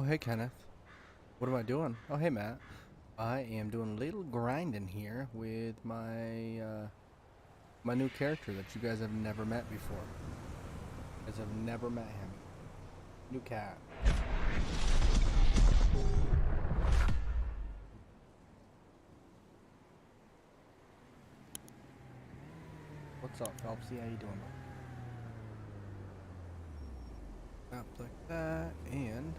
hey Kenneth. What am I doing? Oh, hey Matt. I am doing a little grinding here with my new character that you guys have never met before. You guys have never met him. New cat. What's up, Phelpsy? How you doing? Up like that, and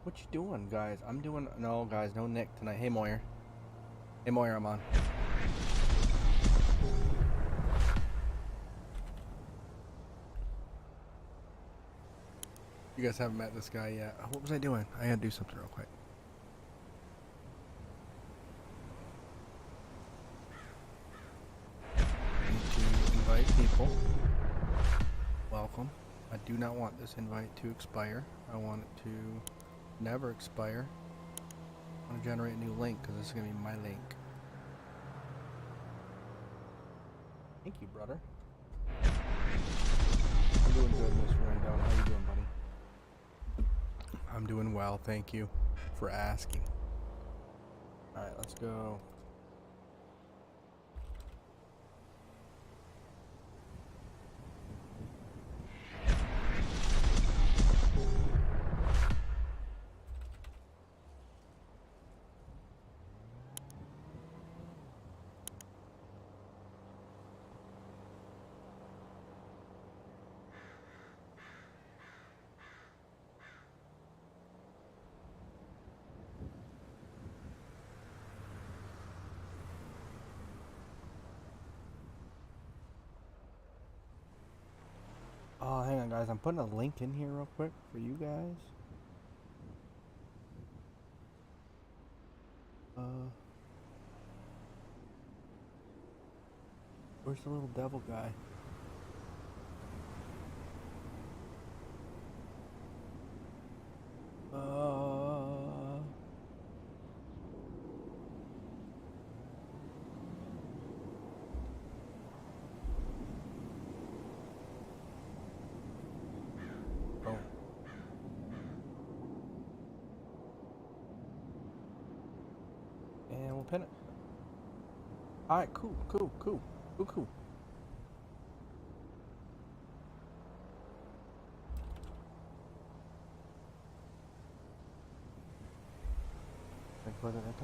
what you doing, guys? I'm doing no, guys, no Nick tonight. Hey Moyer. Hey Moyer, I'm on. You guys haven't met this guy yet. What was I doing? I gotta do something real quick. Need to invite people. Welcome. I do not want this invite to expire. I want it to never expire. I want to generate a new link because this is going to be my link. Thank you, brother. I'm doing good, Mr. Rendon. How you doing, buddy? I'm doing well, thank you for asking. Alright, let's go. Oh, hang on, guys. I'm putting a link in here real quick for you guys. Where's the little devil guy? Oh. And we'll pin it. Alright, cool. Can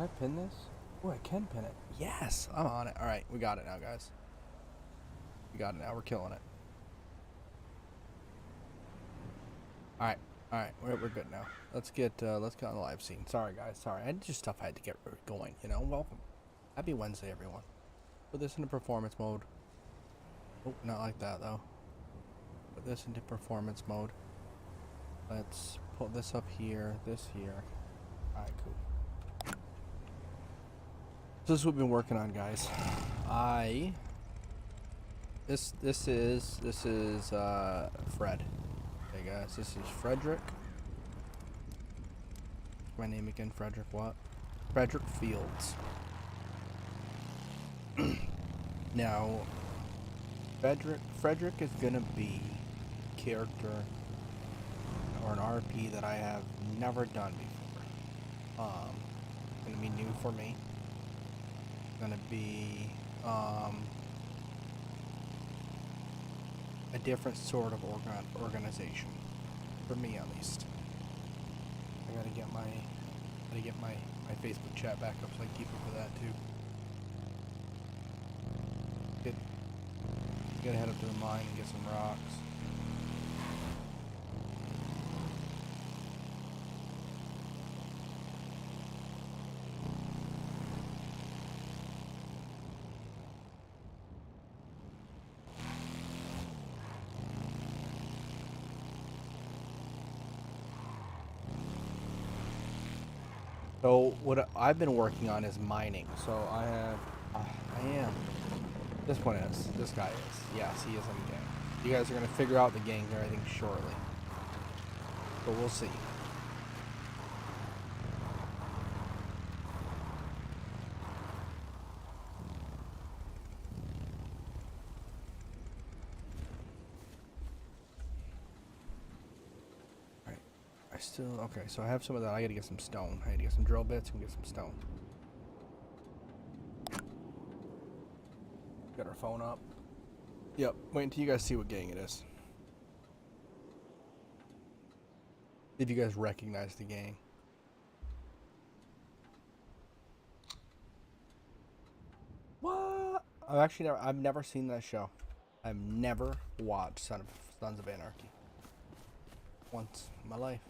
I pin this? Oh, I can pin it. Yes, I'm on it. All right, we got it now, guys. We got it now. We're killing it. All right, we're good now. Let's get on the live scene. Sorry, guys. Sorry, I had just stuff I had to get going. You know, welcome. Happy Wednesday, everyone. Put this into performance mode. Oh, not like that though. Put this into performance mode. Let's put this up here. This here. All right, cool. So this is what we've been working on, guys. This is Fred. Hey guys, this is Frederick. My name again, Frederick what? Frederick Fields. Now, Frederick is gonna be a character or an RP that I have never done before. Gonna be new for me. Gonna be a different sort of organization, for me at least. I gotta get my Facebook chat back up so I can keep up with that too. Gotta head up to the mine and get some rocks. So what I've been working on is mining. So I am. This one is. This guy is. Yes, he is in the gang. You guys are gonna figure out the gang here, I think, shortly. But we'll see. Alright. I still okay, so I have some of that. I gotta get some stone. I gotta get some drill bits and get some stone. Got our phone up. Yep, wait until you guys see what gang it is. If you guys recognize the gang. What? I've never seen that show. I've never watched Sons of Anarchy. Once in my life.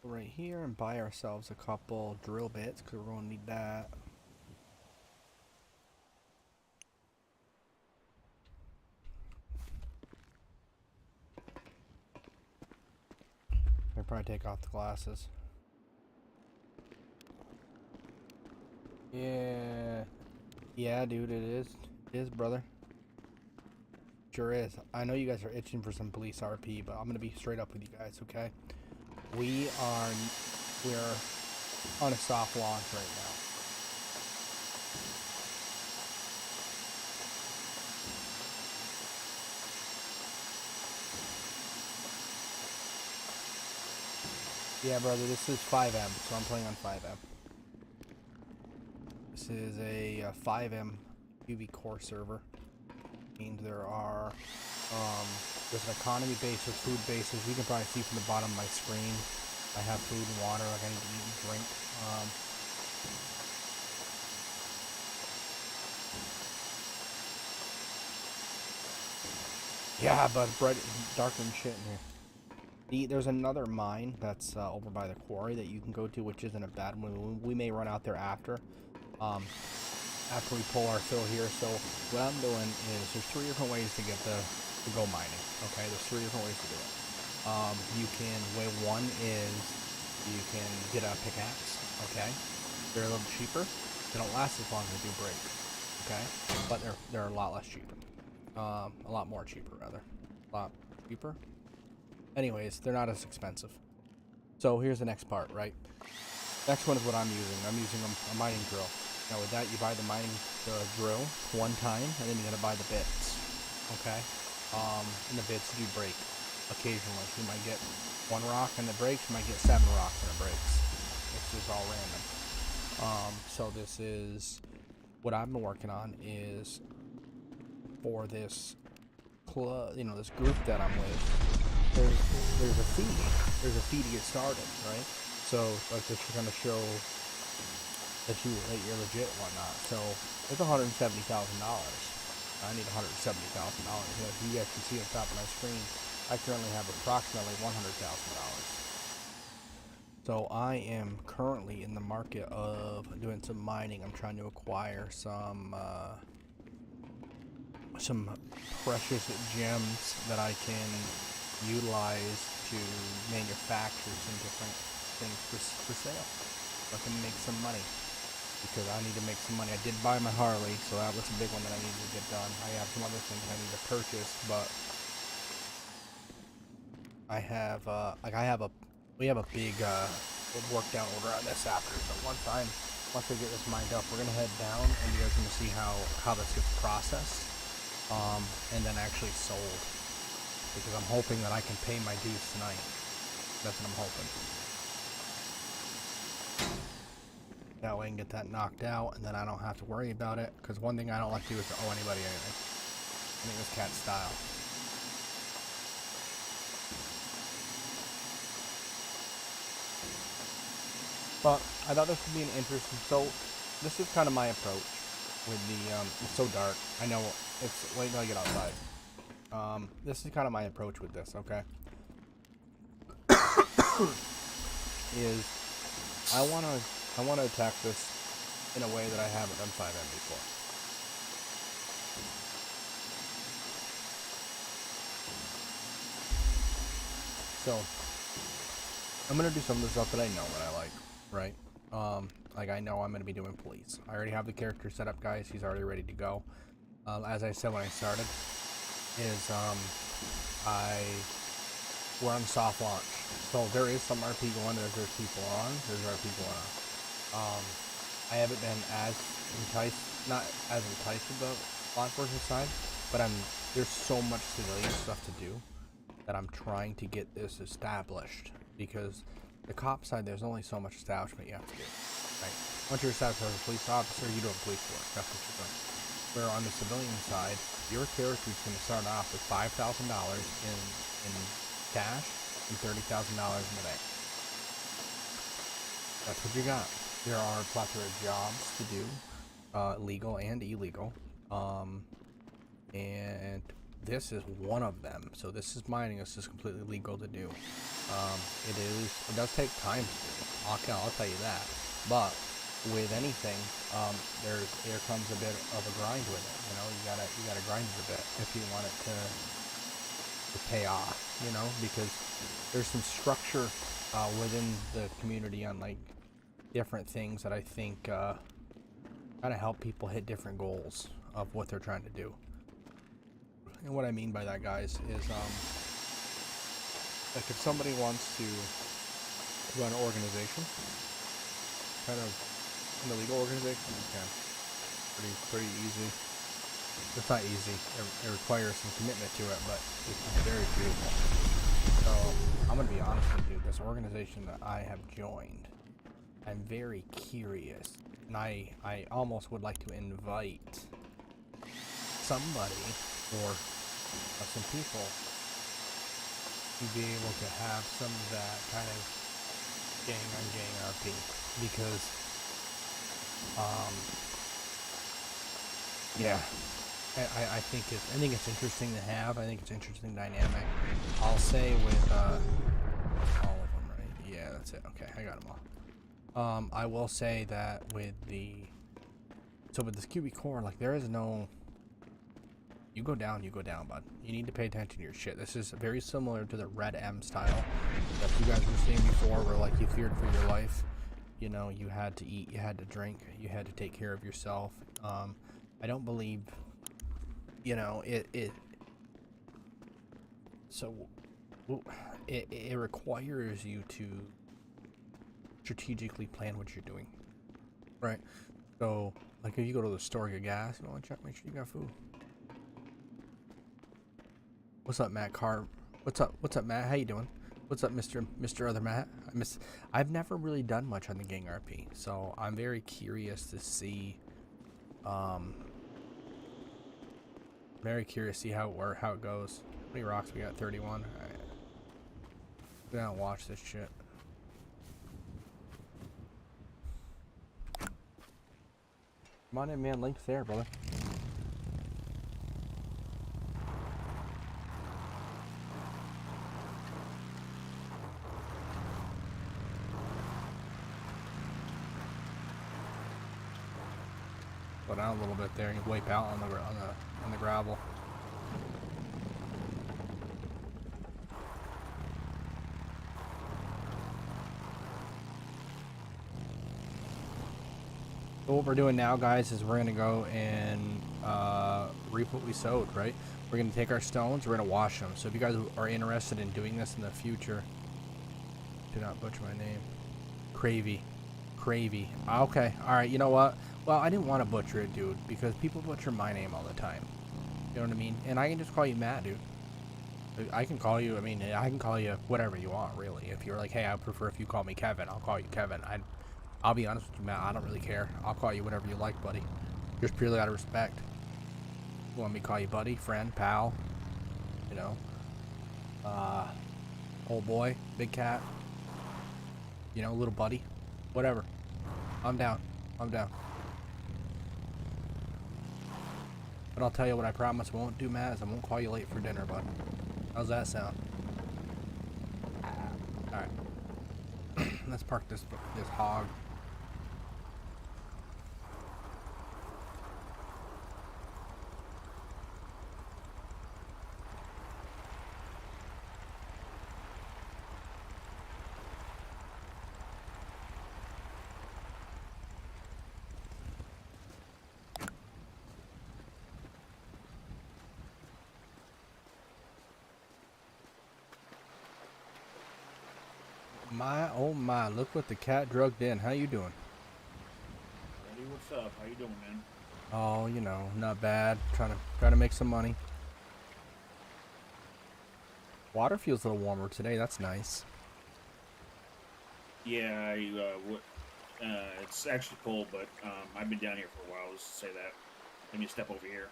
Right here and buy ourselves a couple drill bits because we're gonna need that. I'll probably take off the glasses. Yeah, dude, it is. It is, brother. Sure is. I know you guys are itching for some police RP, but I'm gonna be straight up with you guys, okay? We're on a soft launch right now. Yeah, brother, this is 5M, so I'm playing on 5M. This is a 5M UV core server. Means there are there's an economy base with food bases. You can probably see from the bottom of my screen. I have food and water, like I need to eat and drink. Yeah, but it's bright, dark and shit in here. There's another mine that's over by the quarry that you can go to, which isn't a bad one. We may run out there after we pull our fill here. So what I'm doing is there's 3 different ways to get to go mining. Okay, there's 3 different ways to do it. Way one is you can get a pickaxe. Okay, they're a little cheaper. They don't last as long as they do break. Okay, but they're a lot less cheaper. A lot more cheaper rather. A lot cheaper. Anyways, they're not as expensive. So here's the next part, right? Next one is what I'm using. I'm using a mining drill. Now with that, you buy the drill one time, and then you gotta buy the bits. Okay? And the bits do break occasionally. You might get 1 rock and it breaks. You might get 7 rocks and it breaks. It's just all random. So this is what I've been working on is for this club, this group that I'm with. There's a fee. There's a fee to get started, right? So like this is gonna show that you're legit and whatnot. So it's $170,000. I need $170,000. As you guys can see on top of my screen, I currently have approximately $100,000. So I am currently in the market of doing some mining. I'm trying to acquire some precious gems that I can utilize to manufacture some different things for sale. So I can make some money. Because I need to make some money. I did buy my Harley, so that was a big one that I needed to get done. I have some other things I need to purchase, but we have a big work down order on this after. So once I get this mined up, we're gonna head down, and you guys are gonna see how this gets processed, and then actually sold. Because I'm hoping that I can pay my dues tonight. That's what I'm hoping. That way I can get that knocked out, and then I don't have to worry about it. Because one thing I don't like to do is to owe anybody anything. I think it's cat style. But I thought this would be an interesting. So this is kind of my approach with the. It's so dark. I know it's late until I get outside. This is kind of my approach with this. Okay. Is I want to attack this in a way that I haven't done 5M before. So I'm gonna do some of the stuff that I know that I like, right? Like I know I'm gonna be doing police. I already have the character set up, guys. He's already ready to go. As I said when I started, is I we're on soft launch, so there is some RP going. There's people on. There's RP going on. I haven't been as not as enticed with the law enforcement side, but there's so much civilian stuff to do that I'm trying to get this established, because the cop side, there's only so much establishment you have to do, right? Once you're established as a police officer, you do police work. That's what you're doing. Where on the civilian side, your character is going to start off with $5,000 in cash and $30,000 in the bank. That's what you got. There are a plethora of jobs to do, legal and illegal, and this is one of them. So this is mining. This is completely legal to do. It does take time to do. I'll tell you that. But with anything, there comes a bit of a grind with it. You know, you gotta grind it a bit if you want it to pay off. You know, because there's some structure within the community on like different things that I think kind of help people hit different goals of what they're trying to do. And what I mean by that, guys, is like if somebody wants to run an organization, kind of an illegal organization, you can. Pretty easy. It's not easy. It requires some commitment to it, but it's very doable. So I'm gonna be honest with you. This organization that I have joined, I'm very curious, and I almost would like to invite somebody or some people to be able to have some of that kind of gang on gang RP, because yeah, I think it's interesting to have. I think it's interesting dynamic. I'll say with all of them, right? Yeah, that's it. Okay, I got them all. I will say that with this QB core, like there is no. You go down, bud. You need to pay attention to your shit. This is very similar to the Red M style that you guys were seeing before, where like you feared for your life. You know, you had to eat, you had to drink, you had to take care of yourself. I don't believe, you know, it requires you to strategically plan what you're doing, right? So, like if you go to the store, get gas, you want to check, make sure you got food. What's up, Matt Carr? What's up, Matt? How you doing? What's up, Mr. Other Matt? I've never really done much on the gang RP, so I'm very curious to see. Very curious to see how it goes. How many rocks we got? 31. All right. We gotta watch this shit. Come on in, man. Link's there, brother. Go down a little bit there and you wipe out on the gravel. So what we're doing now, guys, is we're gonna go and reap what we sowed, right? We're gonna take our stones, we're gonna wash them. So if you guys are interested in doing this in the future, do not butcher my name. Cravey. Okay, alright, you know what? Well, I didn't want to butcher it, dude, because people butcher my name all the time. You know what I mean? And I can just call you Matt, dude. I can call you, I can call you whatever you want, really. If you're like, hey, I prefer if you call me Kevin, I'll call you Kevin. I'll be honest with you, Matt, I don't really care. I'll call you whatever you like, buddy. Just purely out of respect. You want me to call you buddy, friend, pal, you know? Old boy, big cat, you know, little buddy, whatever. I'm down. But I'll tell you what I promise I won't do, Matt, is I won't call you late for dinner, bud. How's that sound? Alright. Let's park this hog. my, oh my, look what the cat drugged in. How you doing? Buddy, what's up? How you doing, man? Oh, you know, not bad. Trying to make some money. Water feels a little warmer today. That's nice. Yeah, it's actually cold, but I've been down here for a while. Let's say that. Let me step over here.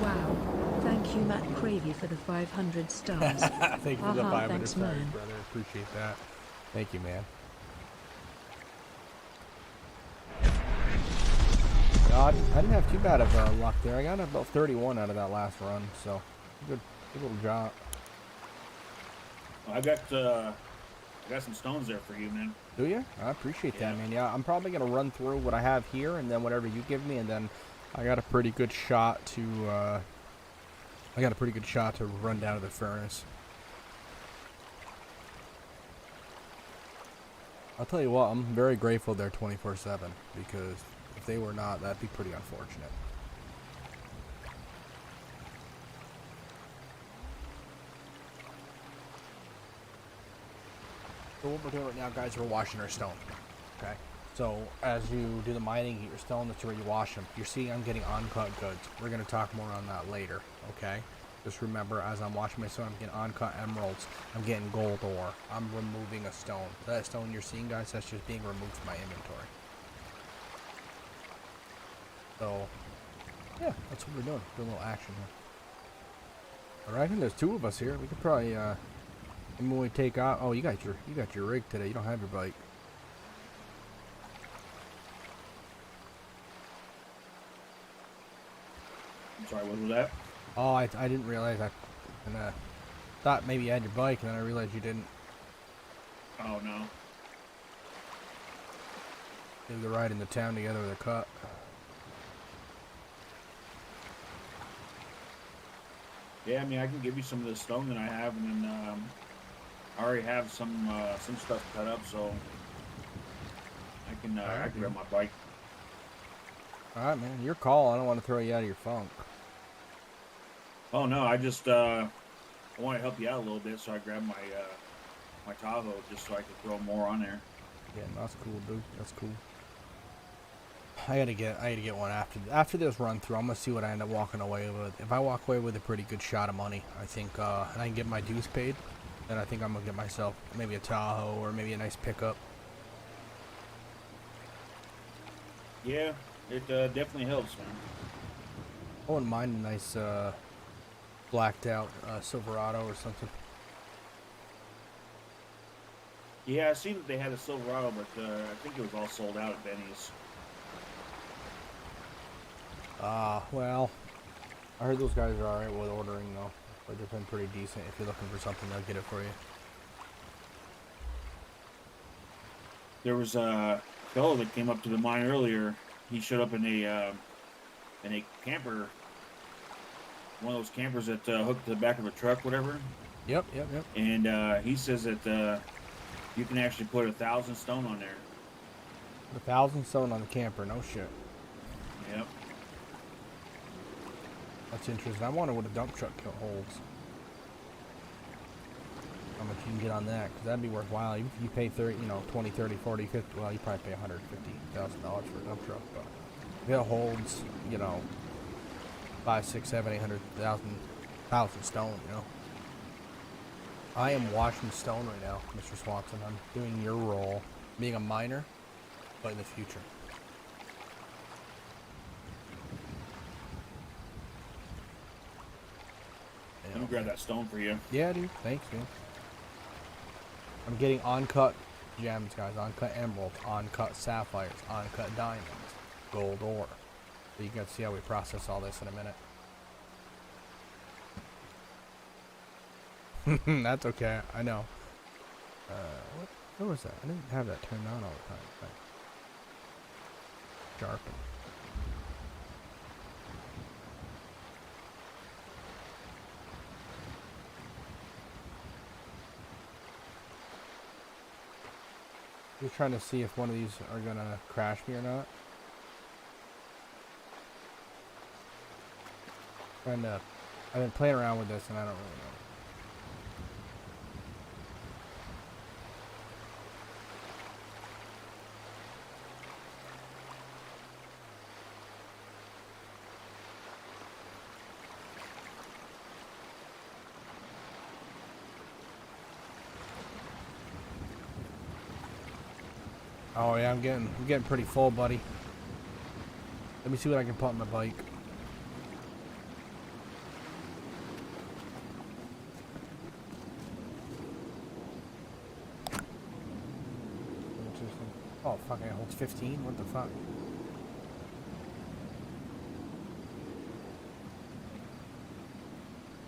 Wow. Thank you, Matt Cravey, for the 500 stars. Thank you for the 500 thanks, stars, man. brother. Appreciate that. Thank you, man. God, I didn't have too bad of luck there. I got about 31 out of that last run, so good little job. I got some stones there for you, man. Do you? I appreciate Yeah. that, man. Yeah, I'm probably gonna run through what I have here, and then whatever you give me, and then I got a pretty good shot to run down to the furnace. I'll tell you what, I'm very grateful they're 24/7, because if they were not, that'd be pretty unfortunate. So what we're doing right now, guys, we're washing our stone. Okay. So as you do the mining, you get your stone. That's where you wash them. You're seeing I'm getting uncut goods. We're gonna talk more on that later. Okay. Just remember, as I'm washing my stone, I'm getting uncut emeralds. I'm getting gold ore. I'm removing a stone. That stone you're seeing, guys, that's just being removed from my inventory. So, yeah, that's what we're doing. Doing a little action here. I reckon there's two of us here. We could probably, when we take out. Oh, you got your rig today. You don't have your bike. I'm sorry, what was that? Oh, I didn't realize I thought maybe you had your bike, and then I realized you didn't. Oh no. Maybe the ride into town together with a cut. Yeah, I mean, I can give you some of the stone that I have, and then I already have some stuff cut up, so I can grab my bike. All right, man. Your call. I don't want to throw you out of your funk. Oh no, I just I want to help you out a little bit, so I grabbed my Tahoe just so I could throw more on there. Yeah, that's cool, dude. That's cool. I gotta get one after this run through. I'm gonna see what I end up walking away with. If I walk away with a pretty good shot of money, I think, and I can get my dues paid, then I think I'm gonna get myself maybe a Tahoe or maybe a nice pickup. Yeah, it definitely helps, man. I wouldn't mind a nice blacked out Silverado or something. Yeah, I seen that they had a Silverado, but I think it was all sold out at Benny's. Well, I heard those guys are alright with ordering though. But they've been pretty decent. If you're looking for something, they'll get it for you. There was a fellow that came up to the mine earlier. He showed up in a camper, one of those campers that hooked to the back of a truck, whatever. Yep. And he says that you can actually put 1,000 stone on there. 1,000 stone on the camper, no shit. Yep. That's interesting. I wonder what a dump truck holds. How much you can get on that, because that'd be worthwhile. Even if you pay 30, 20, 30, 40, 50, well, you probably pay $150,000 for a dump truck, but if it holds, 5, 6, 7, 800,000 stone, I am washing stone right now, Mr. Swanson. I'm doing your role, being a miner, but in the future. Let me grab that stone for you. Yeah, dude. Thanks, man. I'm getting uncut gems, guys. Uncut emeralds, uncut sapphires, uncut diamonds, gold ore. So you can see how we process all this in a minute. That's okay. I know. What was that? I didn't have that turned on all the time. Sharpen. Just trying to see if one of these are gonna crash me or not. I've been playing around with this and I don't really know. Oh yeah, I'm getting pretty full, buddy. Let me see what I can put on my bike. Oh fucking it holds 15? What the fuck?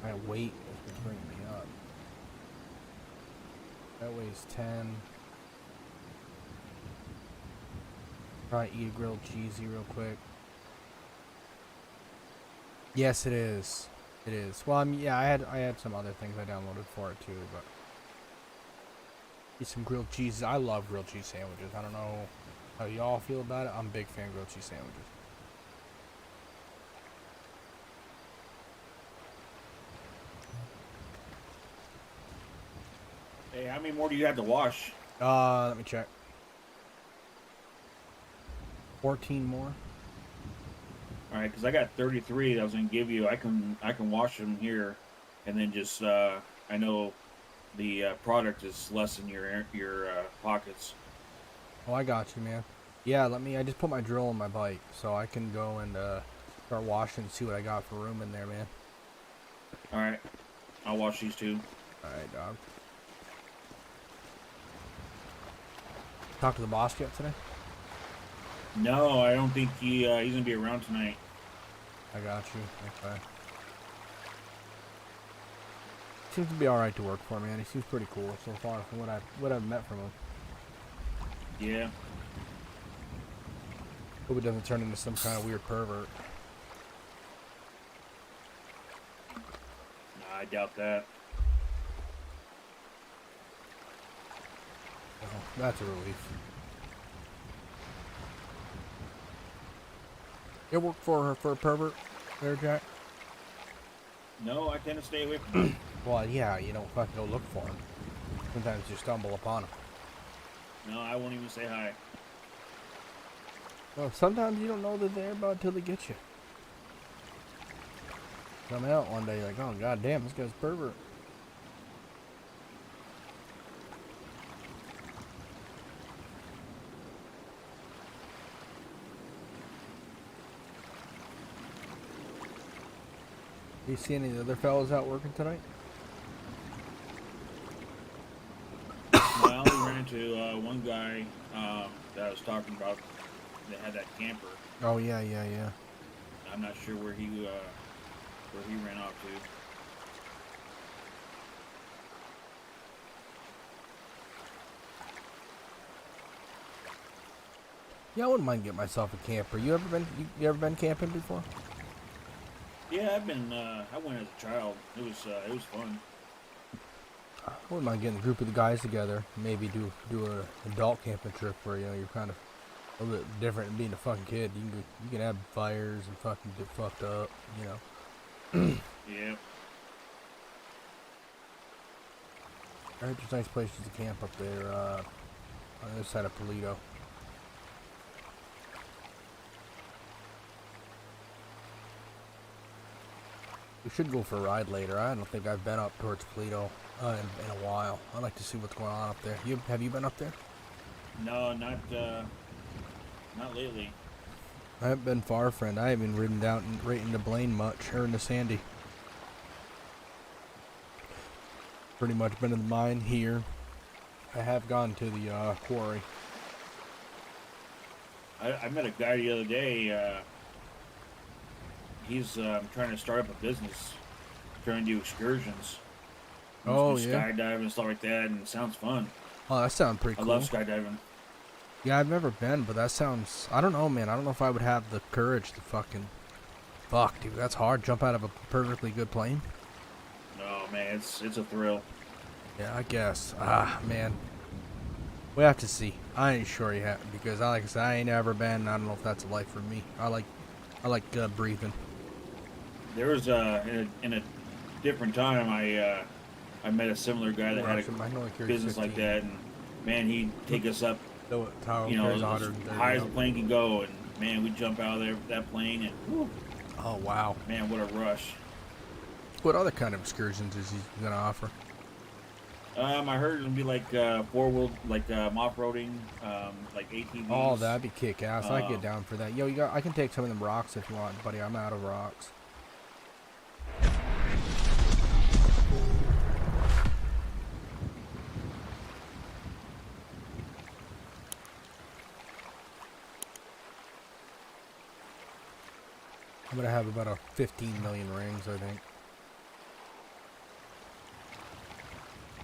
My weight is what's bringing me up. That weighs 10. Probably eat a grilled cheesy real quick. Yes, it is. It is. Well, I mean, yeah, I had some other things I downloaded for it too, but eat some grilled cheese. I love grilled cheese sandwiches. I don't know how y'all feel about it. I'm a big fan of grilled cheese sandwiches. Hey, how many more do you have to wash? Let me check. 14 more. All right, because I got 33 that I was gonna give you. I can wash them here, and then just I know the product is less in your pockets. Oh, I got you, man. Yeah, I just put my drill on my bike, so I can go and start washing and see what I got for room in there, man. All right, I'll wash these two. Alright, dog. Talk to the boss yet today? No, I don't think he's gonna be around tonight. I got you. Okay. Seems to be alright to work for, man. He seems pretty cool so far from what I've met from him. Yeah. Hope it doesn't turn into some kind of weird pervert. Nah, I doubt that. Oh, that's a relief. You ever work for a pervert there, Jack? No, I tend to stay away from them. Well, yeah, you don't fucking go look for him. Sometimes you stumble upon him. No, I won't even say hi. Well, sometimes you don't know they're there about until they get you. Come out one day, you're like, oh god damn, this guy's a pervert. You see any of the other fellas out working tonight? No, I only ran into one guy that I was talking about that had that camper. Oh yeah. I'm not sure where he ran off to. Yeah, I wouldn't mind getting myself a camper. You ever been camping before? Yeah, I've been. I went as a child. It was fun. I wouldn't mind getting a group of the guys together. Maybe do a adult camping trip where you're kind of a little bit different than being a fucking kid. You can have fires and fucking get fucked up. Yeah. I heard there's nice places to camp up there on the other side of Toledo. We should go for a ride later. I don't think I've been up towards Toledo in a while. I'd like to see what's going on up there. Have you been up there? No, not lately. I haven't been far, friend. I haven't ridden down right into Blaine much, or into Sandy. Pretty much been in the mine here. I have gone to the quarry. I met a guy the other day. He's trying to start up a business, trying to do excursions. Oh, do yeah? skydiving and stuff like that, and it sounds fun. Oh, that sounds pretty I cool. love skydiving. Yeah, I've never been, but that sounds... I don't know, man. I don't know if I would have the courage to fucking... Fuck, dude. That's hard. Jump out of a perfectly good plane. Oh, man, it's a thrill. Yeah, I guess. Ah, man. We have to see. I ain't sure yet, because like I said, I ain't ever been. I don't know if that's a life for me. I like breathing. There was in a different time I met a similar guy that had a business like that, and man, he'd take us up, you know, as high as the plane could go, and man, we'd jump out of there that plane, and whew, Oh wow. man, what a rush! What other kind of excursions is he gonna offer? I heard it'll be like four-wheel, like off-roading, like Oh, ATVs. that'd be kick-ass. I'd get Um, down for that. Yo, I can take some of them rocks if you want, buddy. I'm out of rocks. I'm gonna have about a 15 million rings, I think.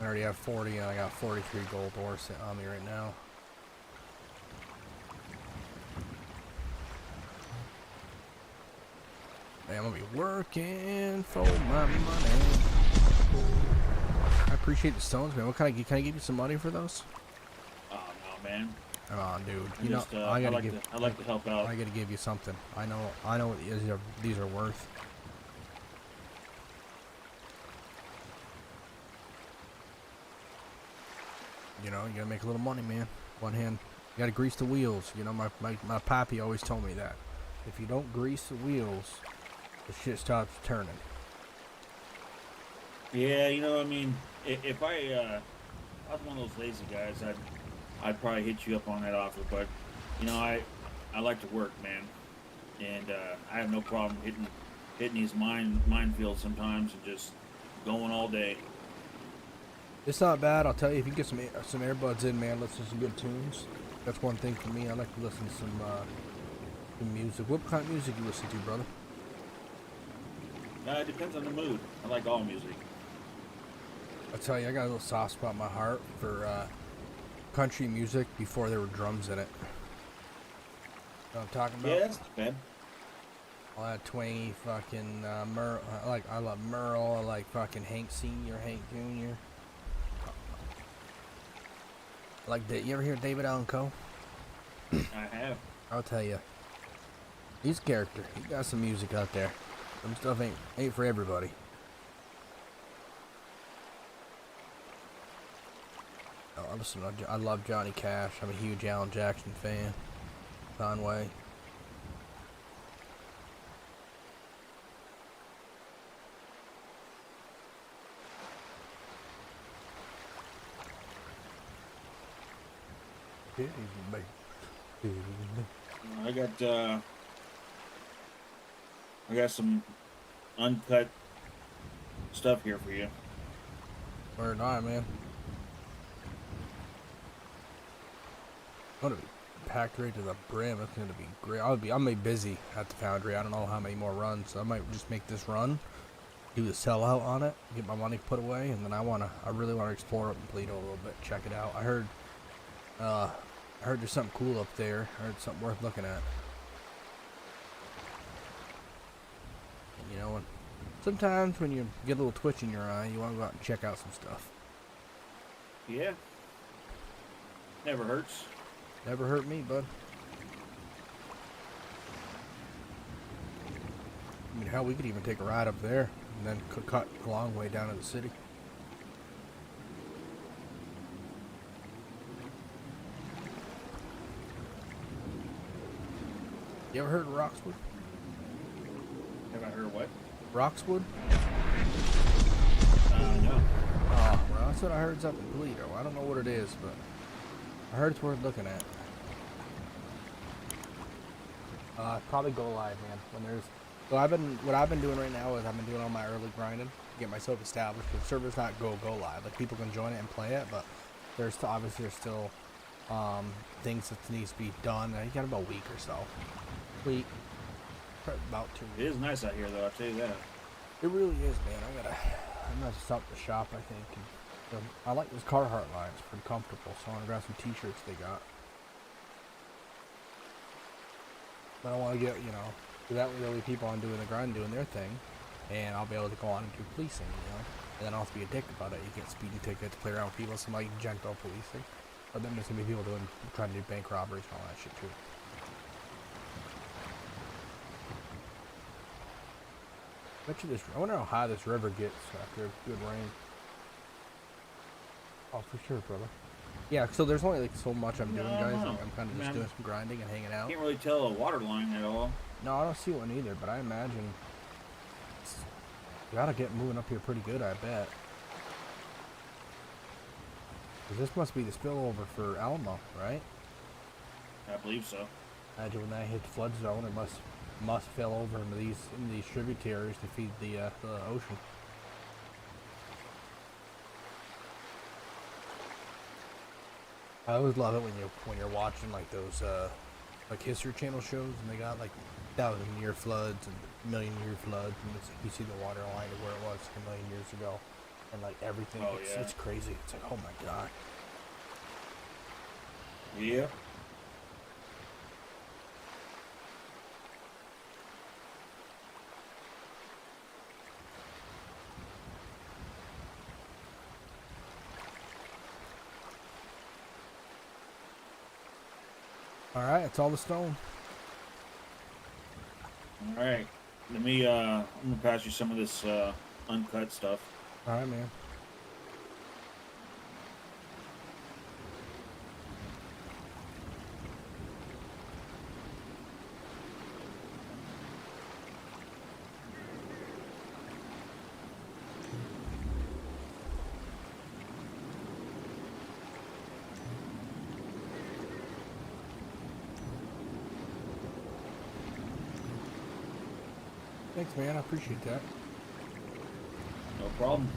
I already have 40, and I got 43 gold ore sitting on me right now. Man, I'm gonna be working for my money. I appreciate the stones, man. What can I give you some money for those? oh no, man. Come on, dude. I You know, just, I gotta I like to help out. I gotta give you something. I know what these are worth. You know, you gotta make a little money, man. One hand, you gotta grease the wheels. You know, my pappy always told me that. If you don't grease the wheels, the shit stops turning. Yeah, you know, I mean, if I was one of those lazy guys, I'd probably hit you up on that offer. But you know, I like to work, man, and I have no problem hitting these minefields sometimes and just going all day. It's not bad. I'll tell you, if you get some earbuds in, man, listen to some good tunes. That's one thing for me. I like to listen to some music. What kind of music you listen to, brother? It depends on the mood. I like all music. I tell you, I got a little soft spot in my heart for country music before there were drums in it. You know what I'm talking about? Yeah, that's not bad. All that twangy fucking Merle. I love Merle. I like fucking Hank Senior, Hank Junior. Like that. You ever hear David Allan Coe? I have. I'll tell you, he's a character. He got some music out there. Some stuff ain't for everybody. Oh, listen, I love Johnny Cash. I'm a huge Alan Jackson fan. Conway. I got some uncut stuff here for you. Word not, man. I'm gonna be packed right to the brim. It's gonna be great. I'm be busy at the foundry. I don't know how many more runs. So I might just make this run, do the sellout on it, get my money put away, and then I really wanna explore up in Polito a little bit, check it out. I heard there's something cool up there. I heard something worth looking at. You know, and sometimes when you get a little twitch in your eye, you want to go out and check out some stuff. Yeah. Never hurts. Never hurt me, bud. I mean, hell, we could even take a ride up there and then cut a long way down to the city. You ever heard of Roxwood? Have I heard what? Roxwood? No. Oh, well, that's what I heard's up in Toledo. I don't know what it is, but I heard it's worth looking at. Probably go live, man. So what I've been doing right now is I've been doing all my early grinding to get myself established. The server's not go live. Like, people can join it and play it, but there's still things that needs to be done. You got about a week or so. About 2 weeks. It is nice out here, though. I'll tell you that. It really is, man. I'm gonna stop at the shop, I think. And, I like this Carhartt line. It's pretty comfortable, so I want to grab some t-shirts they got. But I want to get, so that way there'll be people on doing the grind, doing their thing, and I'll be able to go on and do policing, and then I'll also be a dick about it. You get speeding tickets, play around with people, some like gentle policing. But then there's gonna be people trying to do bank robberies and all that shit too. I wonder how high this river gets after a good rain. Oh, for sure, brother. Yeah, so there's only like so much I'm doing, guys. I'm kind of just doing some grinding and hanging out. Can't really tell a water line at all. No, I don't see one either, but I imagine you gotta get moving up here pretty good, I bet. 'Cause this must be the spillover for Alamo, right? I believe so. Imagine when that hit the flood zone, it must fill over into these tributaries to feed the ocean. I always love it when you're watching like those like History Channel shows and they got like 1,000-year floods and million-year floods and you see the water line of where it was a million years ago and like everything. Oh, yeah. It's crazy. It's like, oh my god. Yeah. All right, it's all the stone. All right. Let me. I'm gonna pass you some of this uncut stuff. All right, man. Thanks, man. I appreciate that. No problem.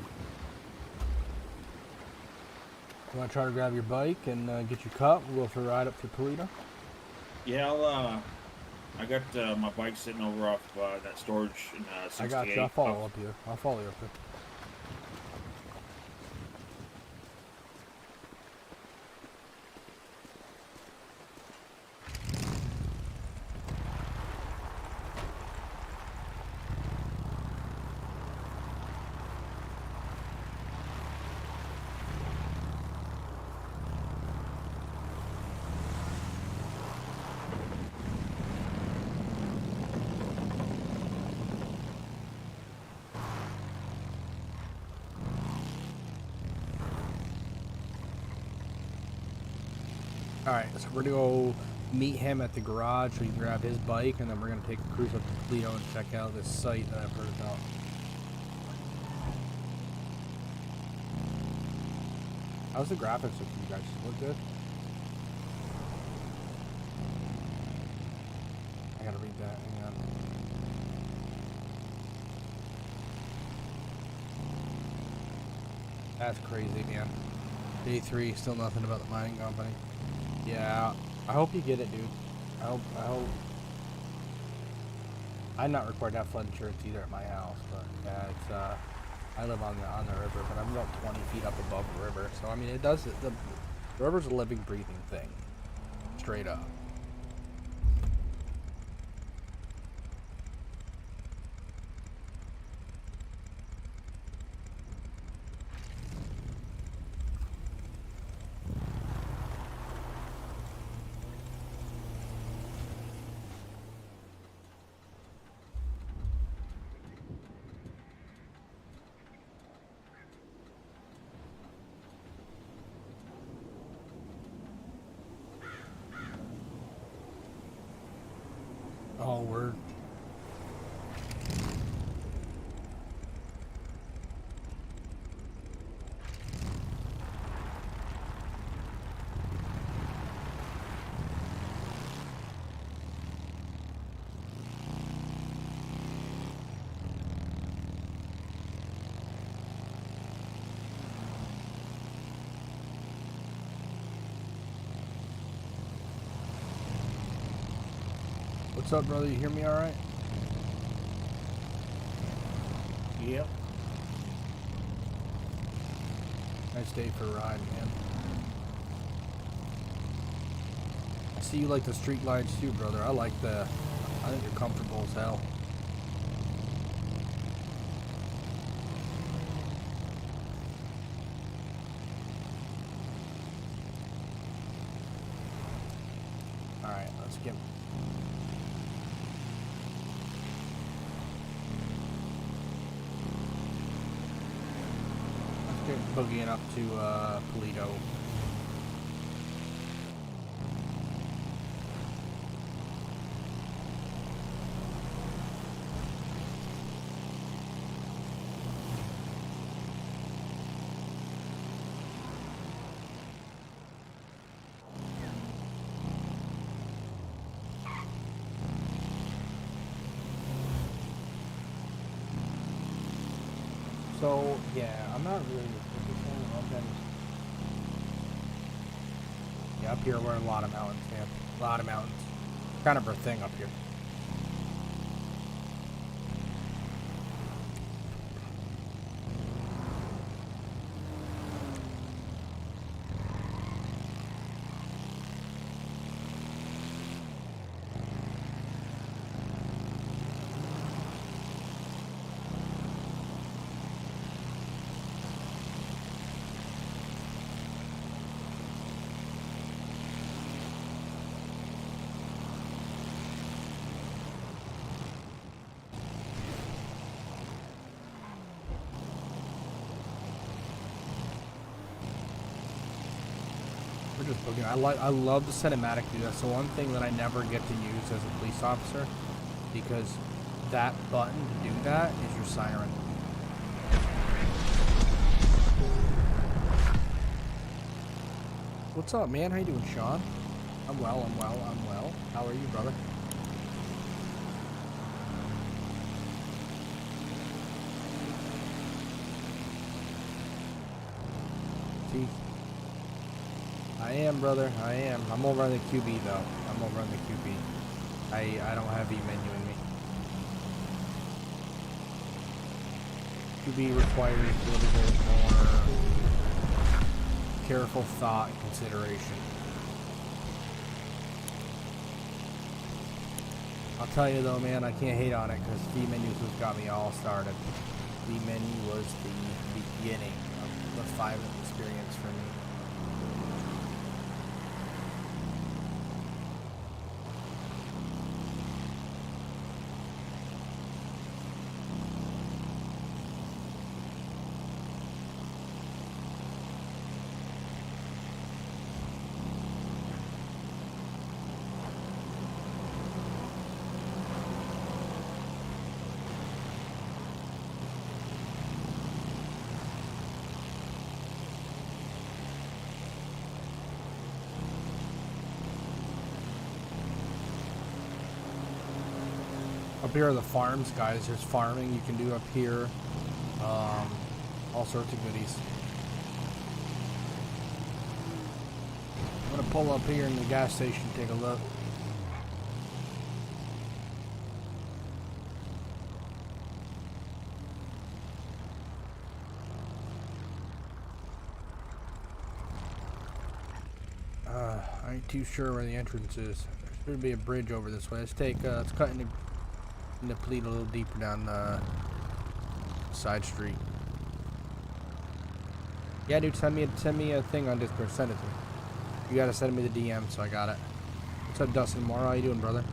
You want to try to grab your bike and get your cup? We'll go for a ride up to Toledo. Yeah, I got my bike sitting over off that storage in 68. I got you. I'll follow up you. I'll follow you up there. Alright, so we're gonna go meet him at the garage so he can grab his bike, and then we're gonna take a cruise up to Toledo and check out this site that I've heard about. How's the graphics look for you guys? Look good? I gotta read that, hang on. That's crazy, man. Day 3, still nothing about the mining company. Yeah, I hope you get it, dude. I hope. I'm not required to have flood insurance either at my house, but yeah, it's I live on the river, but I'm about 20 feet up above the river, so I mean it does the river's a living, breathing thing, straight up. Oh, word. What's up, brother? You hear me all right? Yep. Nice day for a ride, man. I see you like the street lights too, brother. I think you're comfortable as hell. Alright, let's get... boogieing up to Toledo. So yeah, I'm not really yeah, up here we're in a lot of mountains, man. A lot of mountains. Kind of our thing up here. We're just booking. I love the cinematic view. That's the one thing that I never get to use as a police officer, because that button to do that is your siren. What's up, man? How you doing, Sean? I'm well. How are you, brother? See? I am, brother. I am. I'm over on the QB, though. I'm over on the QB. I don't have E-menu in me. QB requires a little bit more careful thought and consideration. I'll tell you, though, man, I can't hate on it, because V-menus was got me all started. V-menu was the beginning of the 5 experience for me. Up here are the farms, guys. There's farming you can do up here. All sorts of goodies. I'm gonna pull up here in the gas station, take a look. I ain't too sure where the entrance is. There should be a bridge over this way. Let's cut into Pleat a little deeper down the side street. Yeah, dude, send me a thing on Discord. Send it to me. You gotta send me the DM, so I got it. What's up, Dustin Moore? How you doing, brother?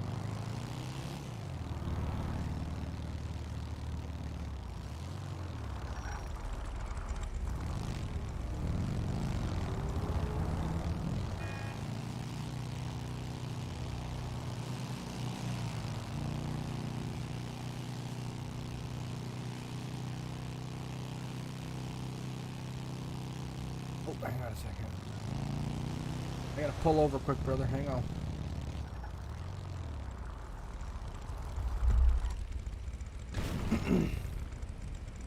Hang on a second. I gotta pull over quick, brother. Hang on.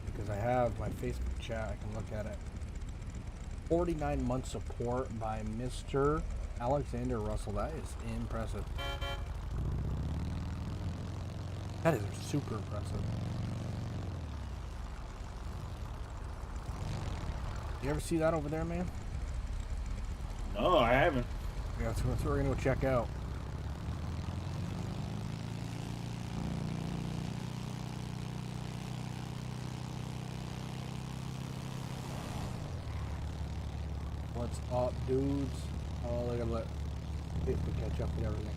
Because I have my Facebook chat, I can look at it. 49 month support by Mr. Alexander Russell. That is impressive. That is super impressive. You ever see that over there, man? No, I haven't. Yeah, that's what we're gonna go check out. What's up, dudes? Oh, look at that. Facebook catch up with everything.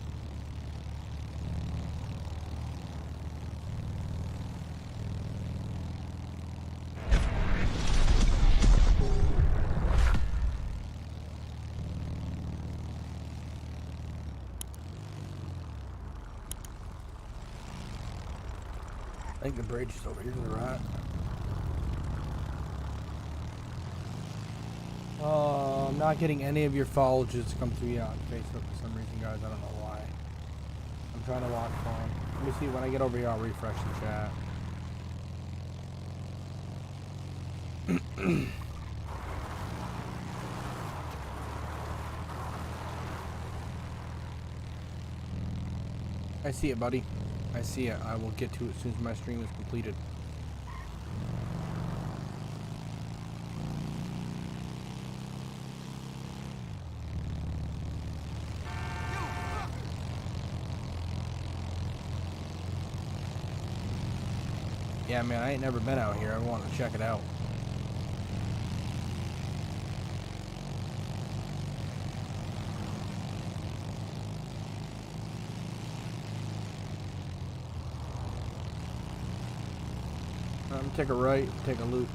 I think the bridge is over here to the right. I'm not getting any of your follows to come through you on Facebook for some reason, guys. I don't know why. I'm trying to watch for them. Let me see, when I get over here, I'll refresh the chat. I see it, buddy. I see it. I will get to it as soon as my stream is completed. Yeah, man, I ain't never been out here. I want to check it out. Take a right, take a loop.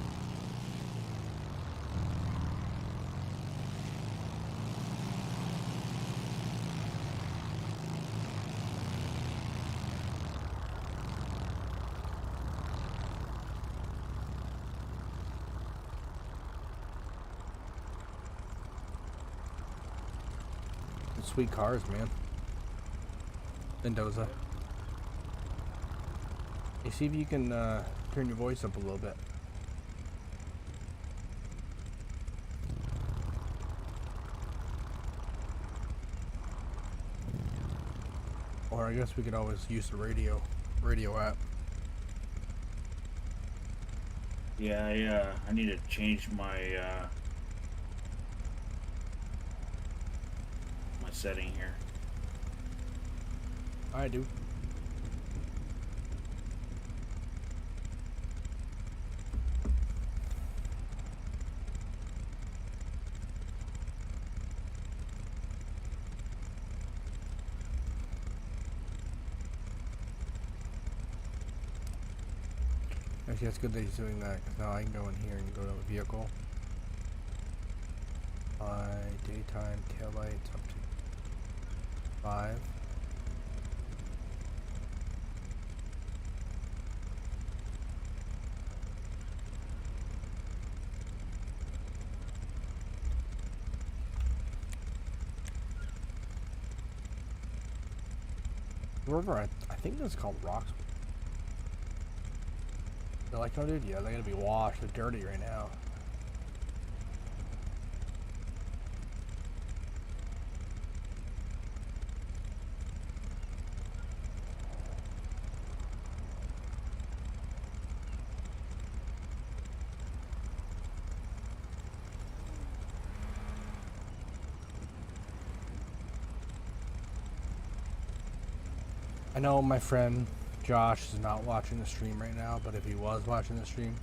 Sweet cars, man. Mendoza. Hey, see if you can turn your voice up a little bit. Or I guess we could always use the radio app. Yeah, I need to change my my setting here. I do. Actually, that's good that he's doing that, because now I can go in here and go to a vehicle. Daytime taillights up to 5. River, I think this is called Rocks. They're like, oh dude, yeah, they're gonna be washed. They're dirty right now. I know my friend Josh is not watching the stream right now, but if he was watching the stream,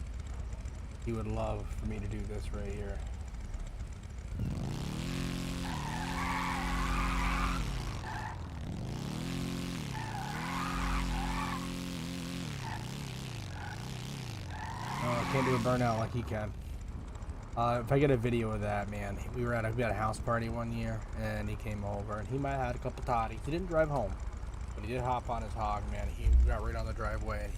he would love for me to do this right here. I can't do a burnout like he can. If I get a video of that, man, we had a house party one year, and he came over, and he might have had a couple toddies. He didn't drive home, but he did hop on his hog, man. He got right on the driveway,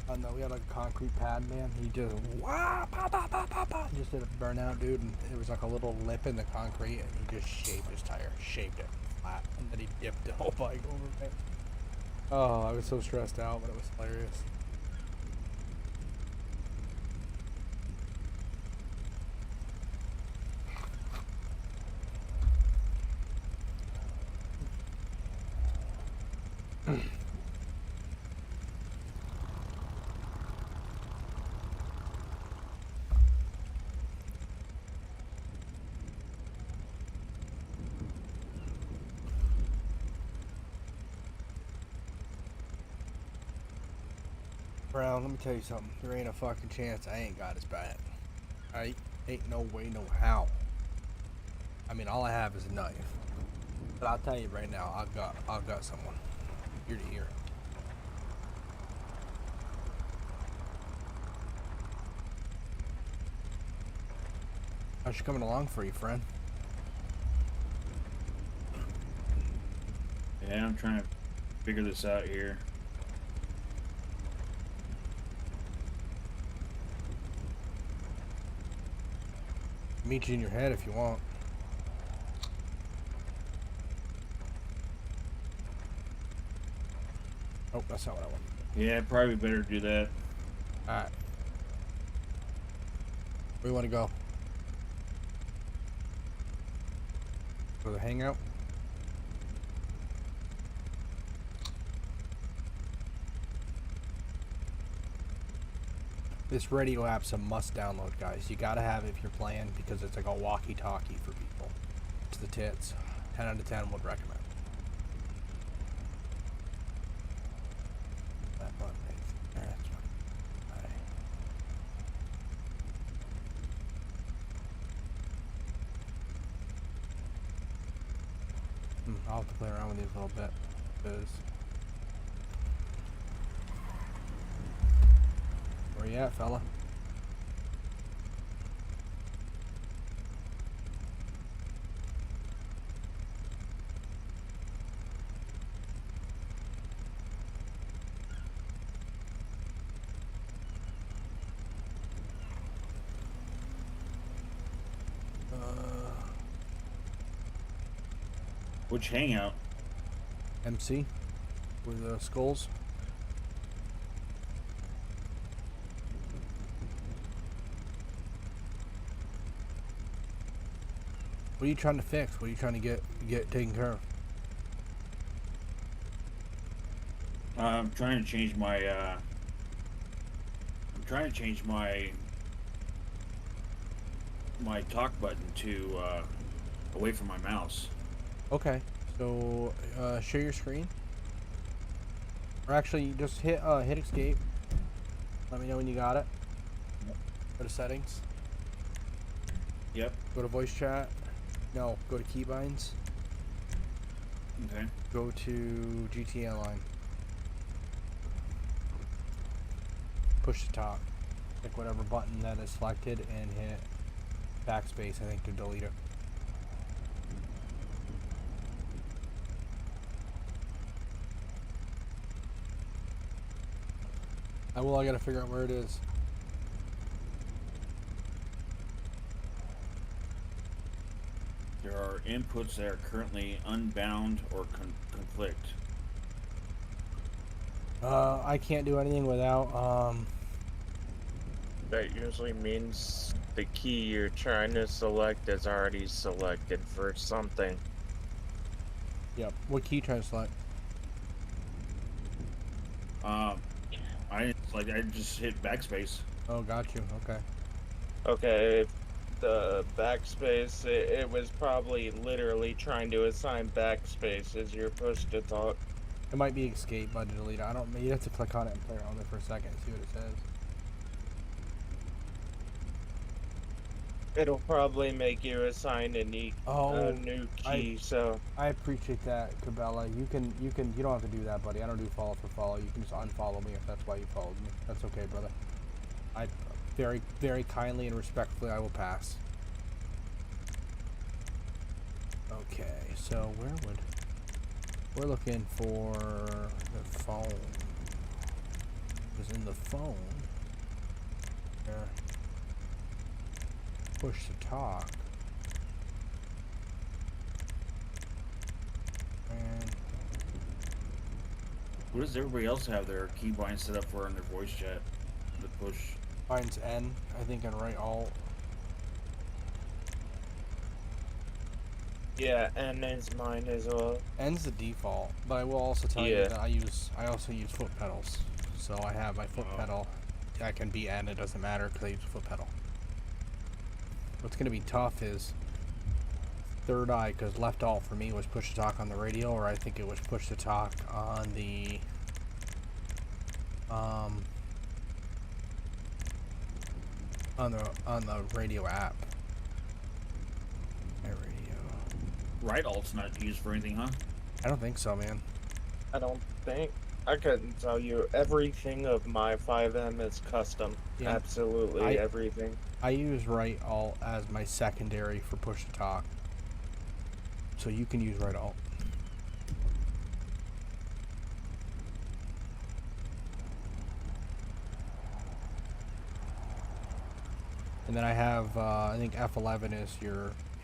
and we had like a concrete pad, man. He just, wah, pa, pa, pa, pa, pa, just did a burnout, dude, and there was like a little lip in the concrete, and he just shaved his tire, shaved it flat, and then he dipped the whole bike over, man. Oh, I was so stressed out, but it was hilarious. Brown, let me tell you something. There ain't a fucking chance I ain't got his back. Ain't no way, no how. I mean, all I have is a knife. But I'll tell you right now, I've got someone. Ear to ear. How's she coming along for you, friend? Yeah, I'm trying to figure this out here. Meet you in your head if you want. Oh, that's not what I want. Yeah, probably better do that. Alright. Where you want to go? For the hangout? This radio app's a must download, guys. You gotta have it if you're playing because it's like a walkie-talkie for people. It's the tits. 10 out of 10 would recommend. That button right there, that's fine. Alright. I'll have to play around with these a little bit. Because where you at, fella? Which hangout? MC with skulls. What are you trying to fix? What are you trying to get taken care of? I'm trying to change my. I'm trying to change my talk button to away from my mouse. Okay, so share your screen, or actually just hit escape. Let me know when you got it. Go to settings. Yep. Go to voice chat. No, go to keybinds. Okay. Go to GTA line. Push the top. Click whatever button that is selected and hit backspace, I think, to delete it. I gotta figure out where it is. There are inputs that are currently unbound or conflict. I can't do anything without, That usually means the key you're trying to select is already selected for something. Yep. What key trying to select? I just hit backspace. Oh, got you. Okay. Okay, the backspace, it was probably literally trying to assign backspace as your push to talk. It might be escape, but delete it. I don't. You have to click on it and play around with it for a second and see what it says. It'll probably make you assign a new key, so... I appreciate that, Cabela. You don't have to do that, buddy. I don't do follow for follow. You can just unfollow me if that's why you followed me. That's okay, brother. I very, very kindly and respectfully, I will pass. Okay, so we're looking for the phone. Because in the phone, there, push to talk. And What does everybody else have their keybind set up for on their voice chat? The push. mine's N, I think, and right alt. Yeah, and is mine as well. N's the default, but I will also tell you Yeah. that I also use foot pedals. So I have my foot pedal. I can be N, it doesn't matter because I use foot pedal. What's going to be tough is third eye, because left alt for me was push to talk on the radio, or I think it was push to talk on the on the radio app. My radio. Right alt's not used for anything, huh? I don't think so, man. I don't think... I couldn't tell you. Everything of my 5M is custom. Yeah. Absolutely everything. I use right alt as my secondary for push to talk. So you can use right alt. And then I have, I think F11 is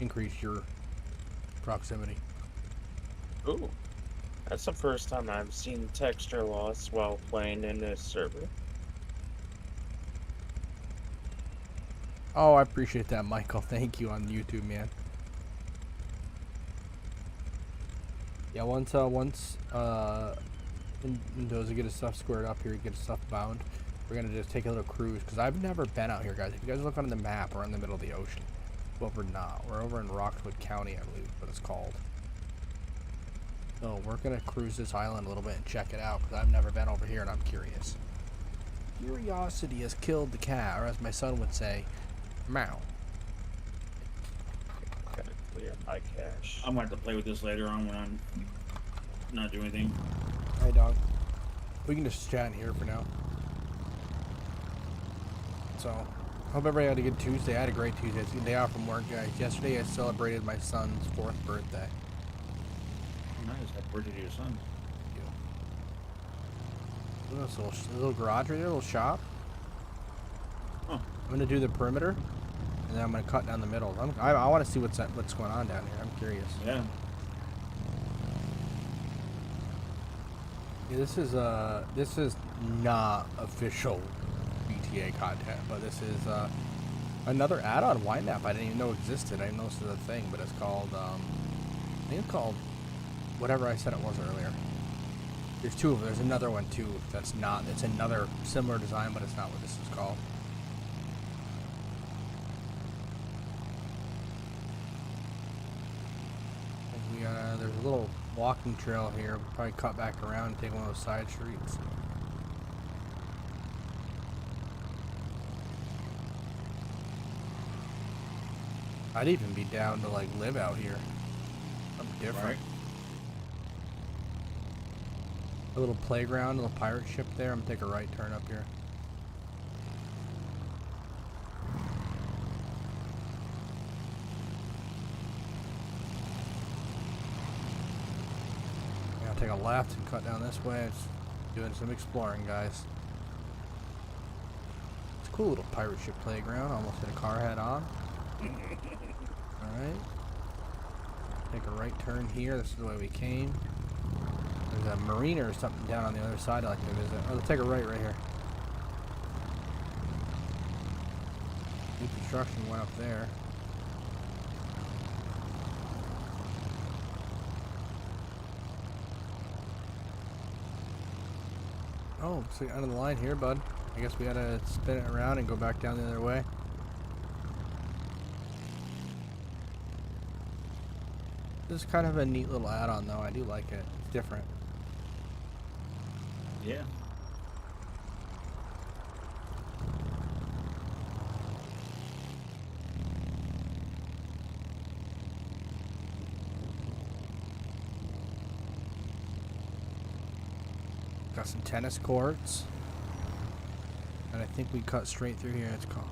increase your proximity. Ooh. That's the first time I've seen texture loss while playing in this server. Oh, I appreciate that, Michael. Thank you on YouTube, man. Yeah, once Mendoza get his stuff squared up here, get his stuff bound, we're gonna just take a little cruise, because I've never been out here, guys. If you guys look on the map, we're in the middle of the ocean. But we're not. We're over in Rockwood County, I believe, what it's called. So we're gonna cruise this island a little bit and check it out, because I've never been over here and I'm curious. Curiosity has killed the cat, or as my son would say, meow. Gotta clear my cache. I'm gonna have to play with this later on when I'm not doing anything. Hey, dog. We can just chat in here for now. So, hope everybody had a good Tuesday. I had a great Tuesday. It's a day off from work, guys. Yesterday I celebrated my son's 4th birthday. Nice. Happy birthday to your son. Look at this little garage right there, little shop. Huh. I'm gonna do the perimeter, and then I'm gonna cut down the middle. I want to see what's going on down here. I'm curious. Yeah. Yeah, this is not official GTA content, but this is another add-on wine map I didn't even know existed. I didn't know this was a thing, but it's called I think it's called whatever I said it was earlier. There's two of them. There's another one too that's not. It's another similar design, but it's not what this is called. And there's a little walking trail here. We'll probably cut back around and take one of those side streets. I'd even be down to like live out here. Something different. Right. A little playground, a little pirate ship there. I'm gonna take a right turn up here. Yeah, I'll take a left and cut down this way. It's doing some exploring, guys. It's a cool little pirate ship playground. Almost hit a car head on. Alright. Take a right turn here. This is the way we came. There's a marina or something down on the other side I'd like to visit. Oh, let's take a right here. New construction went up there. Oh, so end of the line here, bud. I guess we gotta spin it around and go back down the other way. This is kind of a neat little add-on, though. I do like it. It's different. Yeah. Got some tennis courts. And I think we cut straight through here. It's called.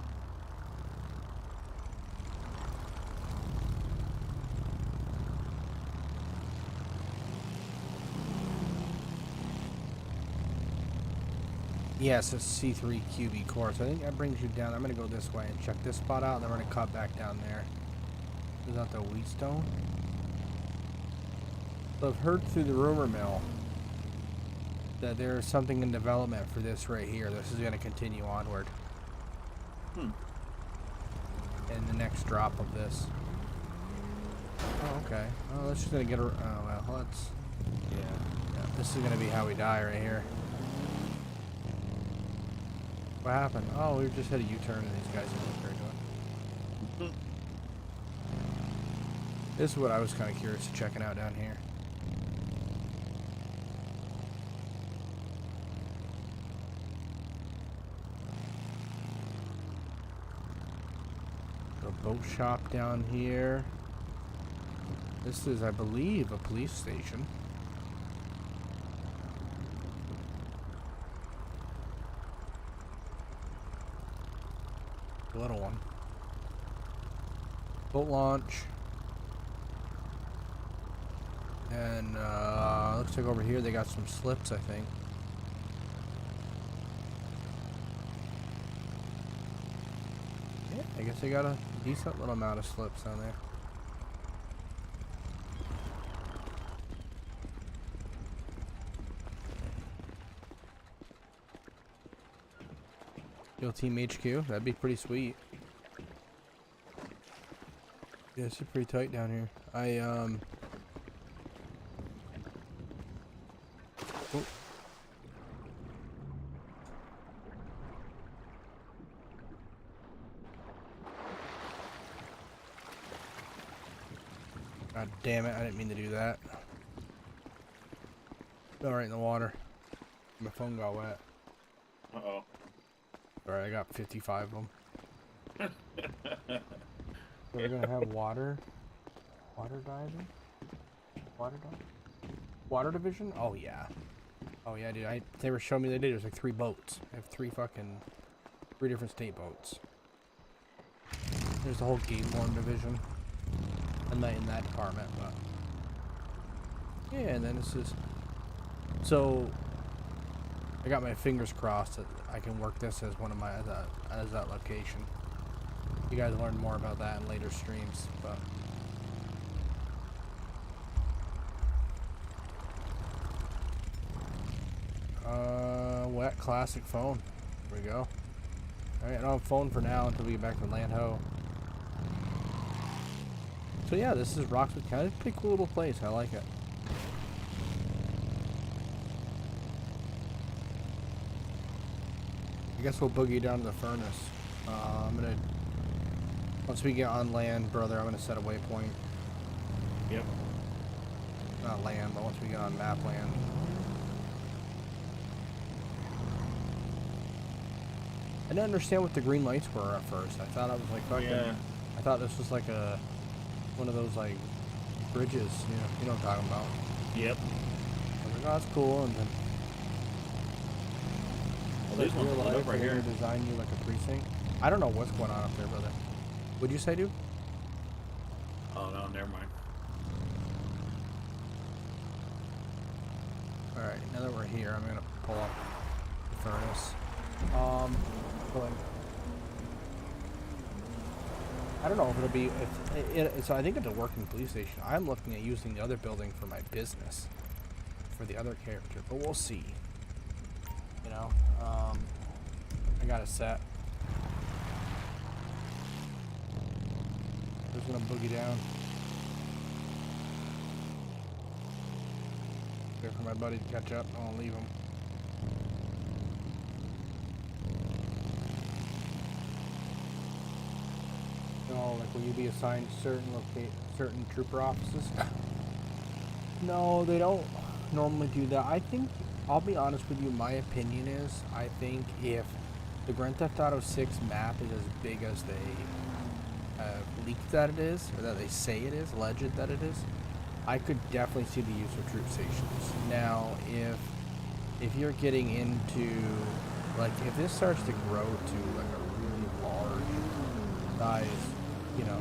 Yes, it's C3 QB course. I think that brings you down. I'm going to go this way and check this spot out, and then we're going to cut back down there. Is that the Wheatstone? So I've heard through the rumor mill that there's something in development for this right here. This is going to continue onward. And the next drop of this. Oh, okay. Oh, that's just going to get a... Oh, well, let's... Yeah, this is going to be how we die right here. What happened? Oh, we just had a U-turn and these guys didn't know what they were doing. This is what I was kind of curious of checking out down here. A boat shop down here. This is, I believe, a police station. A little one. Boat launch. And looks like over here they got some slips, I think. Yeah, I guess they got a decent little amount of slips down there. Steel Team HQ, that'd be pretty sweet. Yeah, it's pretty tight down here. Oh. God damn it, I didn't mean to do that. Fell right in the water. My phone got wet. Uh-oh. Alright, I got 55 of them. So we're gonna have water diving? Water diving? Water division? Oh yeah. Oh yeah, dude. They were showing me the other day there's like 3 boats. I have 3 different state boats. There's the whole Gateborn division. I'm not in that department, but yeah, and then this is so I got my fingers crossed that I can work this as one of my as that location. You guys learn more about that in later streams, but wet classic phone. Here we go. Alright, I don't have a phone for now until we get back to Land Ho. So yeah, this is Roxwood County. It's a pretty cool little place. I like it. I guess we'll boogie down to the furnace. Once we get on land, brother, I'm gonna set a waypoint. Yep. Not land, but once we get on map land. I didn't understand what the green lights were at first. I thought I was like fucking. Yeah. I thought this was like one of those like bridges. You know what I'm talking about. Yep. I was like, oh, that's cool, and then. Well, there's one pulled up right here. Design you like a precinct. I don't know what's going on up there, brother. What'd you say, dude? Oh no, never mind. All right, now that we're here, I'm gonna pull up the furnace. But I don't know if it'll be. So I think it's a working police station. I'm looking at using the other building for my business, for the other character, but we'll see. You know, I got a set. Just gonna boogie down. Wait for my buddy to catch up. I won't leave him. No, like will you be assigned certain trooper offices? No, they don't normally do that. I think, I'll be honest with you, my opinion is, I think if the Grand Theft Auto 6 map is as big as they leaked that it is, or that they say it is, alleged that it is, I could definitely see the use of troop stations. Now, if you're getting into, like, if this starts to grow to like a really large size, you know,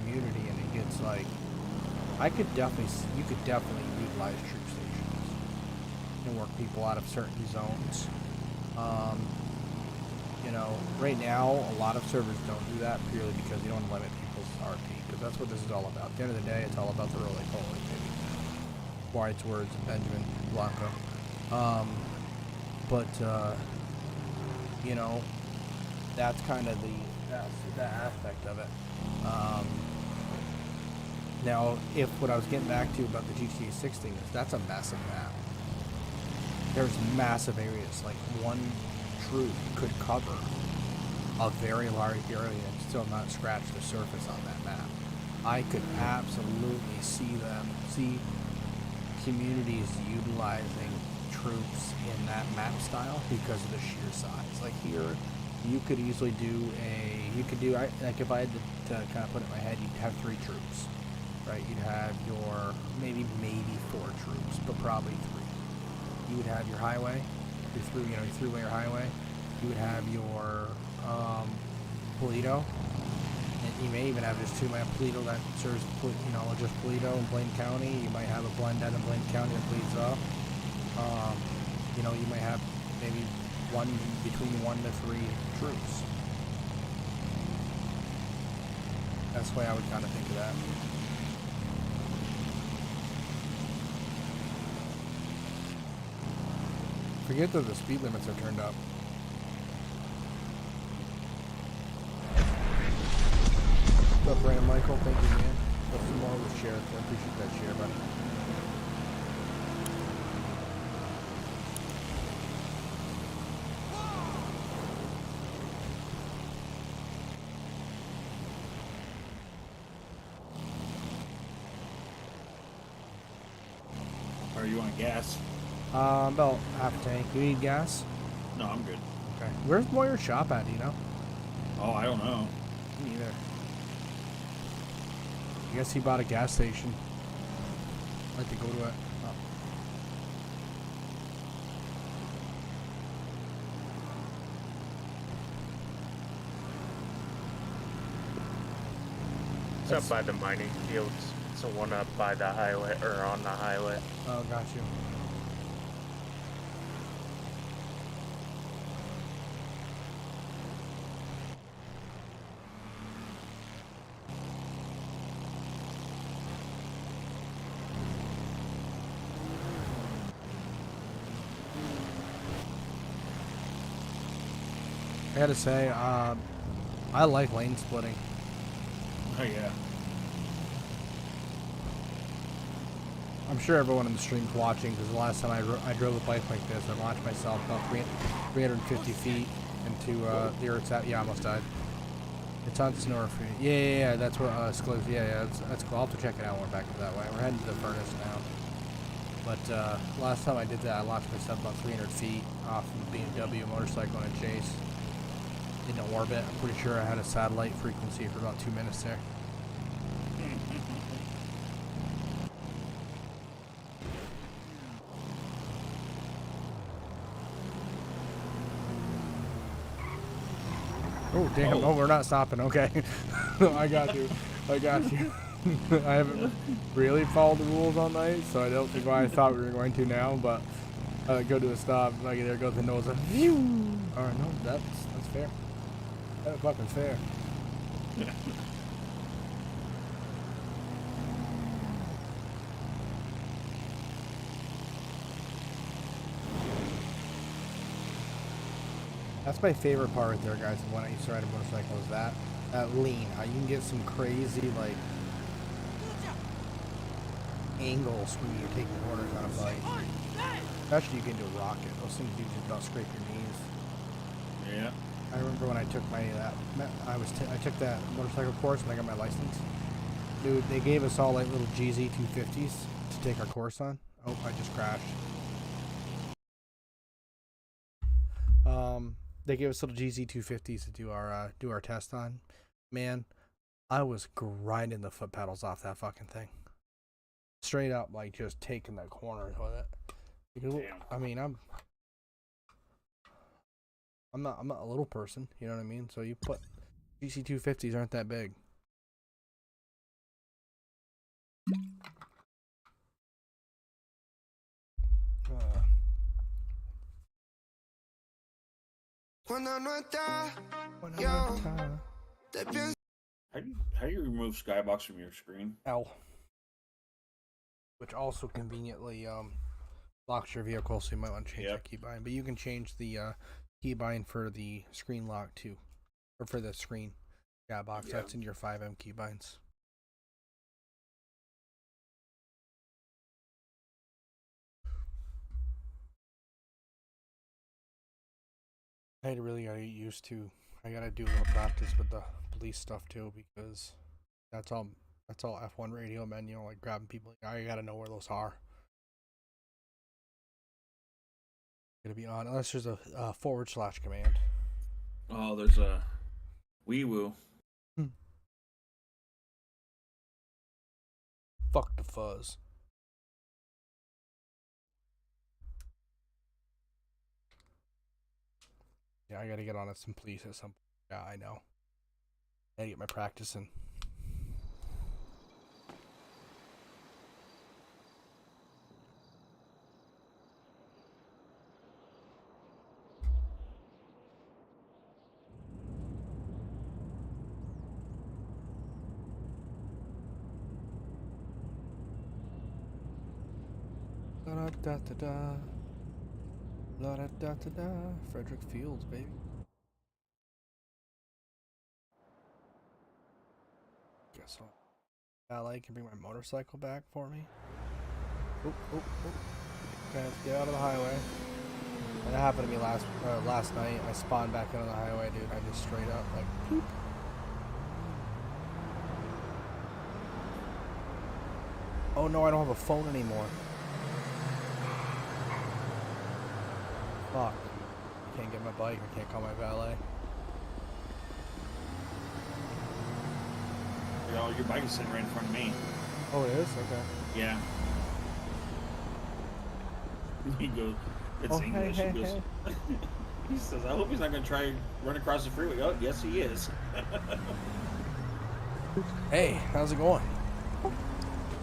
community, and it gets like, you could definitely utilize troop stations and work people out of certain zones. You know, right now, a lot of servers don't do that purely because you don't want to limit people's RP, because that's what this is all about. At the end of the day, it's all about the roly-poly, baby. White's words, Benjamin Blanco. You know, that's kind of the aspect of it. Now, if what I was getting back to about the GTA 6 thing is, that's a massive map. There's massive areas, like one troop could cover a very large area and still not scratch the surface on that map. I could absolutely see communities utilizing troops in that map style because of the sheer size. Like here, you could easily do like if I had to kind of put it in my head, you'd have 3 troops, right? You'd have your maybe 4 troops, but probably 3. You would have your highway, your three-layer highway. You would have your Paleto, and you may even have just 2-man Paleto that serves, just Paleto and Blaine County. You might have a blend out in Blaine County that bleeds up. You might have maybe between 1 to 3 troops. That's the way I would kind of think of that. Forget that the speed limits are turned up. What's up, Brandon Michael? Thank you, man. What's some more with share? I appreciate that share, buddy. Are you on gas? About half a tank. You need gas? No, I'm good. Okay. Where's Moyer's shop at, do you know? Oh, I don't know. Me neither. I guess he bought a gas station. I'd like to go to it. Oh. It's up by the mining fields. It's the one up by the highway, or on the highway. Oh, got you. I gotta say, I like lane splitting. Oh yeah. I'm sure everyone in the stream's watching because the last time I drove a bike like this, I launched myself about 350 feet into the Earth's at. Yeah, I almost died. It's on Snore Free. Yeah, that's what Skills. Yeah, that's cool. I'll have to check it out when we're back that way. We're heading to the furnace now. But last time I did that, I launched myself about 300 feet off of a BMW motorcycle in a chase. In orbit. I'm pretty sure I had a satellite frequency for about 2 minutes there. Oh, damn. Oh. Oh, we're not stopping. Okay. I got you. I haven't really followed the rules all night, so I don't think why I thought we were going to now, but go to a stop. Like, there goes the nose. Alright, no, that's fair. That's fucking fair. That's my favorite part right there, guys, of when I used to ride a motorcycle is that lean. How you can get some crazy, like, angles when you're taking corners on a bike. Especially you get into a rocket. Those things do just about scrape your knees. Yeah. I remember when I took my, I took that motorcycle course when I got my license. Dude, they gave us all like little GZ 250s to take our course on. Oh, I just crashed. They gave us little GZ 250s to do our test on. Man, I was grinding the foot pedals off that fucking thing. Straight up, like just taking the corners with it. Because, Damn. I mean, I'm not a little person, you know what I mean? So you put GC 250s aren't that big. Cuando no está, yo te pienso. How do you remove Skybox from your screen? L, which also conveniently locks your vehicle, so you might want to change that keybind. But you can change the keybind for the screen lock too, or for the screen box. That's in your 5M keybinds. I really gotta get used to. I gotta do a little practice with the police stuff too, because that's all F1 radio menu, like grabbing people. I gotta know where those are. Gonna be on unless there's a / command. Oh, there's a wee-woo. Fuck the fuzz. Yeah, I gotta get on some police at some point. Yeah, I know. I gotta get my practice in. La da da da. La da da da da. Frederick Fields, baby. so valet can bring my motorcycle back for me. Oop, oop, oop. Okay, let's get out of the highway. And that happened to me last night. I spawned back into the highway, dude. I just straight up like poop. Oh no, I don't have a phone anymore. Fuck. I can't get my bike. I can't call my valet. Your bike is sitting right in front of me. Oh, it is? Okay. Yeah. He goes, it's Oh, hey, English. hey, He goes, hey. he says, I hope he's not going to try run across the freeway. Oh, yes, he is. Hey, how's it going?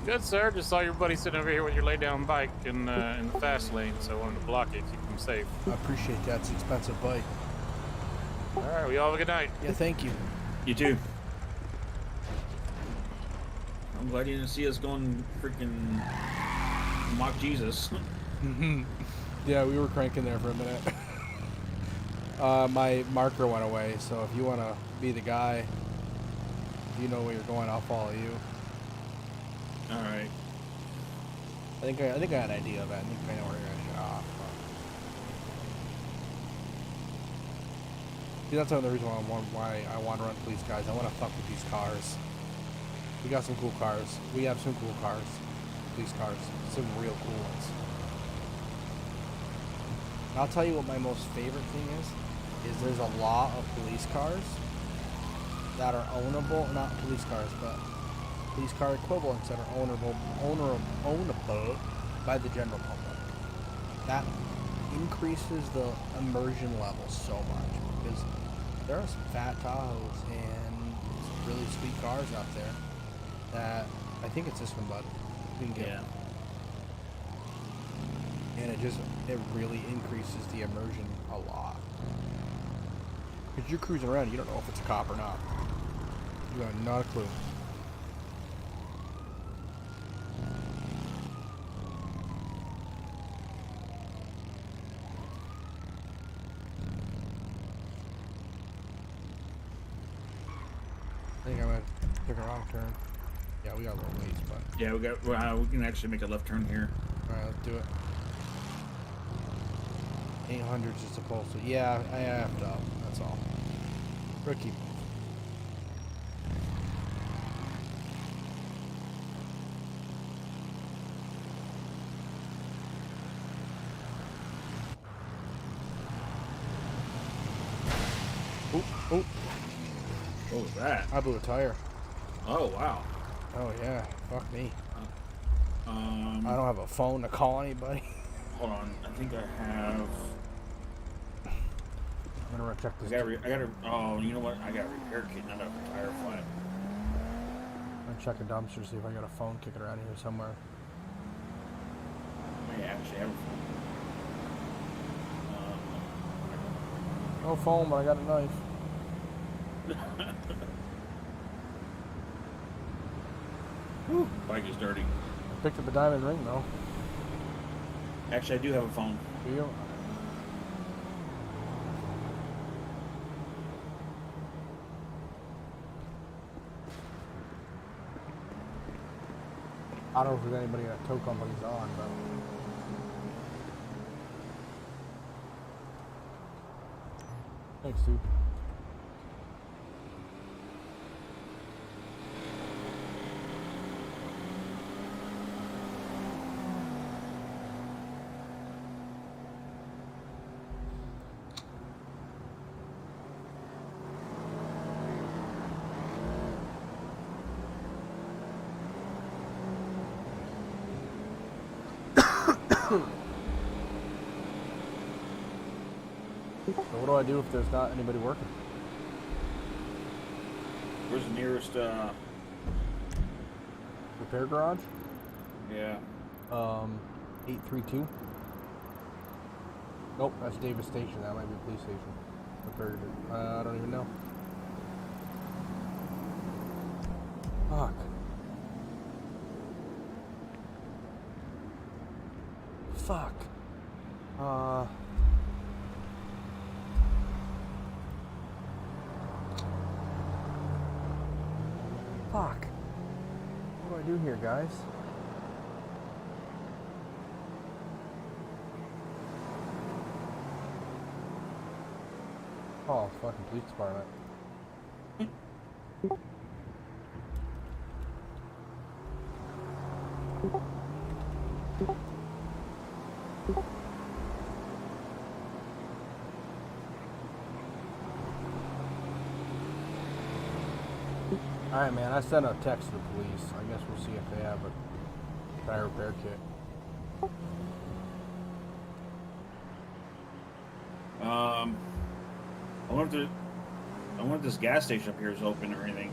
Good, sir. Just saw your buddy sitting over here with your lay-down bike in the fast lane, so I wanted to block it, keep him safe. I appreciate that. It's an expensive bike. All right, we all have a good night. Yeah, thank you. You too. I'm glad you didn't see us going freaking mock Jesus. Yeah, we were cranking there for a minute. My marker went away, so if you want to be the guy, if you know where you're going, I'll follow you. All right. I think I had an idea of it. I think I know where you're going. See, that's another reason why I want to run police cars. I want to fuck with these cars. We got some cool cars. We have some cool cars. Police cars. Some real cool ones. And I'll tell you what my most favorite thing is there's a lot of police cars that are ownable, not police cars, but police car equivalents that are ownable by the general public. That increases the immersion level so much because there are some fat Tahoes and some really sweet cars out there that I think it's this one, bud. We can get Yeah. one. And it really increases the immersion a lot. Because you're cruising around, you don't know if it's a cop or not. You got not a clue. I think I might took a wrong turn. Yeah, we got a little ways, but Yeah, we can actually make a left turn here. alright, let's do it. 800s is supposed to. Yeah, I effed up. That's all. Rookie. Oop, oop. What was that? I blew a tire. Oh, wow. Oh, yeah. Fuck me. Um, I don't have a phone to call anybody. hold on. I think I have. I'm gonna check I this. gotta. Oh, you know what? I got a repair kit, not a tire flat. I'm gonna check a dumpster, see if I got a phone kicking around here somewhere. I may actually have a phone. No phone, but I got a knife. Whew, bike is dirty. Picked up a diamond ring, though. Actually, I do have a phone. Do you? I don't know if there's anybody that tow company's on, but thanks, dude. So what do I do if there's not anybody working? Where's the nearest? Repair garage? Yeah. 832. Nope, that's Davis Station. That might be a police station. Repair. I don't even know. Fuck. Fuck. Fuck. do I do here, guys? Oh, fucking police department. Alright, man, I sent a text to the police. I guess we'll see if they have a tire repair kit. I wonder if this gas station up here is open or anything.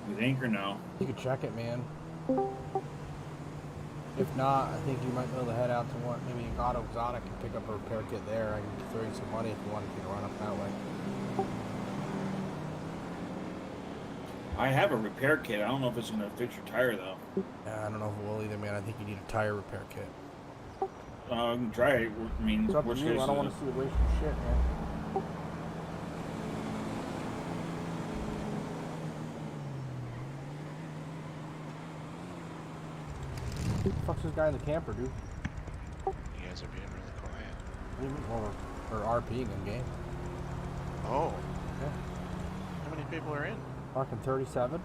You think or no? You could check it, man. If not, I think you might be able to head out to one, maybe Auto Exotic and pick up a repair kit there. I can throw you some money if you want to run up that way. I have a repair kit. I don't know if it's gonna fix your tire though. I don't know if it will either, man. I think you need a tire repair kit. I can try it. I mean, It's up to worst you. case I don't is- want to see you waste your shit, man. Who the fuck's this guy in the camper, dude? You guys are being really quiet. What do you mean? Well, we're RPing in game. Oh. Yeah. How many people are in? Fucking 37.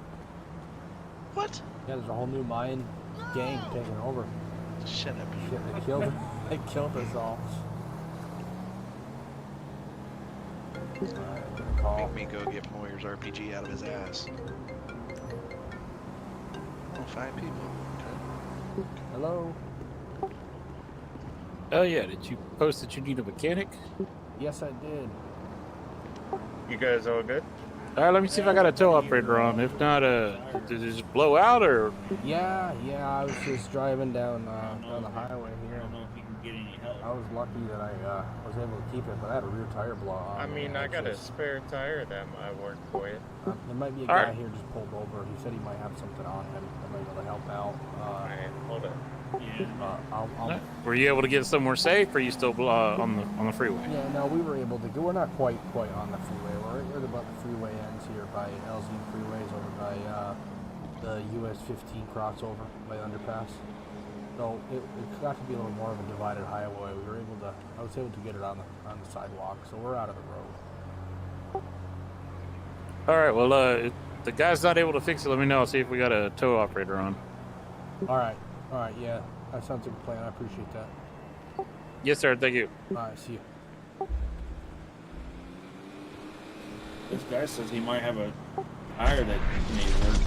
What? Yeah, there's a whole new Mayan gang taking over. Shut up. Shit, they killed they killed us all. Alright, gonna call. Make me go get Moyer's RPG out of his ass. Oh, 5 people. Okay. Hello? Oh yeah, did you post that you need a mechanic? Yes, I did. You guys all good? All right, let me see if I got a tow operator on. If not, did it just blow out or? Yeah, I was just driving down down the highway I here. don't know if you can get any help. I was lucky that I was able to keep it, but I had a rear tire blow off. I mean, I got a spare tire that might work for you. There might be a All guy right. here just pulled over. He said he might have something on him that might be able to help out. Alright, hold up. Yeah. I'll Were you able to get somewhere safe, or are you still on the freeway? Yeah, no, we were able to go. We're not quite on the freeway. We're at about the freeway ends here by LZ Freeways over by the US 15 crossover by underpass. So it got to be a little more of a divided highway. We were able to. I was able to get it on the sidewalk, so we're out of the road. All right. Well, if the guy's not able to fix it, let me know. I'll see if we got a tow operator on. All right, yeah, that sounds like a plan. I appreciate that. Yes, sir. Thank you. All right, see you. This guy says he might have a tire that may work.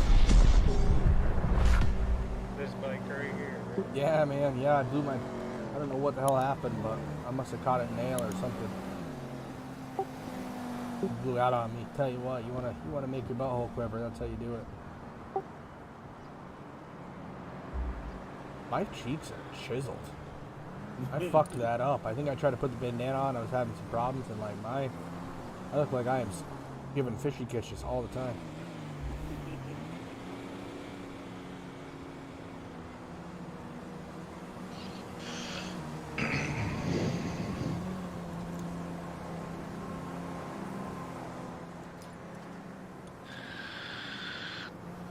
This bike right here. Right? Yeah, man. Yeah, I blew my. I don't know what the hell happened, but I must have caught a nail or something. It blew out on me. Tell you what, you wanna make your butthole quiver. That's how you do it. My cheeks are chiseled. I fucked that up. I think I tried to put the bandana on. I was having some problems, and like I look like I am giving fishy kisses all the time.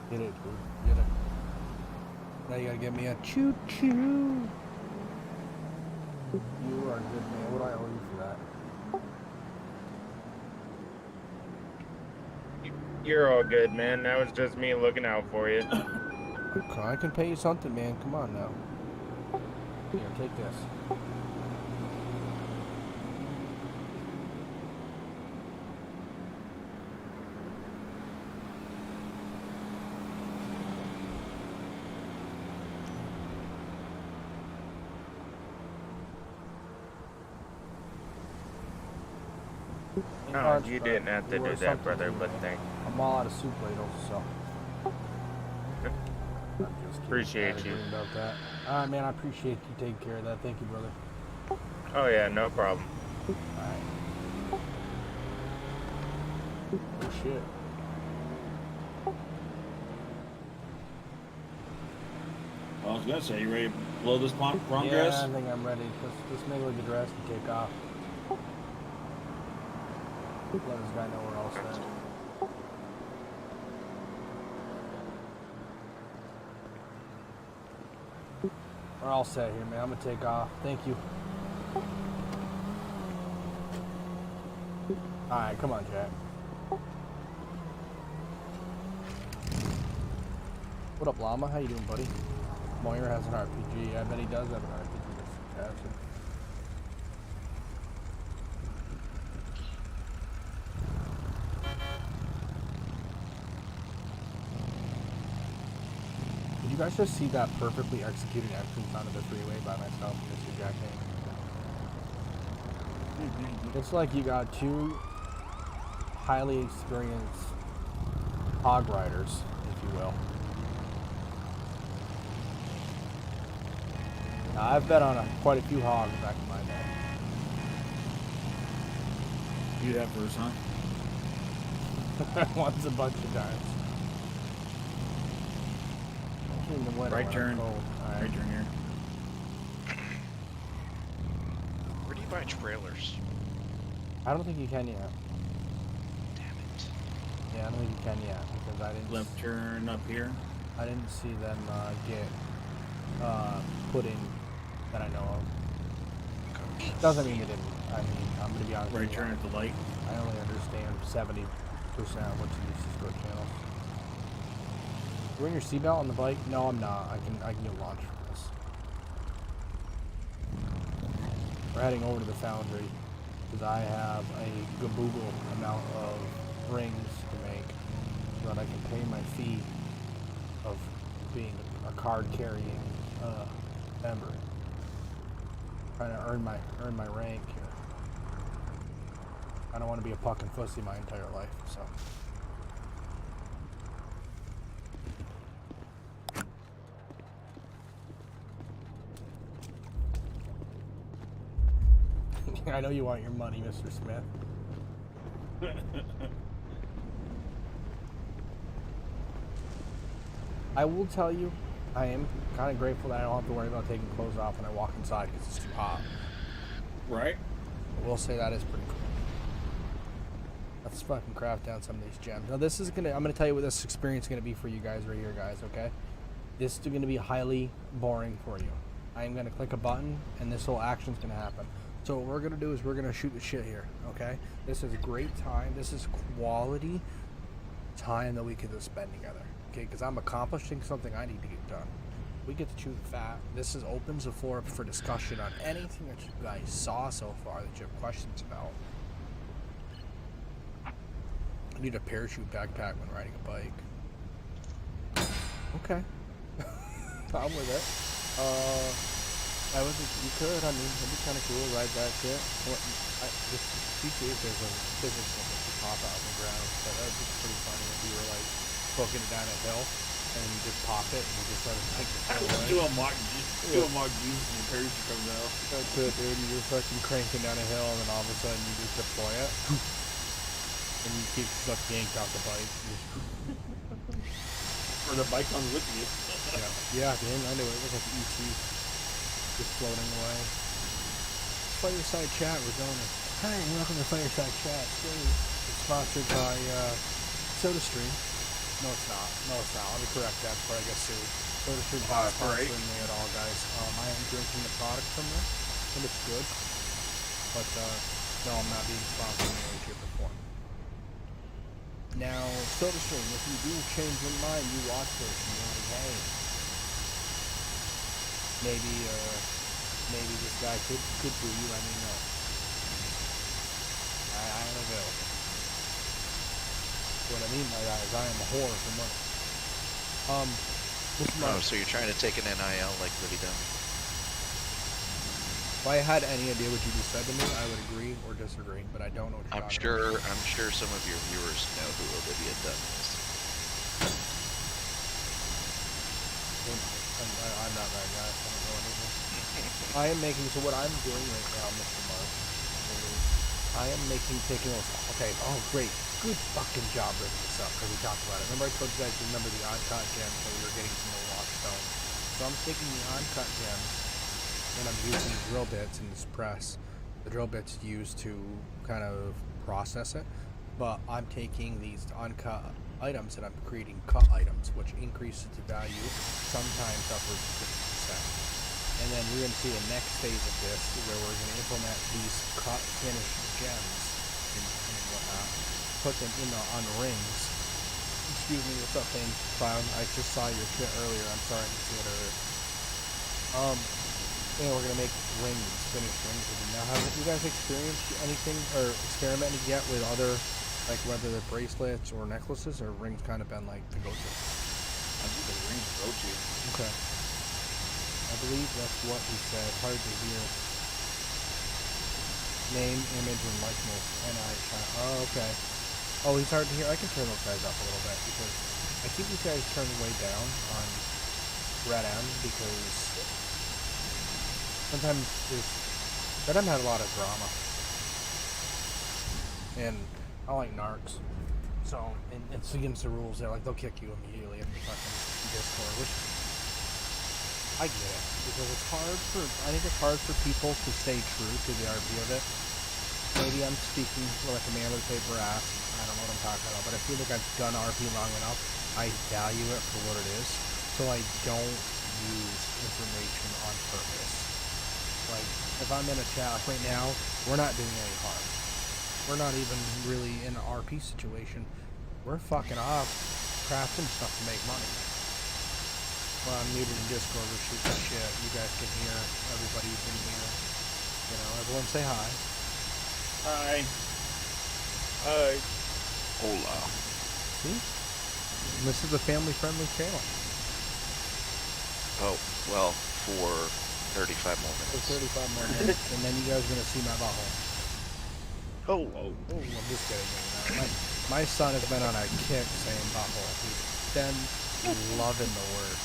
Get it, dude. Get it. Now you gotta give me a choo-choo. You are a good man. What do I owe you for that? You're all good, man. That was just me looking out for you. Okay, I can pay you something, man. Come on now. Here, take this. No, you didn't have to Or do that, something, brother, but man. thank I'm all out of soup ladles, so. I'm just kidding. Appreciate I had a you. dream about that. Alright, man, I appreciate you taking care of that. Thank you, brother. Oh yeah, no problem. Alright. Oh, shit. I was gonna say, you ready to blow this prom Yeah, dress? I think I'm ready. Let's make like the dress and take off. Let this guy know we're all set. We're all set here, man. I'm gonna take off. Thank you. Alright, come on, Jack. What up, Llama? How you doing, buddy? Moyer has an RPG. I bet he does have an RPG. That's fantastic. Did you guys just see that perfectly executed entrance onto the freeway by myself, Mr. Jack Haynes? Looks like you got two highly experienced hog riders, if you will. Now, I've bet on quite a few hogs back in my day. You have first, huh? Once a bunch of times. Especially in the winter Right when turn. it's cold. All Right turn here. Where do you buy trailers? I don't think you can yet. Damn it. Yeah, I don't think you can yet because I didn't. Left turn up here. I didn't see them get put in that I know of. Okay. Doesn't mean they didn't. I mean, I'm gonna be honest. Right with you, turn at the light. I only understand 70% of what to use to switch channels. You wearing your seatbelt on the bike? No, I'm not. I can get launch from this. We're heading over to the foundry because I have a gaboogle amount of rings to make so that I can pay my fee of being a card carrying member. Trying to earn my rank here. I don't want to be a fucking pussy my entire life, so. I know you want your money, Mr. Smith. I will tell you, I am kind of grateful that I don't have to worry about taking clothes off when I walk inside because it's too hot. Right. I will say that is pretty cool. Let's fucking craft down some of these gems. Now this is I'm gonna tell you what this experience is gonna be for you guys right here, guys, okay? This is gonna be highly boring for you. I am gonna click a button and this whole action's gonna happen. So what we're gonna do is we're gonna shoot the shit here, okay? This is great time. This is quality time that we can just spend together, okay? Because I'm accomplishing something I need to get done. We get to chew the fat. This opens the floor up for discussion on anything that you guys saw so far that you have questions about. I need a parachute backpack when riding a bike. Okay. I'm with it. You could, I mean, it'd be kind of cool, ride that shit. This GTA there's a physics one that you pop out of the ground, but that would be pretty funny if you were like poking it down a hill and you just pop it and you just let it take the floor away. Do a mock Jesus and your parachute comes out. That's it, dude. You're fucking cranking down a hill and then all of a sudden you just deploy it. And you keep stuck yanked off the bike. Or the bike comes with you. Yeah, man, I know it. It looks like ET just floating away. Fireside Chat, we're doing it. Hi, welcome to Fireside Chat. It's sponsored by SodaStream. No, it's not. Let me correct that before I get sued. SodaStream's not sponsoring me at all, guys. I am drinking the product from this, and it's good. But no, I'm not being sponsored in any way, shape, or form. Now, SodaStream, if you do change your mind, you watch this and you're like, hey, maybe this guy could do you, let me know. I am available. What I mean by that is I am a whore for money. This month, So you're trying to take an NIL like Livy Dunn? if I had any idea what you just said to me, I would agree or disagree, but I don't know what you're talking about. I'm sure some of your viewers know who Olivia Dunn is. I'm not that guy. I don't know anything. I am making, so what I'm doing right now, Mr. Mark, is I am taking those, okay, oh great, good fucking job bringing this up, because we talked about it. Remember I told you guys to remember the on-cut gems that we were getting from the Lockstone. So I'm taking the on-cut gems, and I'm using drill bits in this press. The drill bits used to kind of process it, but I'm taking these uncut items and I'm creating cut items, which increases the value sometimes upwards of 50%. then we're going to see the next phase of this, where we're going to implement these cut finished gems and whatnot, put them on rings. Excuse me, what's up, Pain Clown? I just saw your shit earlier. I'm sorry I didn't see it earlier. And we're gonna make rings, finished rings with them. Now, have you guys experienced anything or experimented yet with other, like whether they're bracelets or necklaces, or rings kind of been like the go-to? I think the rings go to. Okay. I believe that's what he said. Hard to hear. Name, image, and likeness. N.I. Oh, okay. Oh, he's hard to hear. I can turn those guys up a little bit because I keep these guys turned way down on Red M because sometimes Red M had a lot of drama. And I like narcs. So, and it's against the rules there. Like, they'll kick you immediately if you fucking Discord, which I get it. Because it's hard I think it's hard for people to stay true to the RP of it. Maybe I'm speaking like a man with a paper ass. I don't know what I'm talking about, but I feel like I've done RP long enough. I value it for what it is, so I don't use information on purpose. Like, if I'm in a chat, like right now, we're not doing any harm. We're not even really in an RP situation. We're fucking off, crafting stuff to make money. Well, I'm muted in Discord, we're shooting shit. You guys can hear everybody who's in here. You know, everyone say hi. Hi. Hi. Hola. See? This is a family-friendly channel. Oh, well, for 35 more For minutes. 35 more minutes, and then you guys are gonna see my butthole. Oh, Oh, I'm just kidding. You know. My son has been on a kick saying butthole. He's been loving the word.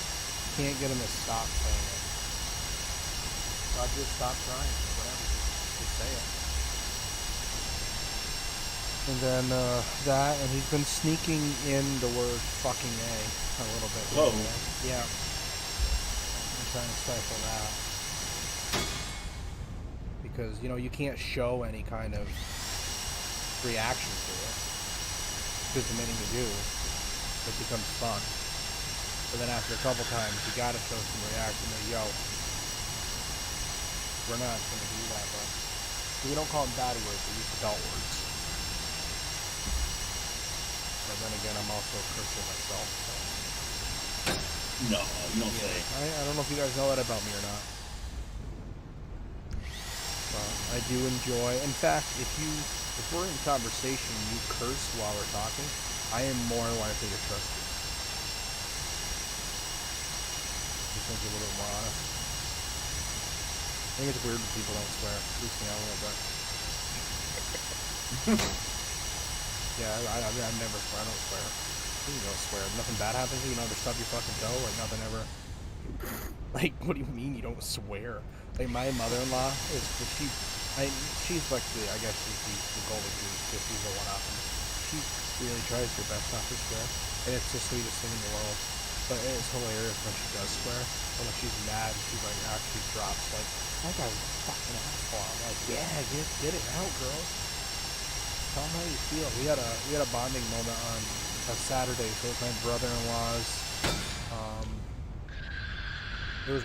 Can't get him to stop saying it. So I just stop trying. Whatever. Just say it. And then that, and he's been sneaking in the word fucking A little bit. Whoa. Yeah. I'm trying to stifle that. Because, you know, you can't show any kind of reaction to it. Because the minute you do, it becomes fun. But then after a couple times, you gotta show some reaction. Like, yo, we're not gonna do that, but we don't call them bad words, we use adult words. But then again, I'm also a Christian myself, so. No, you don't say. I don't know if you guys know that about me or not. But I do enjoy. In fact, if we're in conversation and you curse while we're talking, I am more likely to trust you. You think you're a little more honest. I think it's weird when people don't swear. Freaks me out a little bit. Yeah, I never swear. I don't swear. You don't swear. Nothing bad happens to you. You never stub your fucking toe. Like, nothing ever. Like, what do you mean you don't swear? Like, my mother-in-law is, she's like I guess she's the golden goose, because she's the one-off. And she really tries her best not to swear. And it's the sweetest thing in the world. But it's hilarious when she does swear. Or when she's mad, she, like, actually drops, like, that guy's a fucking asshole. I'm like, yeah, get it out, girl. Tell them how you feel. We had a bonding moment on a Saturday, so it was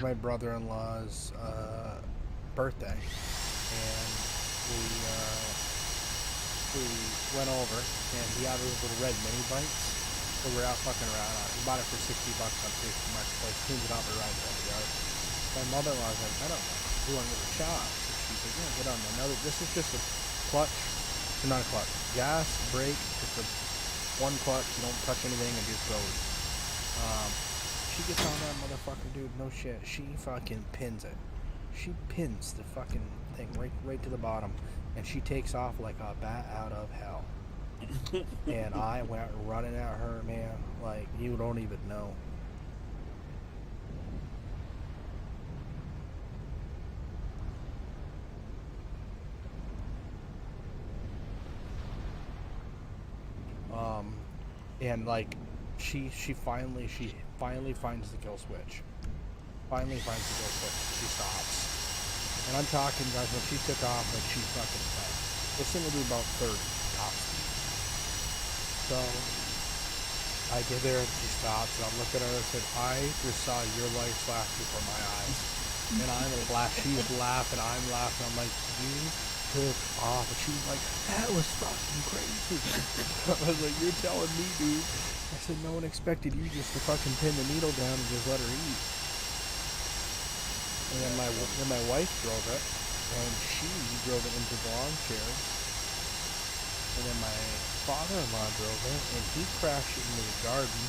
my brother-in-law's, birthday, and we went over, and he had those little red mini bikes, so we're out fucking around on it. He bought it for $60 on Facebook Marketplace, cleans it out and rides it on the yard. My mother-in-law's like, I don't know, we want to go to the shop. So she's like, yeah, get on there. Now, this is just a clutch, not a clutch, gas, brake, just a one clutch, you don't touch anything, and just goes. She gets on that motherfucker, dude, no shit. She fucking pins it. She pins the fucking thing right to the bottom, and she takes off like a bat out of hell. And I went running at her, man, like you don't even know. And like she finally finds the kill switch. She stops. And I'm talking, guys, when she took off, like, she fucking fell. This thing will do about 30 top speed. So I get there and she stops, and I'm looking at her and said, I just saw your life flash before my eyes. And I'm laughing. She's laughing. I'm laughing. I'm like, you took off. And she's like, that was fucking crazy. I was like, you're telling me, dude. I said, no one expected you just to fucking pin the needle down and just let her eat. And then my wife drove it, and she drove it into the lawn chairs. And then my father-in-law drove it, and he crashed it into the garden.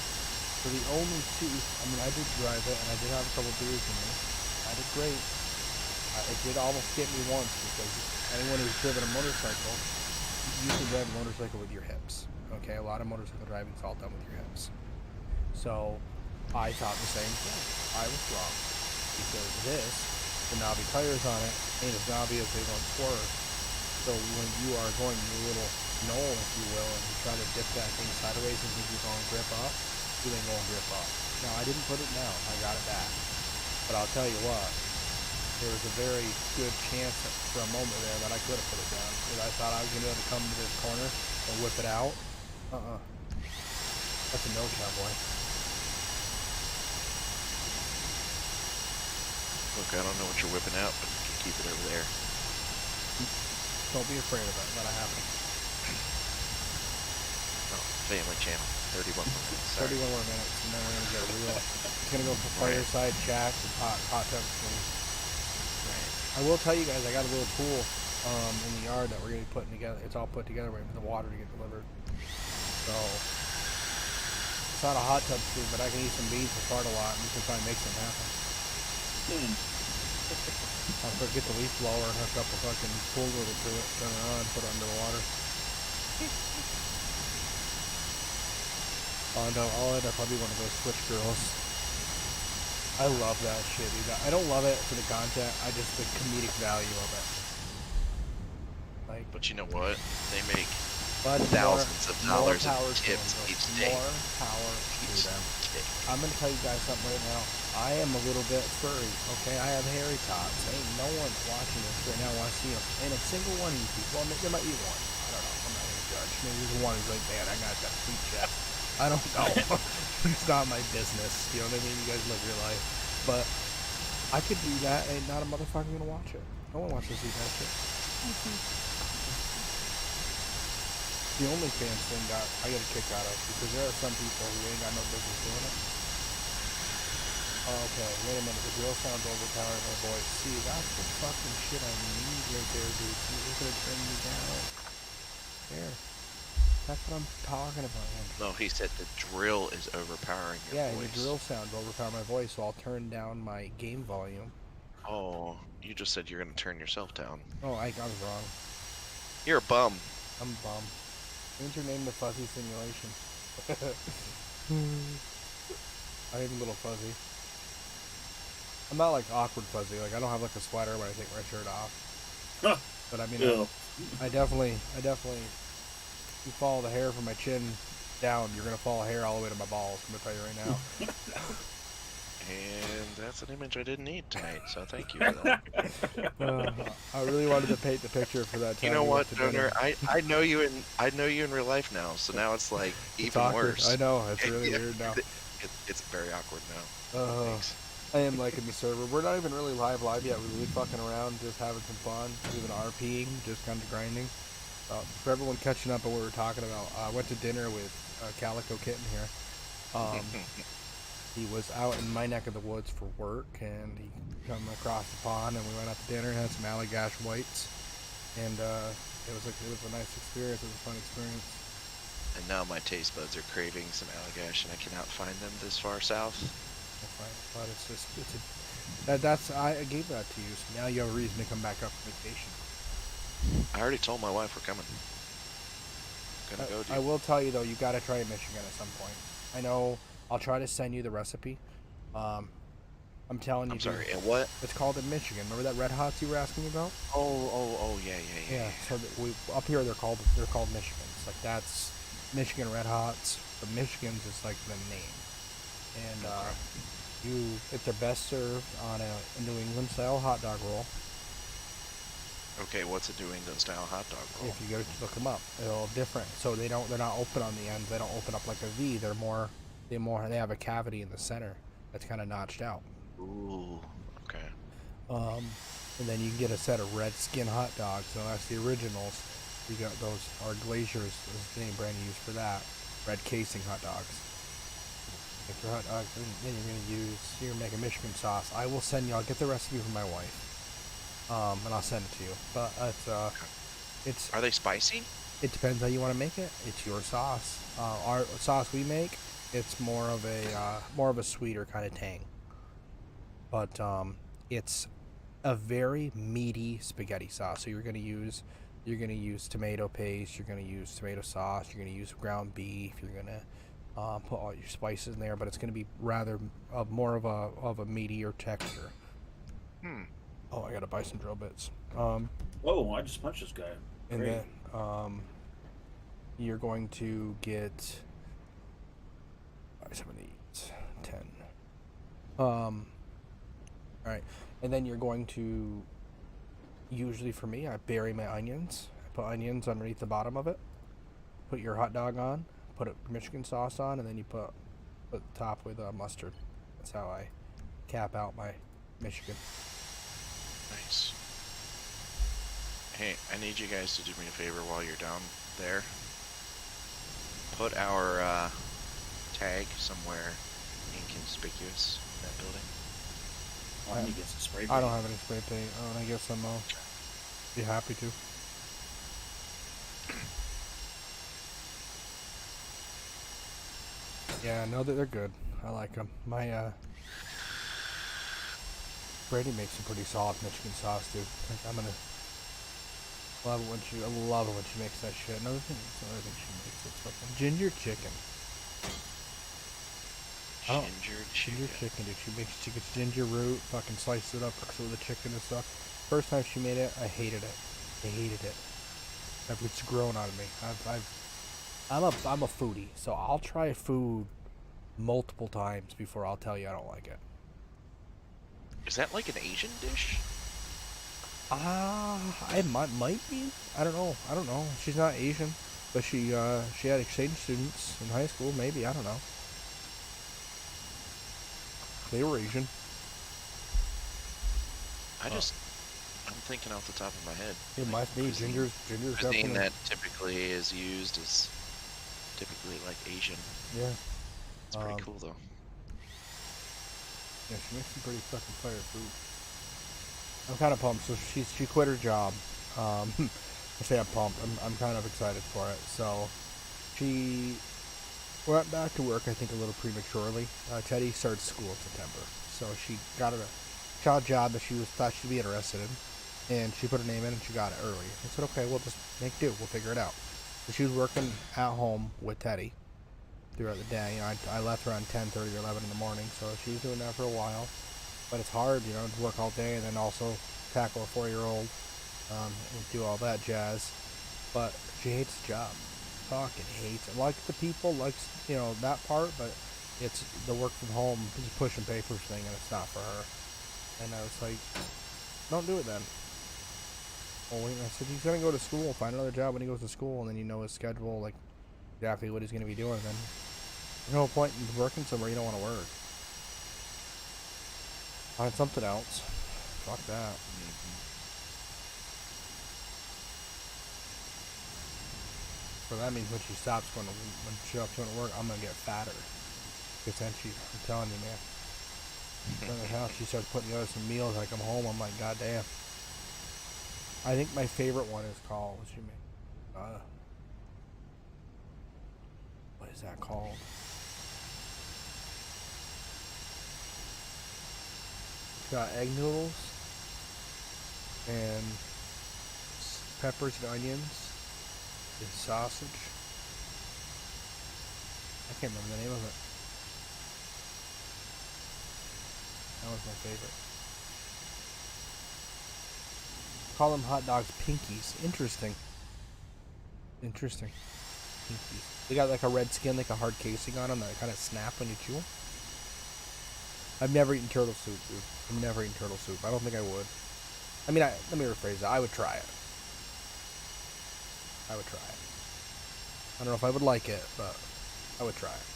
So the only two, I mean, I did drive it, and I did have a couple beers in me. I did great. It did almost get me once, because anyone who's driven a motorcycle, you can drive a motorcycle with your hips. Okay, a lot of motorcycle driving is all done with your hips. So I thought the same thing. I was wrong. Because this, the knobby tires on it, ain't as knobby as they once were. So when you are going your little knoll, if you will, and you try to dip that thing sideways and think you're going to grip up, you ain't going to grip up. Now, I didn't put it down. I got it back. But I'll tell you what, there was a very good chance for a moment there that I could have put it down. Because I thought I was going to be able to come to this corner and whip it out. That's a no, cowboy. Look, I don't know what you're whipping out, but you can keep it over there. Don't be afraid of it. Let it happen. Oh, Family Channel. 31 more minutes. Sorry. 31 more minutes, and then we're gonna get real. It's gonna go for fireside chats and hot tub things. Right. I will tell you guys, I got a little pool in the yard that we're gonna be putting together. It's all put together, waiting for the water to get delivered. So it's not a hot tub soon, but I can eat some beans and fart a lot, and we can probably make something happen. I'll get the leaf blower and hook up a fucking pool noodle to it, turn it on, put it under the water. Oh no, I'll end up probably one of those Switch girls. I love that shit, dude. I don't love it for the content, I just the comedic value of it. Like, But you know what? They make but thousands of dollars power in to tips them, each day. More power to Each them. day. I'm gonna tell you guys something right now. I am a little bit furry, okay? I have hairy tops. Ain't no one watching this right now want to see them. Ain't a single one of you people. Well, there might be one. I don't know. I'm not gonna judge. Maybe there's one who's like, man, I got that sweet chest. I don't know. It's not my business. You know what I mean? You guys live your life. But I could do that, and not a motherfucker gonna watch it. No one wants to see that shit. The OnlyFans thing I got a kick out of, because there are some people who ain't got no business doing it. Okay, wait a minute. The drill sounds overpowering my voice. See, that's the fucking shit I need right there, dude. See, you're gonna turn me down. There. That's what I'm talking about, man. No, he said the drill is overpowering your Yeah, voice. and the drill sound overpower my voice, so I'll turn down my game volume. Oh, you just said you're gonna turn yourself down. Oh, I was wrong. You're a bum. I'm a bum. Change your name to Fuzzy Simulation. I am a little fuzzy. I'm not like awkward fuzzy. Like I don't have like a sweater when I take my shirt off. But I mean, Ew. I definitely. If you follow the hair from my chin down, you're gonna follow hair all the way to my balls. I'm gonna tell you right now. And that's an image I didn't need tonight, so thank you for that. I really wanted to paint the picture for that time. You know we what, went to dinner. Donor? I know you in real life now, so now it's like It's even awkward. worse. I know, it's really Yeah, weird now. It's very awkward now. Thanks. I am liking the server. We're not even really live yet. We're really fucking around, just having some fun, even RPing, just kind of grinding. For everyone catching up on what we were talking about, I went to dinner with Calico Kitten here. He was out in my neck of the woods for work, and he come across the pond, and we went out to dinner, had some Allagash whites, and it was a nice experience. It was a fun experience. And now my taste buds are craving some Allagash, and I cannot find them this far south. But it's just I gave that to you, so now you have a reason to come back up from vacation. I already told my wife we're coming. Gonna go, dude. I will tell you though, you gotta try Michigan at some point. I know. I'll try to send you the recipe. I'm telling you. I'm sorry, dude, and what? It's called in Michigan. Remember that Red Hots you were asking me about? Oh, yeah. Yeah. So we up here they're called Michigans. Like that's Michigan Red Hots. The Michigans is like the name. And it's their best served on a New England style hot dog roll. Okay, what's a New England style hot dog roll? If you go look them up, they're all different. So they're not open on the ends. They don't open up like a V. They have a cavity in the center that's kind of notched out. Ooh, okay. And then you can get a set of red skin hot dogs. Now that's the originals. You got those, our Glaciers is the name Brandon used for that. Red casing hot dogs. Make your hot dogs, and then you're gonna make a Michigan sauce. I will send you. I'll get the recipe from my wife, and I'll send it to you. But it's Are they spicy? it depends how you want to make it. It's your sauce. Our sauce we make, it's more of a sweeter kind of tang. But it's a very meaty spaghetti sauce. So you're gonna use tomato paste. You're gonna use tomato sauce. You're gonna use ground beef. You're gonna put all your spices in there, but it's going to be rather more of a meatier texture. Oh, I gotta buy some drill bits. Oh, I just punched this guy. And Great. then you're going to get 5, 7, 8, 10. All right, and then you're going to. Usually for me, I bury my onions. I put onions underneath the bottom of it. Put your hot dog on. Put a Michigan sauce on, and then you put the top with mustard. That's how I cap out my Michigan. Nice. Hey, I need you guys to do me a favor while you're down there. Put our tag somewhere inconspicuous in that building. I need to get some spray I paint. don't have any spray paint. I guess I'm be happy to. Yeah, no, they're good. I like them. My Brady makes a pretty solid Michigan sauce, dude. Like, I'm gonna love it when she makes that shit. Another thing she makes, it's fucking ginger chicken. Oh, Ginger chicken, dude. She gets ginger root, fucking slices it up, cooks it with the chicken and stuff. First time she made it, I hated it. It's grown on me. I'm a foodie, so I'll try food multiple times before I'll tell you I don't like it. Is that like an Asian dish? It might be. I don't know. She's not Asian, but she had exchange students in high school. Maybe, I don't know. They were Asian. I'm thinking off the top of my head. It might be ginger's Cuisine definitely. that typically is used is typically like Asian. Yeah. It's pretty cool though. Yeah, she makes some pretty fucking fire food. I'm kind of pumped. So she quit her job. I say I'm pumped. I'm kind of excited for it. So she went back to work, I think, a little prematurely. Teddy started school in September, so she got a job that she thought she'd be interested in, and she put her name in and she got it early. I said, okay, we'll just make do. We'll figure it out. So she was working at home with Teddy throughout the day. I left around 10:30 or 11 in the morning, so she was doing that for a while. But it's hard, to work all day and then also tackle a 4-year-old and do all that jazz. But she hates the job. Fucking hates it. Like the people, likes that part, but it's the work from home, just pushing papers thing, and it's not for her. And I was like, don't do it then. Well, I said, he's gonna go to school, find another job when he goes to school, and then you know his schedule, like exactly what he's gonna be doing. Then there's no point in working somewhere you don't want to work. Find something else. Fuck that. So that means when she stops going to work, I'm gonna get fatter. Because then I'm telling you, man. In the house, she starts putting together some meals. I come home, I'm like, God damn. I think my favorite one is called, what is that called? It's got egg noodles and peppers and onions and sausage. I can't remember the name of it. That was my favorite. Call them hot dogs pinkies. Interesting. Pinkies. They got like a red skin, like a hard casing on them that kind of snap when you chew them. I've never eaten turtle soup, dude. I've never eaten turtle soup. I don't think I would. I mean, let me rephrase that. I would try it. I don't know if I would like it, but I would try it.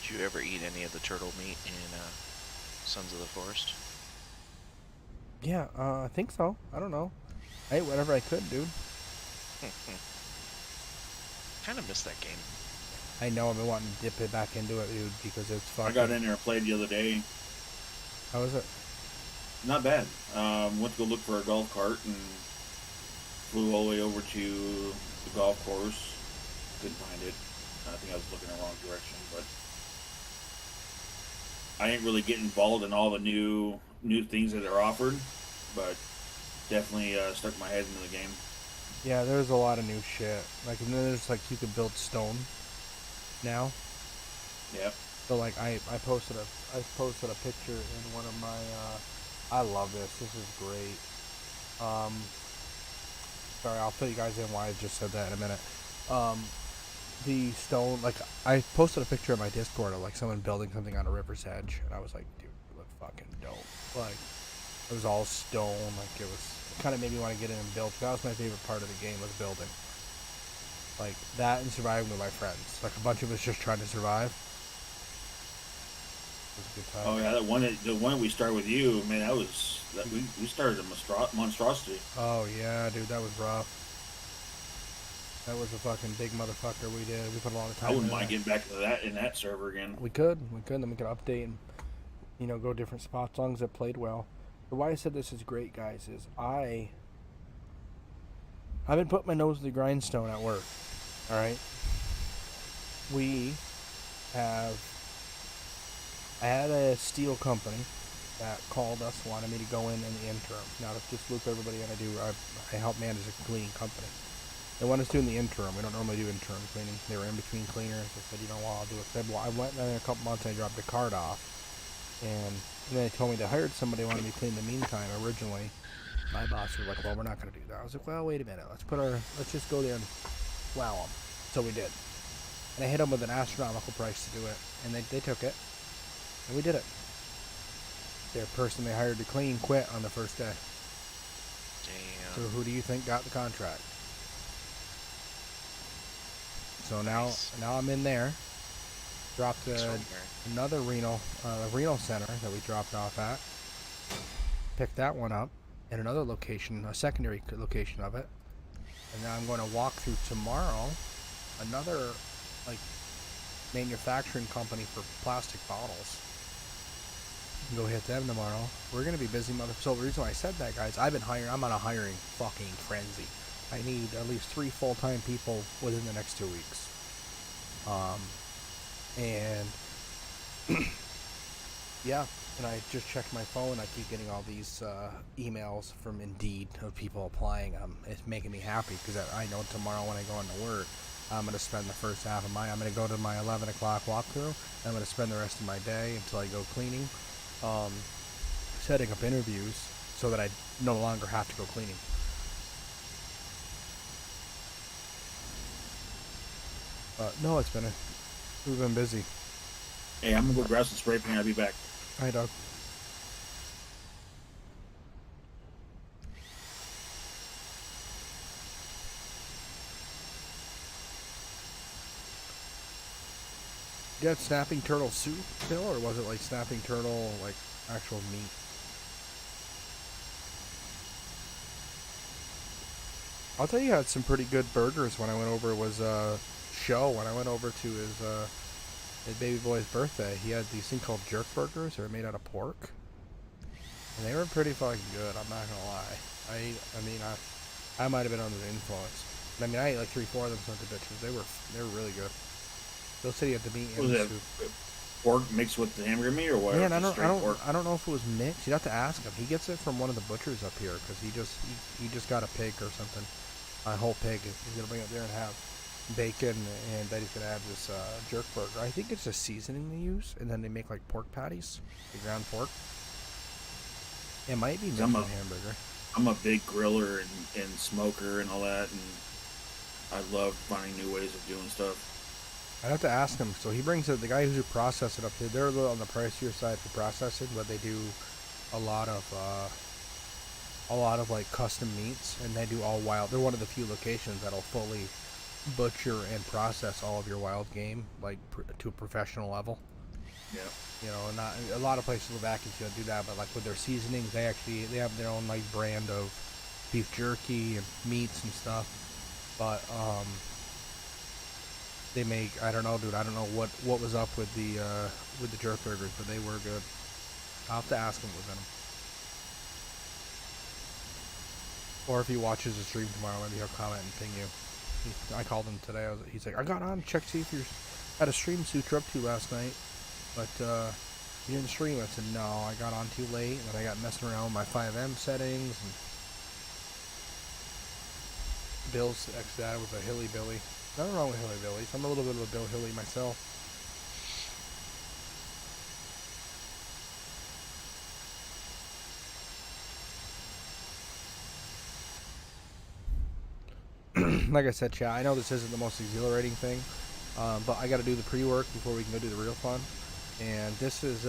Did you ever eat any of the turtle meat in Sons of the Forest? Yeah, I think so. I don't know. I ate whatever I could, dude. Kind of missed that game. I know I've been wanting to dip it back into it, dude, because it's fucking. I got in there and played the other day. How is it? Not bad. Went to go look for a golf cart and flew all the way over to the golf course. Couldn't find it. I think I was looking in the wrong direction, but I didn't really get involved in all the new things that are offered, but definitely stuck my head into the game. Yeah, there's a lot of new shit. Like, and then there's like you can build stone now. Yep. So like I posted a picture in one of my I love this. This is great. Sorry, I'll fill you guys in why I just said that in a minute. The stone, like I posted a picture of my Discord of like someone building something on a river's edge, and I was like, dude, you look fucking dope. Like it was all stone. Like it kind of made me want to get in and build. That was my favorite part of the game, was building. Like that and surviving with my friends. Like a bunch of us just trying to survive. It was a good time. Oh yeah, the one we started with you, man. We started a monstrosity. Oh yeah, dude, that was rough. That was a fucking big motherfucker we did. We put a lot of time I wouldn't into mind that. getting back to that in that server again. We could, then we could update and, go different spots as long as it played well. But why I said this is great, guys, is I've been putting my nose to the grindstone at work. Alright? I had a steel company that called us, wanted me to go in the interim. Now, to just loop everybody in, I help manage a cleaning company. They want us doing the interim. We don't normally do interim cleaning. They were in between cleaners. I said, I'll do it. Well, I went in a couple months and I dropped the card off. And then they told me they hired somebody who wanted me to clean in the meantime. Originally, my boss was like, well, we're not going to do that. I was like, well, wait a minute. Let's just go there and wow them. So we did. And I hit them with an astronomical price to do it. And they took it. And we did it. Their person they hired to clean quit on the first day. Damn. So who do you think got the contract? So now I'm in there. Dropped another renal center that we dropped off at. Picked that one up in another location, a secondary location of it. And now I'm going to walk through tomorrow another manufacturing company for plastic bottles. Go hit them tomorrow. We're gonna be busy, So the reason why I said that, guys, I'm on a hiring fucking frenzy. I need at least 3 full-time people within the next 2 weeks. And yeah, and I just checked my phone. I keep getting all these emails from Indeed of people applying. It's making me happy because I know tomorrow when I go into work, I'm going to spend the first half of I'm going to go to my 11 o'clock walkthrough. I'm going to spend the rest of my day until I go cleaning, setting up interviews so that I no longer have to go cleaning. No, we've been busy. Hey, I'm gonna go grab some spray paint. I'll be back. All right, dog. You had snapping turtle soup, Bill, or was it like snapping turtle, like actual meat? I'll tell you, I had some pretty good burgers when I went over. It was when I went over to his baby boy's birthday. He had these thing called jerk burgers. They were made out of pork, and they were pretty fucking good. I'm not gonna lie. I might have been under the influence. I mean, I ate like 3-4 of them sons of bitches. They were really good. Bill said he had the meat and the soup. Pork mixed with the hamburger meat, or what? Man, I don't know if it was mixed. You'd have to ask him. He gets it from one of the butchers up here because he just got a pig or something, a whole pig. He's gonna bring it up there and have bacon, and then he's gonna have this jerk burger. I think it's a seasoning they use, and then they make like pork patties, the ground pork. It might be mixed with hamburger. I'm a big griller and smoker and all that, and I love finding new ways of doing stuff. I'd have to ask him. So he brings it. The guy who processes it up there. They're a little on the pricier side for processing, but they do a lot of like custom meats, and they do all wild. They're one of the few locations that'll fully butcher and process all of your wild game, like to a professional level. Yeah. You know, not a lot of places with vacuums don't do that, but like with their seasonings, they have their own like brand of beef jerky and meats and stuff. But they make, I don't know, dude. I don't know what was up with the jerk burgers, but they were good. I'll have to ask him what's in them. Or if he watches the stream tomorrow, maybe he'll comment and ping you. I called him today. He's like, I got on, check to see if you had a stream suit you're up to last night, but you didn't stream. I said, no, I got on too late, and then I got messing around with my 5M settings. And Bill's ex-dad was a hilly Billy. Nothing wrong with hilly Billies. I'm a little bit of a Bill Hilly myself. Like I said, chat, I know this isn't the most exhilarating thing, but I got to do the pre-work before we can go do the real fun. And this is,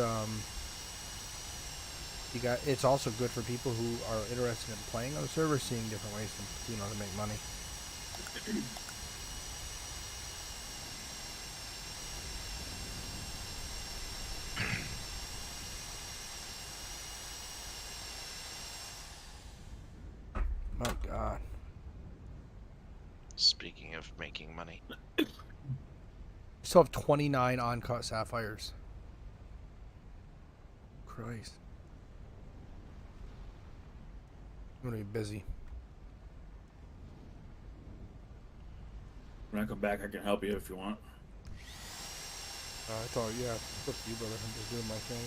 it's also good for people who are interested in playing on the server, seeing different ways to, to make money. My God. Speaking of making money. Still have 29 uncut sapphires. Christ. I'm gonna be busy. When I come back, I can help you if you want. I thought, yeah, it's up to you, brother. I'm just doing my thing.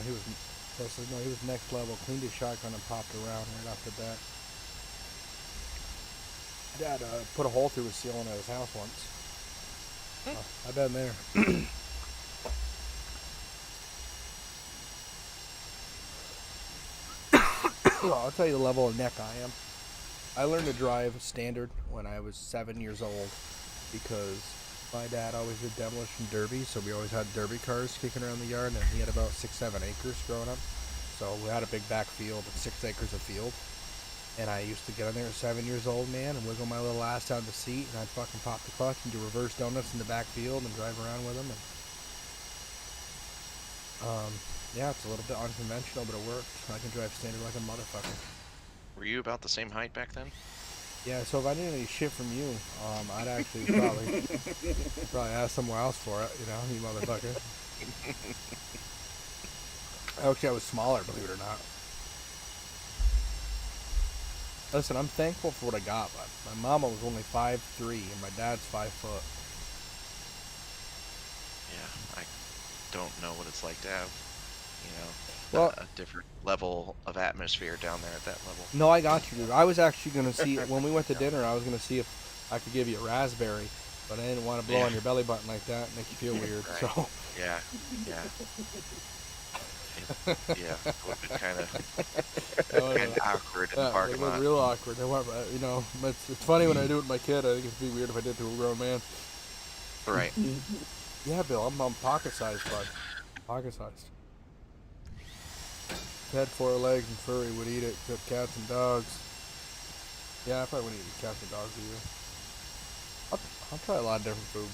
He was next level. Cleaned his shotgun and popped around right off the bat. Dad put a hole through his ceiling at his house once. I've been there. Well, I'll tell you the level of neck I am. I learned to drive standard when I was 7 years old because my dad always did demolition derby, so we always had derby cars kicking around the yard, and he had about 6-7 acres growing up. So we had a big back field and 6 acres of field. And I used to get in there at 7 years old, man, and wiggle my little ass down the seat, and I'd fucking pop the clutch and do reverse donuts in the back field and drive around with them. And, yeah, it's a little bit unconventional, but it worked. I can drive standard like a motherfucker. Were you about the same height back then? Yeah, so if I didn't any shit from you, I'd actually probably ask somewhere else for it, you motherfucker. Actually, I was smaller, believe it or not. Listen, I'm thankful for what I got, but my mama was only 5'3", and my dad's 5 foot. Yeah, I don't know what it's like to have, a different level of atmosphere down there at that level. No, I got you, dude. I was actually going to see, when we went to dinner, I was going to see if I could give you a raspberry, but I didn't want to blow on your belly button like that and make you feel weird, Right. so... Yeah. Yeah, it would be kind of awkward in the parking lot. Real awkward. It's funny when I do it with my kid. I think it'd be weird if I did it to a grown man. Right. Yeah, Bill, I'm pocket-sized, bud. Pocket-sized. Had 4 legs and furry would eat it, except cats and dogs. Yeah, I probably wouldn't eat cats and dogs either. I'll try a lot of different food.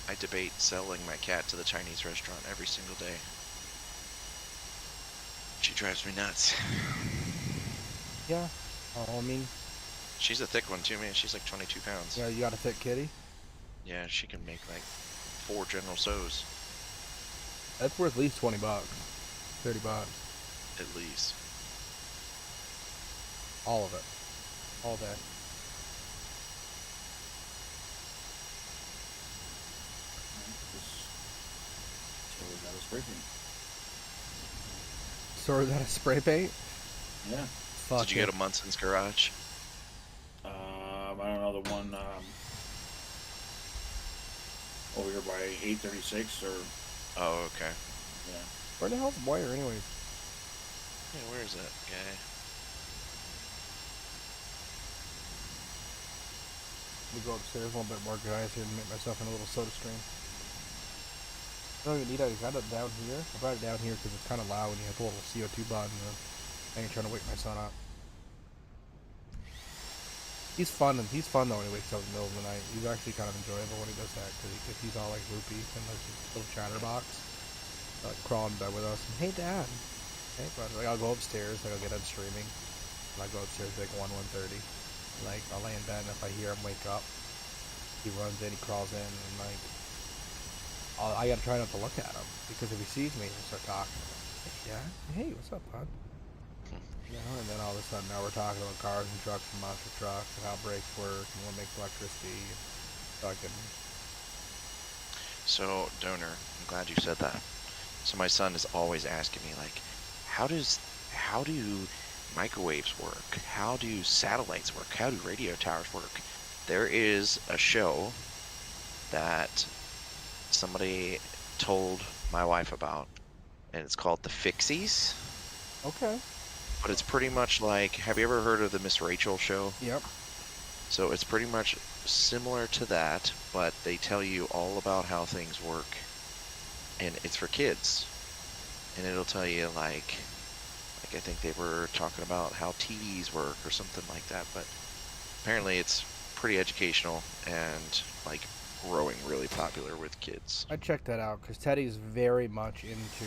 I debate selling my cat to the Chinese restaurant every single day. She drives me nuts. Yeah. I mean... She's a thick one too, man. She's like 22 pounds. Yeah, you got a thick kitty? Yeah, she can make like 4 General Tso's. That's worth at least $20. $30. At least. All of it. All day. So is that a spray paint? Yeah. Fuck Did you go to Munson's garage? I don't know, the one over here by 836 or... Oh, okay. Yeah. Where the hell's Boyer anyways? Yeah, where is that guy? Let me go upstairs a little bit more, guys, here and make myself in a little soda stream. I don't even need it. I got it down here. I brought it down here because it's kind of loud when you have the little CO2 button. I ain't trying to wake my son up. He's fun though when he wakes up in the middle of the night. He's actually kind of enjoyable when he does that because he's all like loopy and like his little chatterbox, like crawling in bed with us. And, hey, Dad. Hey, bud. Like I'll go upstairs, like I'll get done streaming, and I'll go upstairs like 1:30. Like I'll lay in bed, and if I hear him wake up, he runs in, he crawls in, and like I gotta try not to look at him because if he sees me, he'll start talking. Hey, Dad. Hey, what's up, bud? You know, and then all of a sudden now we're talking about cars and trucks and monster trucks and how brakes work and what makes electricity and fucking. So, Donor, I'm glad you said that. So my son is always asking me, like, how do microwaves work? How do satellites work? How do radio towers work? There is a show that somebody told my wife about, and it's called The Fixies. Okay. But it's pretty much like, have you ever heard of the Miss Rachel show? Yep. So it's pretty much similar to that, but they tell you all about how things work. And it's for kids. And it'll tell you like I think they were talking about how TVs work or something like that, but apparently it's pretty educational and like growing really popular with kids. I checked that out because Teddy's very much into.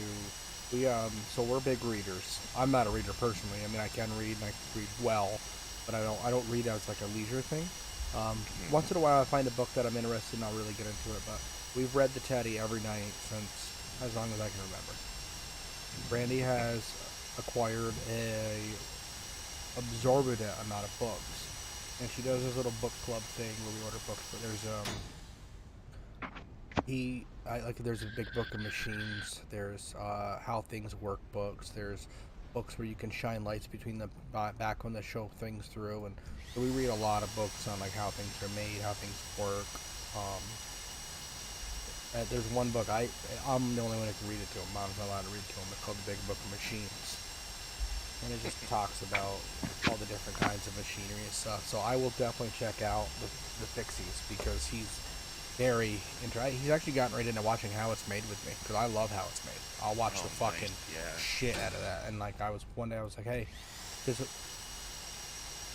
So we're big readers. I'm not a reader personally. I mean, I can read and I can read well, but I don't read as like a leisure thing. Once in a while I find a book that I'm interested in, I'll really get into it, but we've read the Teddy every night since as long as I can remember. Brandy has acquired a absorbent amount of books, and she does this little book club thing where we order books, but there's there's a big book of machines. There's how things work books. There's books where you can shine lights between the back when they show things through, and so we read a lot of books on like how things are made, how things work. There's one book I'm the only one who can read it to him. Mom's not allowed to read it to him. It's called The Big Book of Machines, and it just talks about all the different kinds of machinery and stuff. So I will definitely check out the Fixies because he's very he's actually gotten right into watching How It's Made with me because I love How It's Made. I'll watch the fucking shit out of that. And like one day I was like, hey,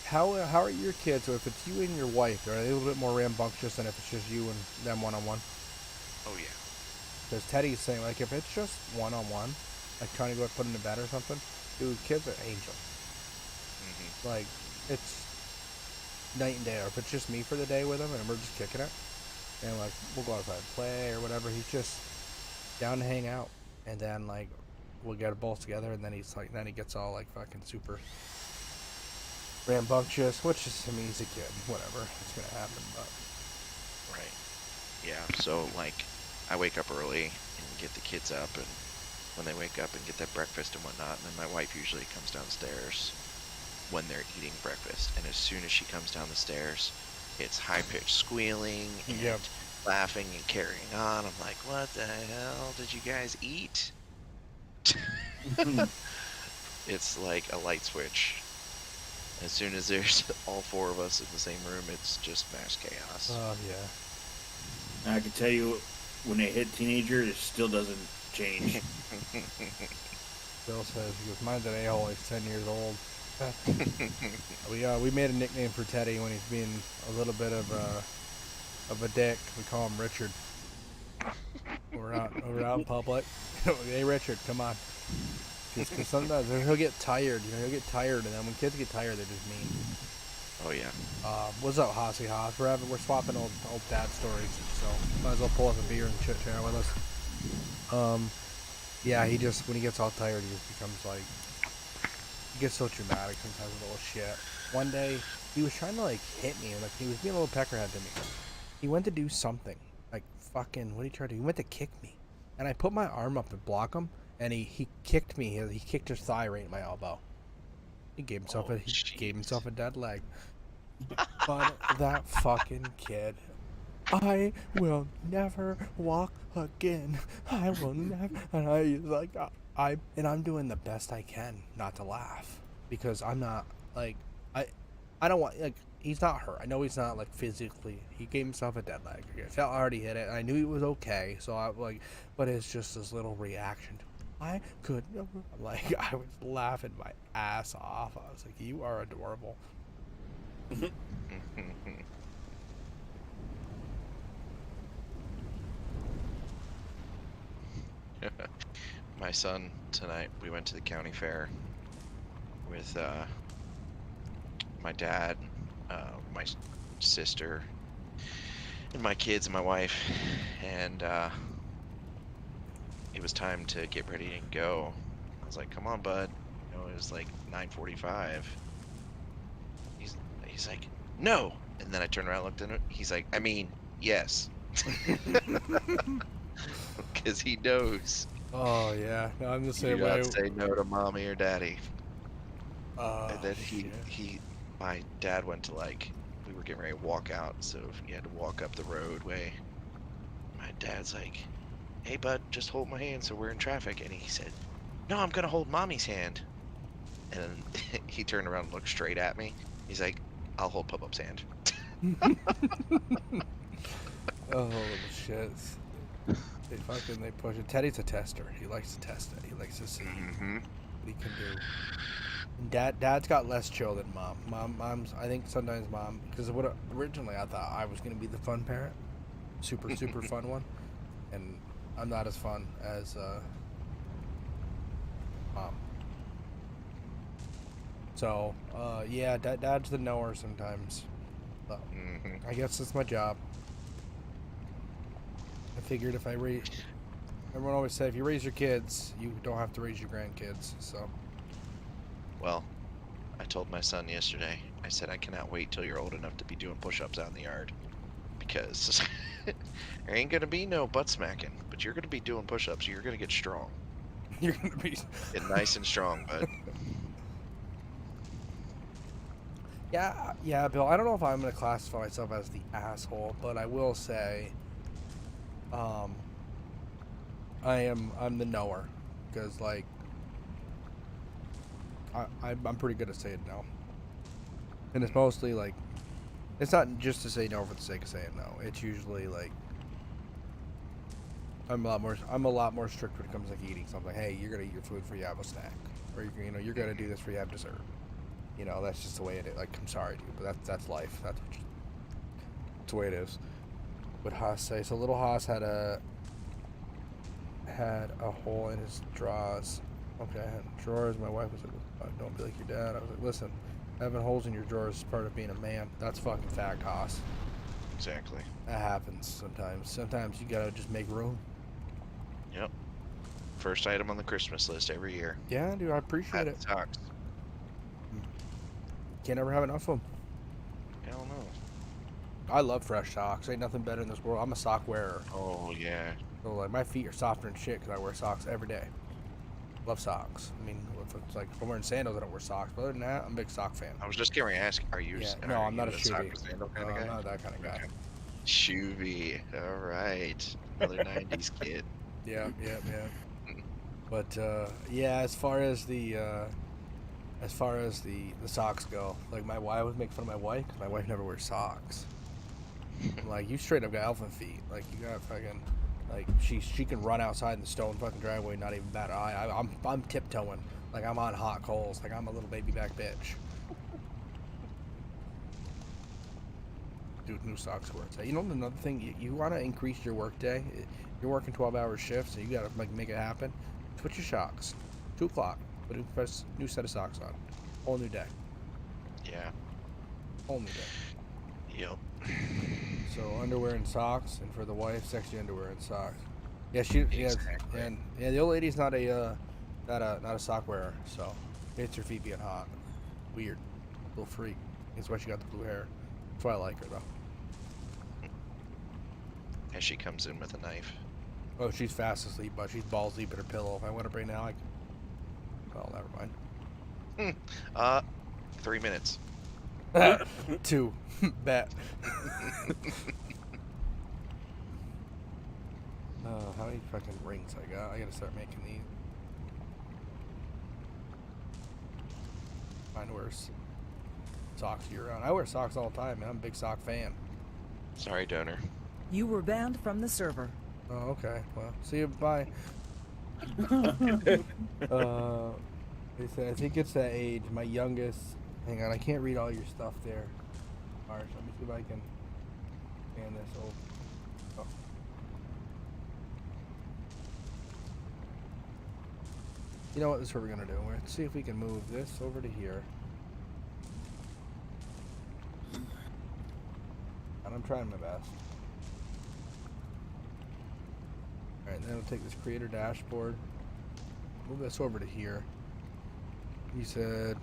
how are your kids? So if it's you and your wife, are they a little bit more rambunctious than if it's just you and them one-on-one? Oh yeah. Because Teddy's saying like if it's just one-on-one, like trying to go put him to bed or something, dude, kids are angels. Mm-hmm. Like it's night and day. Or if it's just me for the day with him and we're just kicking it. And like we'll go outside and play or whatever. He's just down to hang out, and then like we'll get both together, and then he gets all like fucking super rambunctious, which is, I mean, he's a kid. Whatever, it's gonna happen. But Right. Yeah. So like, I wake up early and get the kids up, and when they wake up and get their breakfast and whatnot, and then my wife usually comes downstairs when they're eating breakfast, and as soon as she comes down the stairs, it's high-pitched squealing and laughing and carrying on. I'm like, what the hell did you guys eat? It's like a light switch. As soon as there's all four of us in the same room, it's just mass chaos. oh yeah. And I can tell you, when they hit teenager, it still doesn't change. Bill says he goes, mine's an a-hole. He's 10 years old. We made a nickname for Teddy when he's being a little bit of a dick. We call him Richard. We're out in public. Hey Richard, come on. Just because sometimes he'll get tired. He'll get tired, and then when kids get tired, they're just mean. Oh yeah. What's up, Hossy Hoss? We're swapping old dad stories, so might as well pull up a beer and chit chat with us. Yeah, he just when he gets all tired, he just becomes like. He gets so dramatic sometimes with little shit. One day, he was trying to like hit me, and like he was being a little peckerhead to me. He went to do something, like fucking. What did he try to do? He went to kick me, and I put my arm up to block him, and he kicked me. He kicked his thigh right in my elbow. He gave himself a dead leg. But that fucking kid. I will never walk again. I will never. And I like I'm doing the best I can not to laugh because I'm not like I don't want like he's not hurt. I know he's not like physically. He gave himself a dead leg. I already hit it. I knew he was okay. So I like, but it's just this little reaction. I could never. Like I was laughing my ass off. I was like, you are adorable. My son tonight, we went to the county fair with my dad, my sister, and my kids and my wife, and it was time to get ready and go. I was like, "Come on, bud." You know, it was like 9:45. He's like, "No," and then I turned around, and looked at him. He's like, "I mean, yes," because he knows Oh yeah, no, I'm the you same do way. not say no to mommy or daddy. Oh, And then shit. my dad went to we were getting ready to walk out, so he had to walk up the roadway. My dad's like, "Hey, bud, just hold my hand so we're in traffic." And he said, "No, I'm gonna hold mommy's hand." And then he turned around and looked straight at me. He's like, "I'll hold Pop-Up's hand." Oh, little shits. They push it. Teddy's a tester. He likes to test it. He likes to see Mm-hmm. what he can do. Dad's got less chill than mom's. I think sometimes mom, because originally I thought I was gonna be the fun parent, super fun one, and I'm not as fun as mom. So yeah, dad's the knower sometimes. But Mm-hmm. I guess it's my job. I figured if I raise, everyone always say if you raise your kids, you don't have to raise your grandkids. So. Well, I told my son yesterday, I said, "I cannot wait till you're old enough to be doing push-ups out in the yard. Because there ain't gonna be no butt smacking, but you're gonna be doing push-ups. You're gonna get strong. You're gonna be. Get nice and strong, bud." Yeah, Bill. I don't know if I'm gonna classify myself as the asshole, but I will say, I'm the knower, because like, I'm pretty good at saying no, and it's mostly like, it's not just to say no for the sake of saying no. It's usually like, I'm a lot more strict when it comes to like eating something. Hey, you're gonna eat your food before you have a snack, or you're gonna do this before you have dessert. You know, that's just the way it is. Like, I'm sorry, dude, but that's life. That's the way it is. What Haas say? So little Haas had a hole in his drawers. Okay, I had drawers. My wife was like, "Don't be like your dad." I was like, "Listen, having holes in your drawers is part of being a man. That's fucking fact, Haas. Exactly. That happens sometimes. Sometimes you gotta just make room." Yep. First item on the Christmas list every year. Yeah, dude, I appreciate it. Socks. Can't ever have enough of them. Hell no. I love fresh socks. Ain't nothing better in this world. I'm a sock wearer. Oh yeah. So like my feet are softer than shit because I wear socks every day. Love socks. I mean, if I'm wearing sandals, I don't wear socks. But other than that, I'm a big sock fan. I was just getting ready to ask, are you? Yeah, are no, I'm you not a sock shoey. sandal kind No, of I'm guy? not that kind of guy. Okay. Shoevy. All right. Another '90s kid. Yeah. But yeah, as far as the socks go, like I would make fun of my wife because my wife never wears socks. I'm like, you straight up got elephant feet. Like you got fucking, like she can run outside in the stone fucking driveway, not even bat an eye. I'm tiptoeing like I'm on hot coals, like I'm a little baby back bitch. Dude, new socks where it's at. You know another thing, you want to increase your work day. You're working 12-hour shifts, so you gotta make it happen. Switch your socks. 2 o'clock. Put a new set of socks on. Whole new day. Yeah. Whole new day. Yep. So underwear and socks, and for the wife, sexy underwear and socks. Yeah, Exactly. and the old lady's not a sock wearer, so it's her feet being hot. Weird, little freak. That's why she got the blue hair. That's why I like her though. As she comes in with a knife. Oh, she's fast asleep, but she's balls deep in her pillow. If I went up right now, well, never mind. 3 minutes. 2. Bet. Oh, how many fucking rings I got? I gotta start making these. Mine wears socks year round. I wear socks all the time, man. I'm a big sock fan. Sorry, donor. You were banned from the server. Oh, okay. Well, see you. Bye. I think it's that age. My youngest. Hang on, I can't read all your stuff there. Alright, so let me see if I can scan this over. Oh. You know what? This is what we're gonna do. We're gonna see if we can move this over to here. And I'm trying my best. Alright, then we'll take this creator dashboard. Move this over to here. He said,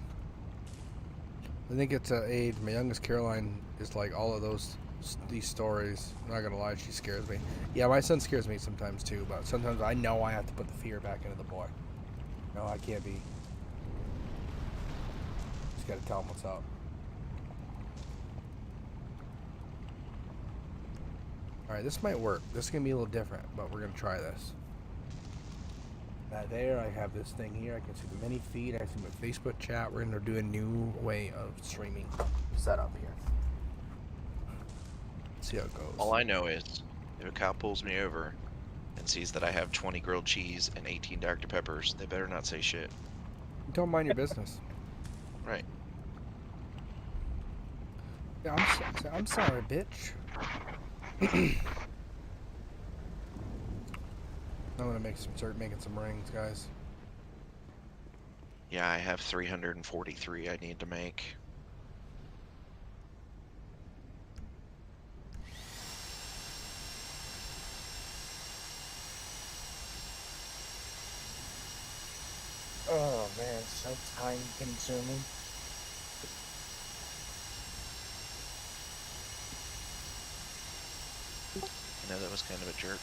I think it's age. My youngest Caroline is like all of these stories. I'm not gonna lie, she scares me. Yeah, my son scares me sometimes too, but sometimes I know I have to put the fear back into the boy. No, I can't be. Just gotta tell him what's up. Alright, this might work. This is gonna be a little different, but we're gonna try this. There, I have this thing here. I can see the mini feed. I can see my Facebook chat. We're gonna do a new way of streaming setup here. Let's see how it goes. All I know is, if a cop pulls me over and sees that I have 20 grilled cheese and 18 Dr. Peppers, they better not say shit. Don't mind your business. Right. Yeah, I'm sorry, bitch. I'm gonna start making some rings, guys. Yeah, I have 343 I need to make. Oh man, so time consuming. I know that was kind of a jerk,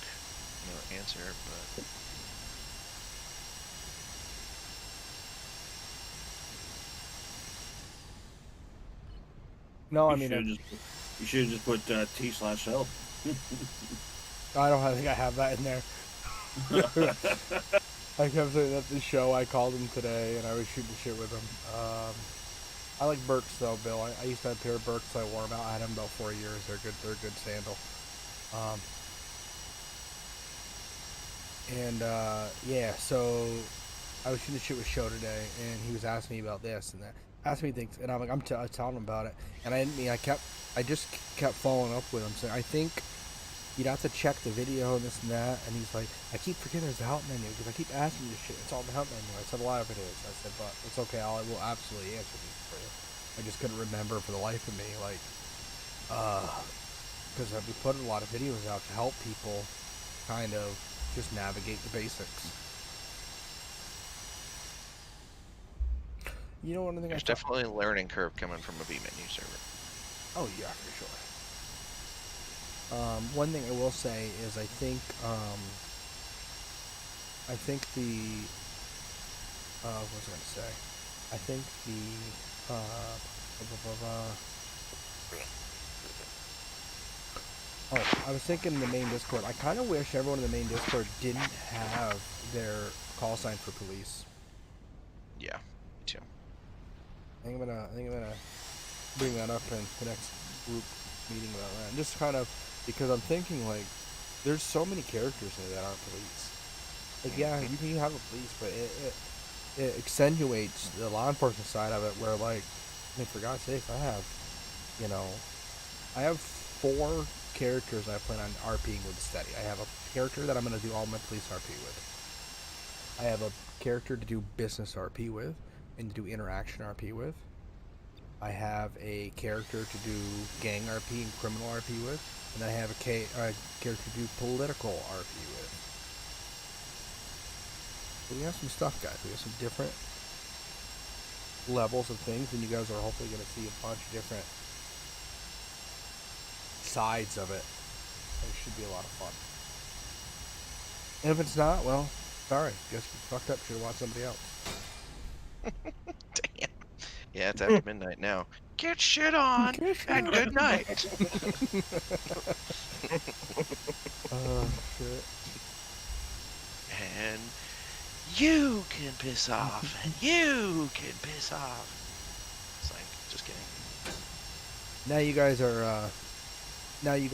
answer, but No, I You mean, should have just put T/help. I don't think I have that in there. I kept saying at the show. I called him today, and I was shooting shit with him. I like Birks though, Bill. I used to have a pair of Birks. I wore them out. I had them about 4 years. They're good. They're a good sandal. Yeah. So I was shooting shit with Show today, and he was asking me about this and that. Asked me things, and I'm like, I'm telling him about it, and I didn't mean. I just kept following up with him, saying, I think you'd have to check the video and this and that. And he's like, I keep forgetting there's a help menu because I keep asking you shit. It's all the help menu. I said, a lot of it is. I said, but it's okay. I will absolutely answer these for you. I just couldn't remember for the life of me, like, because we put a lot of videos out to help people kind of just navigate the basics. You know, one thing there's definitely a learning curve coming from a B-menu server. Oh yeah, for sure. One thing I will say is I think the what was I gonna say? I think the oh, I was thinking in the main Discord. I kind of wish everyone in the main Discord didn't have their call sign for police. Yeah, me too. I think I'm gonna bring that up in the next group meeting about that. And just kind of because I'm thinking like there's so many characters in it that aren't police. Like yeah, you can have a police, but it accentuates the law enforcement side of it where like, I mean, for God's sake, I have 4 characters I plan on RPing with steady. I have a character that I'm gonna do all my police RP with. I have a character to do business RP with and to do interaction RP with. I have a character to do gang RP and criminal RP with, and I have a character to do political RP with. So we have some stuff, guys. We have some different levels of things, and you guys are hopefully going to see a bunch of different sides of it. It should be a lot of fun. And if it's not, well, sorry. Guess we fucked up. Should have watched somebody else. Damn. Yeah, it's after midnight now. Get shit on and good night. Oh, shit. And you can piss off, and you can piss off. It's like, just kidding. Now you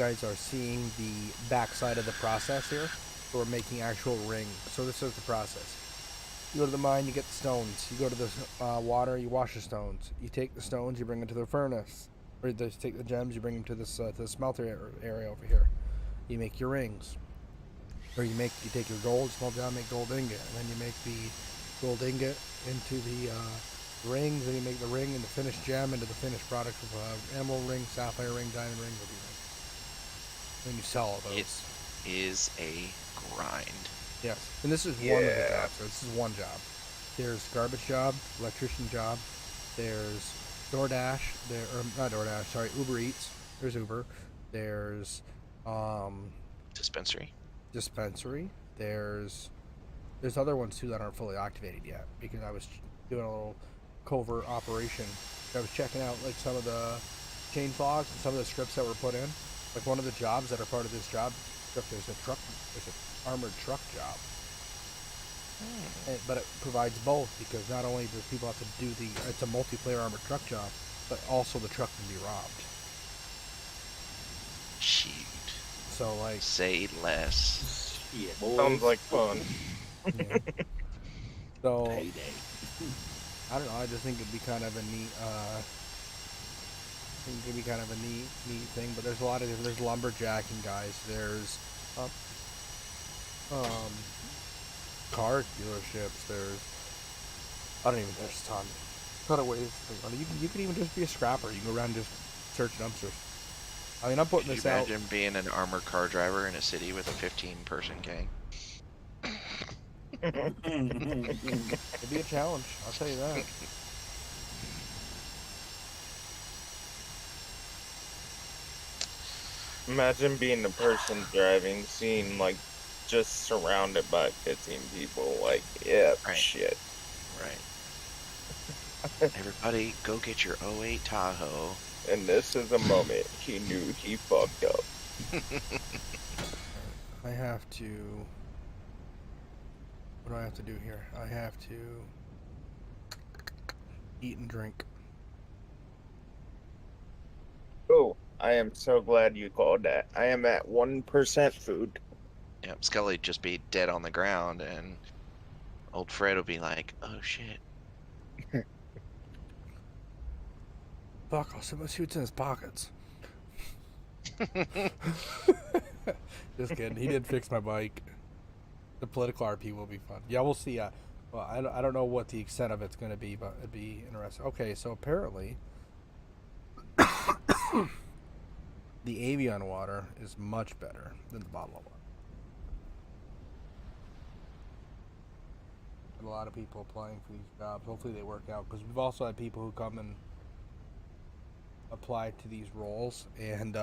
guys are seeing the backside of the process here. So we're making actual rings. So this is the process. You go to the mine, you get the stones. You go to the water, you wash the stones. You take the stones, you bring it to the furnace. Or you just take the gems, you bring them to this to the smelter area over here. You make your rings. Or you take your gold, smelt down, make gold ingot, and then you make the gold ingot into the rings, and you make the ring and the finished gem into the finished product of emerald ring, sapphire ring, diamond ring, whatever you make. Then you sell all those. It is a grind. Yes, and this is one of the jobs. So this is one job. There's garbage job, electrician job. There's DoorDash. Not DoorDash. Sorry, Uber Eats. There's Uber. There's Dispensary. There's other ones too that aren't fully activated yet because I was doing a little covert operation. I was checking out like some of the change logs and some of the scripts that were put in. Like one of the jobs that are part of this job script, there's an armored truck job. But it provides both because not only do people have to do it's a multiplayer armored truck job, but also the truck can be robbed. Shoot. So like, Say less. Yeah, boys. Sounds like fun. yeah. So Payday. I don't know. I just think it'd be kind of a neat. Neat thing. But there's a lot of there's lumberjacking guys. There's car dealerships. There's there's a ton of ways. You could even just be a scrapper. You can go around and just search dumpsters. I mean, I'm putting Could this you out. imagine being an armored car driver in a city with a 15-person gang? It'd be a challenge. I'll tell you that. Imagine being the person driving, seeing like just surrounded by 15 people. Like, yeah, Right. shit. Right. Everybody, go get your 08 Tahoe. And this is the moment he knew he fucked up. I have to. What do I have to do here? I have to eat and drink. Oh, I am so glad you called that. I am at 1% food. Yep, Scully'd just be dead on the ground, and old Fred would be like, "Oh shit." Fuck, I'll see what's in his pockets. Just kidding. He did fix my bike. The political RP will be fun. Yeah, we'll see. Well, I don't know what the extent of it's going to be, but it'd be interesting. Okay, so apparently the Avion water is much better than the bottled water. A lot of people applying for these jobs. Hopefully they work out because we've also had people who come and apply to these roles and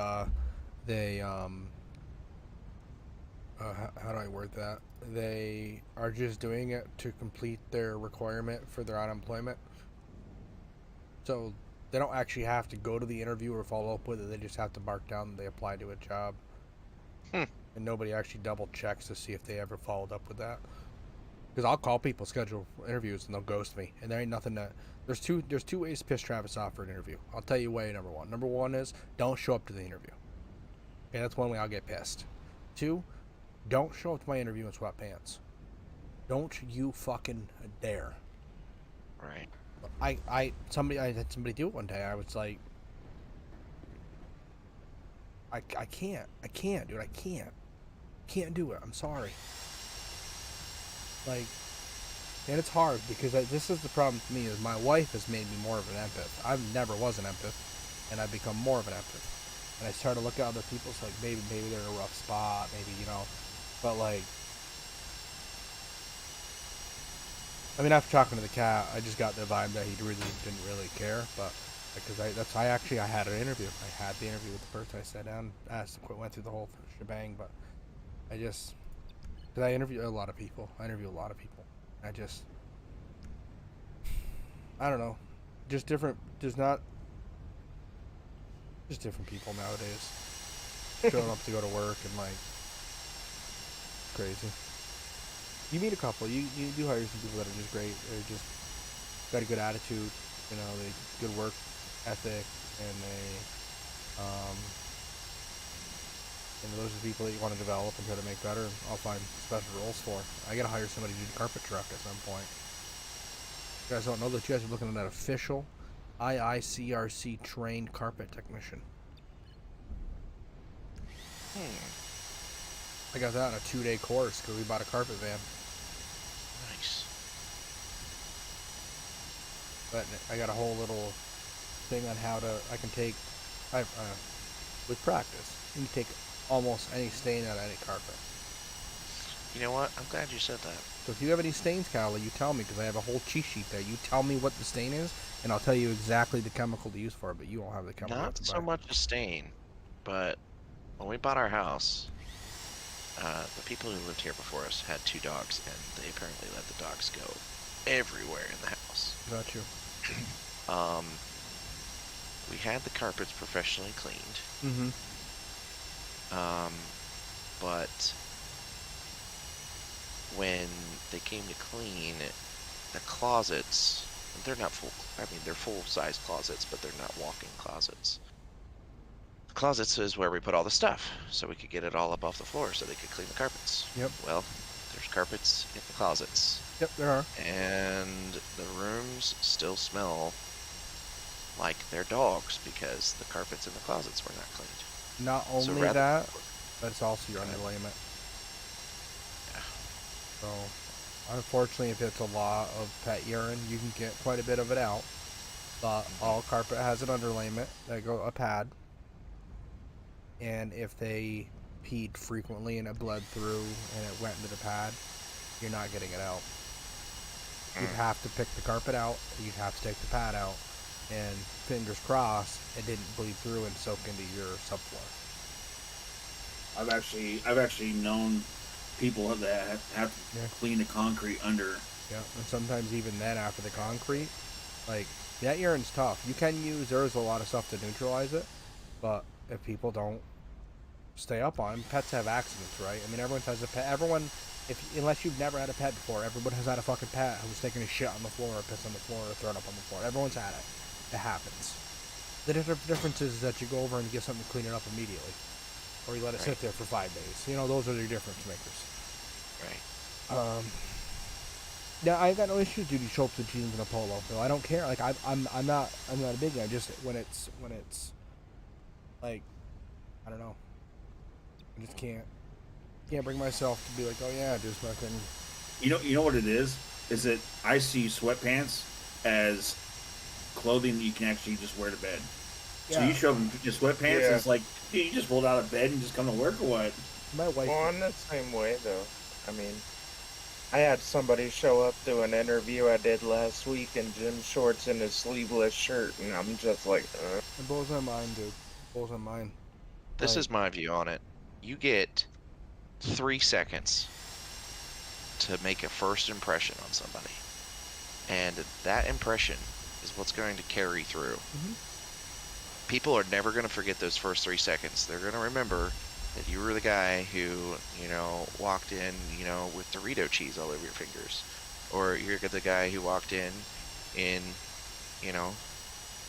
they how do I word that? They are just doing it to complete their requirement for their unemployment. So they don't actually have to go to the interview or follow up with it. They just have to mark down that they applied to a job. And nobody actually double checks to see if they ever followed up with that. Because I'll call people, schedule interviews, and they'll ghost me. And there ain't nothing that... There's two ways to piss Travis off for an interview. I'll tell you way number one. Number one is don't show up to the interview. Okay, that's one way I'll get pissed. Two, don't show up to my interview in sweatpants. Don't you fucking dare. Right. I had somebody do it one day. I was like, I can't, dude. I can't do it. I'm sorry. Like, and it's hard because this is the problem with me is my wife has made me more of an empath. I never was an empath, and I've become more of an empath. And I started to look at other people's like maybe they're in a rough spot, maybe but like, I mean after talking to the cat, I just got the vibe that he really didn't really care. But because I had an interview. I had the interview with the person. I sat down, asked, went through the whole shebang. But because I interview a lot of people. I don't know. Just different people nowadays. Showing up to go to work and like crazy. You meet a couple. You do hire some people that are just great. They're just got a good attitude. They good work ethic, and they those are the people that you want to develop and try to make better. I'll find special roles for. I gotta hire somebody to do the carpet truck at some point. You guys don't know that you guys are looking at an official IICRC trained carpet technician. I got that on a 2-day course because we bought a carpet van. Nice. But I got a whole little thing on how to. I can take. With practice, you can take almost any stain out of any carpet. You know what? I'm glad you said that. So if you have any stains, Cowley, you tell me because I have a whole cheat sheet there. You tell me what the stain is, and I'll tell you exactly the chemical to use for it. But you won't have the chemical. Not to so buy. much a stain, but when we bought our house, the people who lived here before us had 2 dogs, and they apparently let the dogs go everywhere in the house. Got you. We had the carpets professionally cleaned, Mm-hmm. but when they came to clean the closets, they're not full. I mean, they're full-size closets, but they're not walk-in closets. The closets is where we put all the stuff, so we could get it all up off the floor, so they could clean the carpets. Yep. Well, there's carpets in the closets, Yep, there are. and the rooms still smell like they're dogs because the carpets in the closets were not cleaned. Not So only rather- that, but it's also your Go ahead. underlayment. Yeah. So, unfortunately, if it's a lot of pet urine, you can get quite a bit of it out. But all carpet has an underlayment, a pad. And if they peed frequently and it bled through and it went into the pad, you're not getting it out. You'd have to pick the carpet out, you'd have to take the pad out, and fingers crossed it didn't bleed through and soak into your subfloor. I've actually known people that have to Yeah. clean the concrete under. Yeah, and sometimes even then after the concrete, like, that urine's tough. You can use, there's a lot of stuff to neutralize it, but if people don't stay up on them, pets have accidents, right? I mean, everyone has a pet. Unless you've never had a pet before, everyone has had a fucking pet who's taking a shit on the floor or piss on the floor or thrown up on the floor. Everyone's had it. It happens. The difference is that you go over and you get something to clean it up immediately. Or you let it sit there for 5 days. You know, those are the difference makers. Right. Yeah, I got no issues, dude. You show up to jeans and a polo. No, I don't care. Like I'm not a big guy. Just when it's like, I don't know. I just can't bring myself to be like, oh yeah, just fucking. You know what it is? Is that I see sweatpants as clothing that you can actually just wear to bed. So Yeah. you show them your sweatpants, Yeah. and it's like, dude, you just rolled out of bed and just come to work or what? My wife. Well, I'm the same way though. I mean, I had somebody show up to an interview I did last week in gym shorts and a sleeveless shirt, and I'm just like, It blows my mind, dude. It blows my mind. This Like- is my view on it. You get 3 seconds to make a first impression on somebody. And that impression is what's going to carry through. Mhm. People are never going to forget those first 3 seconds. They're going to remember that you were the guy who, walked in, with Dorito cheese all over your fingers. Or you're the guy who walked in,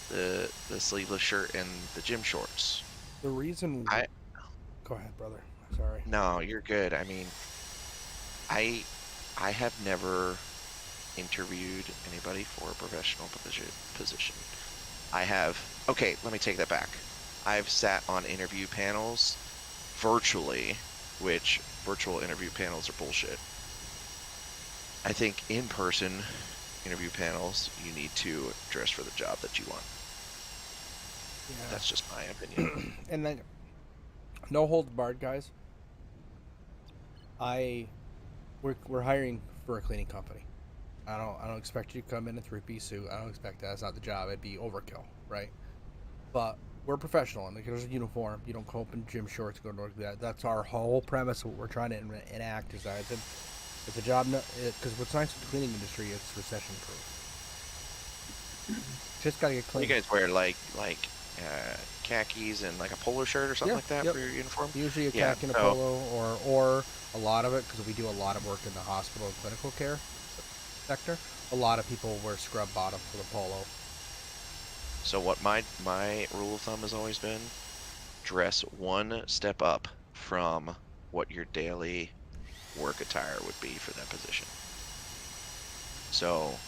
the sleeveless shirt and the gym shorts. The reason. I- Go ahead, brother. Sorry. No, you're good. I mean, I have never interviewed anybody for a professional position. Okay, let me take that back. I've sat on interview panels virtually, which virtual interview panels are bullshit. I think in-person interview panels, you need to dress for the job that you want. Yeah. That's just my opinion. And then, no holds barred, guys. We're hiring for a cleaning company. I don't expect you to come in a 3-piece suit. I don't expect that. That's not the job. It'd be overkill, right? But we're professional, and there's a uniform. You don't go up in gym shorts, go to work. That's our whole premise. What we're trying to enact is that it's a job. Because what's nice with the cleaning industry, it's recession proof. Just gotta get clean. You guys wear like khakis and like a polo shirt or something Yeah, like that yep. for your uniform? Usually a Yeah, khaki and a so- polo, or a lot of it, because we do a lot of work in the hospital and clinical care sector. A lot of people wear scrub bottoms with a polo. So what my rule of thumb has always been, dress one step up from what your daily work attire would be for that position. So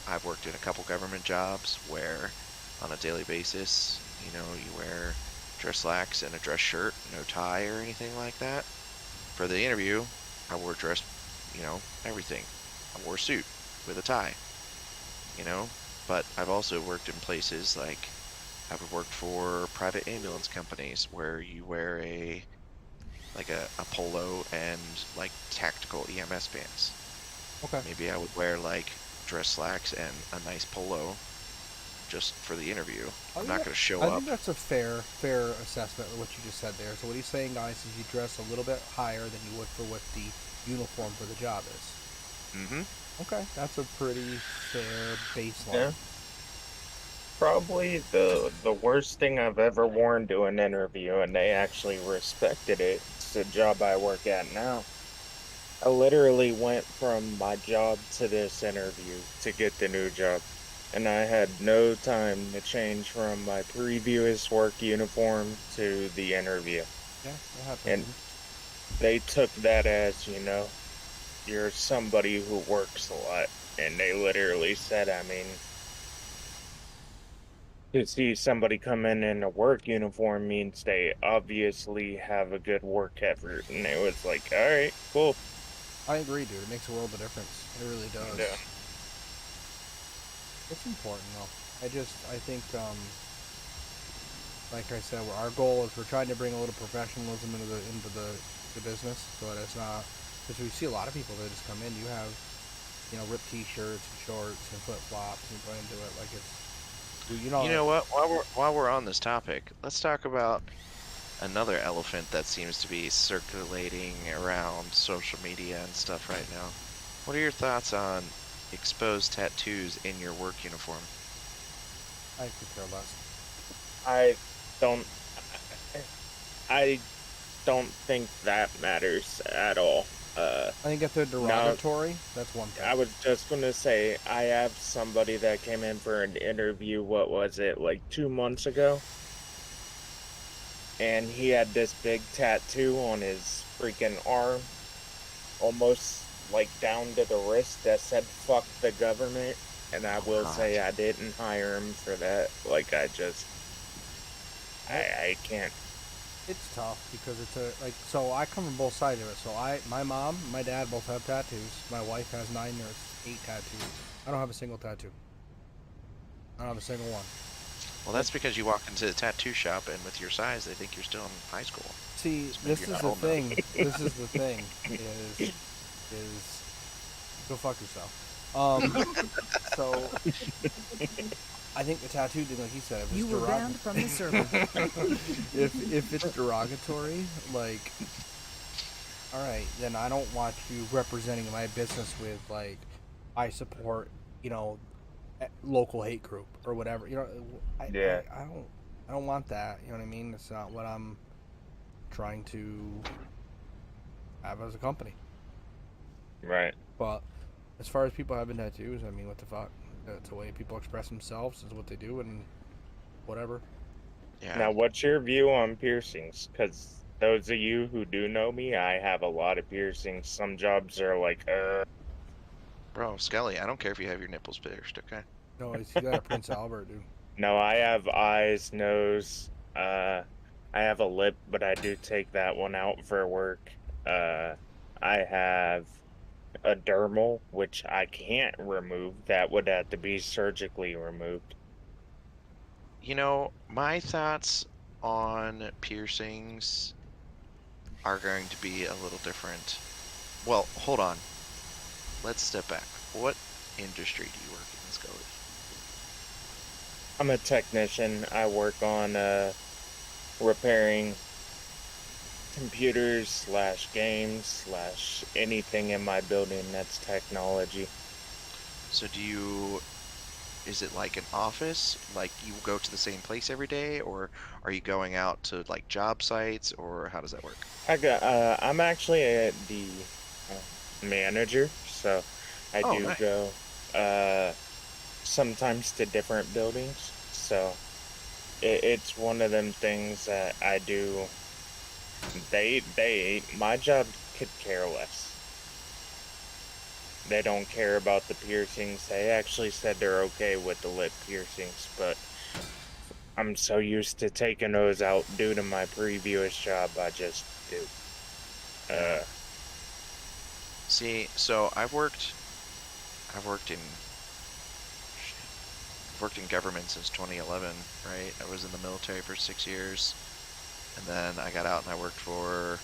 I've worked in a couple government jobs where on a daily basis. You know, you wear dress slacks and a dress shirt, no tie or anything like that. For the interview, I wore dress, you know, everything. I wore a suit with a tie, you know. But I've also worked in places like I've worked for private ambulance companies where you wear a polo and like tactical EMS pants. Okay. Maybe I would wear like dress slacks and a nice polo just for the interview. I'm not going to show I up. think that's a fair assessment of what you just said there. So what he's saying, guys, is you dress a little bit higher than you would for what the uniform for the job is. Mm-hmm. Okay, that's a pretty fair baseline. Yeah. Probably the worst thing I've ever worn to an interview, and they actually respected it. It's the job I work at now. I literally went from my job to this interview to get the new job, and I had no time to change from my previous work uniform to the interview. Yeah, that happens. And they took that as, you know, you're somebody who works a lot. And they literally said, I mean, to see somebody come in a work uniform means they obviously have a good work effort. And it was like, all right, cool. I agree, dude. It makes a world of difference. It really does. Yeah. It's important, though. I think, like I said, our goal is we're trying to bring a little professionalism into the business, so that it's not, because we see a lot of people that just come in. You have, you know, ripped t-shirts and shorts and flip flops and go into it like it's, you know. You know what? While we're on this topic, let's talk about another elephant that seems to be circulating around social media and stuff right now. What are your thoughts on exposed tattoos in your work uniform? I could care less. I don't think that matters at all. I think if they're derogatory, that's one thing. I was just gonna say, I have somebody that came in for an interview, what was it, like 2 months ago? And he had this big tattoo on his freaking arm, almost like down to the wrist, that said "fuck the government." And I will say I didn't hire him for that. Like, I can't. It's tough because it's so I come from both sides of it. So my mom, my dad both have tattoos. My wife has 9 or 8 tattoos. I don't have a single tattoo. I don't have a single one. Well, that's because you walk into the tattoo shop and with your size, they think you're still in high school. See, So this maybe is you're the not old thing. enough. This is the thing. Is go fuck yourself. So I think the tattoo thing, like he said, if it's You were banned from the server. if it's derogatory, like, all right, then I don't want you representing my business with like, I support, you know, local hate group or whatever. You know, I don't want that. You know what I mean? It's not what I'm trying to have as a company. Right. But as far as people having tattoos, I mean, what the fuck? It's the way people express themselves. Is what they do, and whatever. Yeah. Now, what's your view on piercings? Because those of you who do know me, I have a lot of piercings. Some jobs are like, Bro, Skelly, I don't care if you have your nipples pierced, okay? No, he's got a Prince Albert, dude. No, I have eyes, nose. I have a lip, but I do take that one out for work. I have a dermal, which I can't remove. That would have to be surgically removed. You know, my thoughts on piercings are going to be a little different. Well, hold on. Let's step back. What industry do you work in, Scully? I'm a technician. I work on repairing computers / games / anything in my building that's technology. So is it like an office? Like you go to the same place every day, or are you going out to like job sites, or how does that work? I'm actually the manager, so I do nice. go sometimes to different buildings. So it's one of them things that I do. My job could care less. They don't care about the piercings. They actually said they're okay with the lip piercings, but I'm so used to taking those out due to my previous job. I just do. See, so I've worked in government since 2011, right? I was in the military for 6 years, and then I got out and I worked for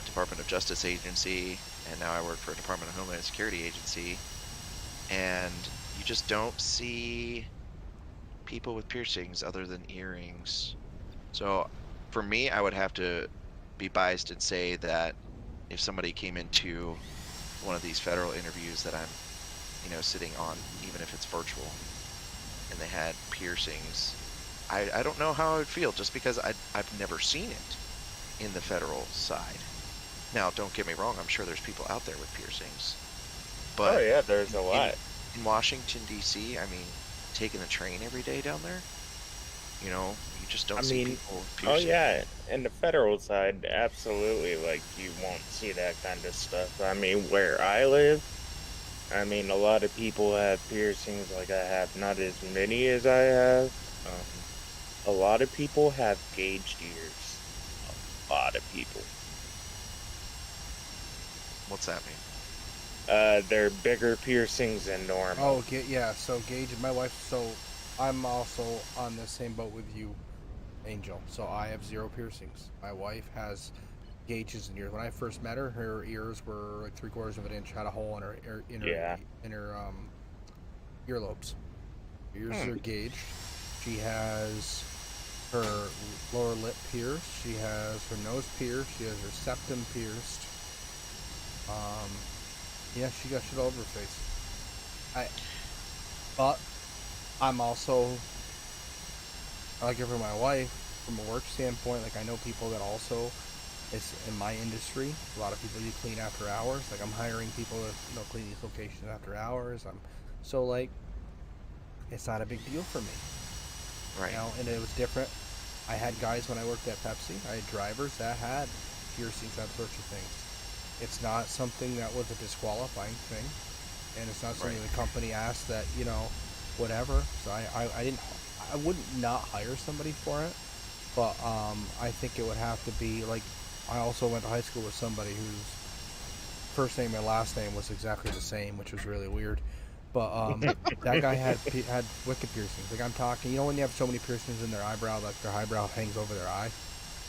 a Department of Justice agency, and now I work for a Department of Homeland Security agency, and you just don't see people with piercings other than earrings. So for me, I would have to be biased and say that if somebody came into one of these federal interviews that I'm, sitting on, even if it's virtual, and they had piercings, I don't know how I would feel, just because I've never seen it in the federal side. Now, don't get me wrong, I'm sure there's people out there with piercings. But oh yeah, there's a lot. In Washington, D.C., I mean, taking the train every day down there, you just don't see people with piercings. Oh yeah, in the federal side, absolutely, like, you won't see that kind of stuff. I mean, where I live, I mean, a lot of people have piercings, like I have, not as many as I have. A lot of people have gauged ears. A lot of people. What's that mean? They're bigger piercings than normal. Oh, yeah. So Gage, my wife. So I'm also on the same boat with you, Angel. So I have 0 piercings. My wife has gauges in ears. When I first met her, her ears were like 3/4 of an inch. Had a hole in her earlobes. Her ears are gauged. She has her lower lip pierced. She has her nose pierced. She has her septum pierced. Yeah, she got shit all over her face. But I'm also, like for my wife, from a work standpoint, like I know people that also, it's in my industry, a lot of people do clean after hours. Like I'm hiring people to clean these locations after hours. So like, it's not a big deal for me. Right. And it was different. I had guys when I worked at Pepsi. I had drivers that had piercings, that sorts of things. It's not something that was a disqualifying thing, and it's not something the company asked that, whatever. So I wouldn't not hire somebody for it, but I think it would have to be like, I also went to high school with somebody whose first name and last name was exactly the same, which was really weird. But that guy had wicked piercings. Like I'm talking, when you have so many piercings in their eyebrow, like their eyebrow hangs over their eye.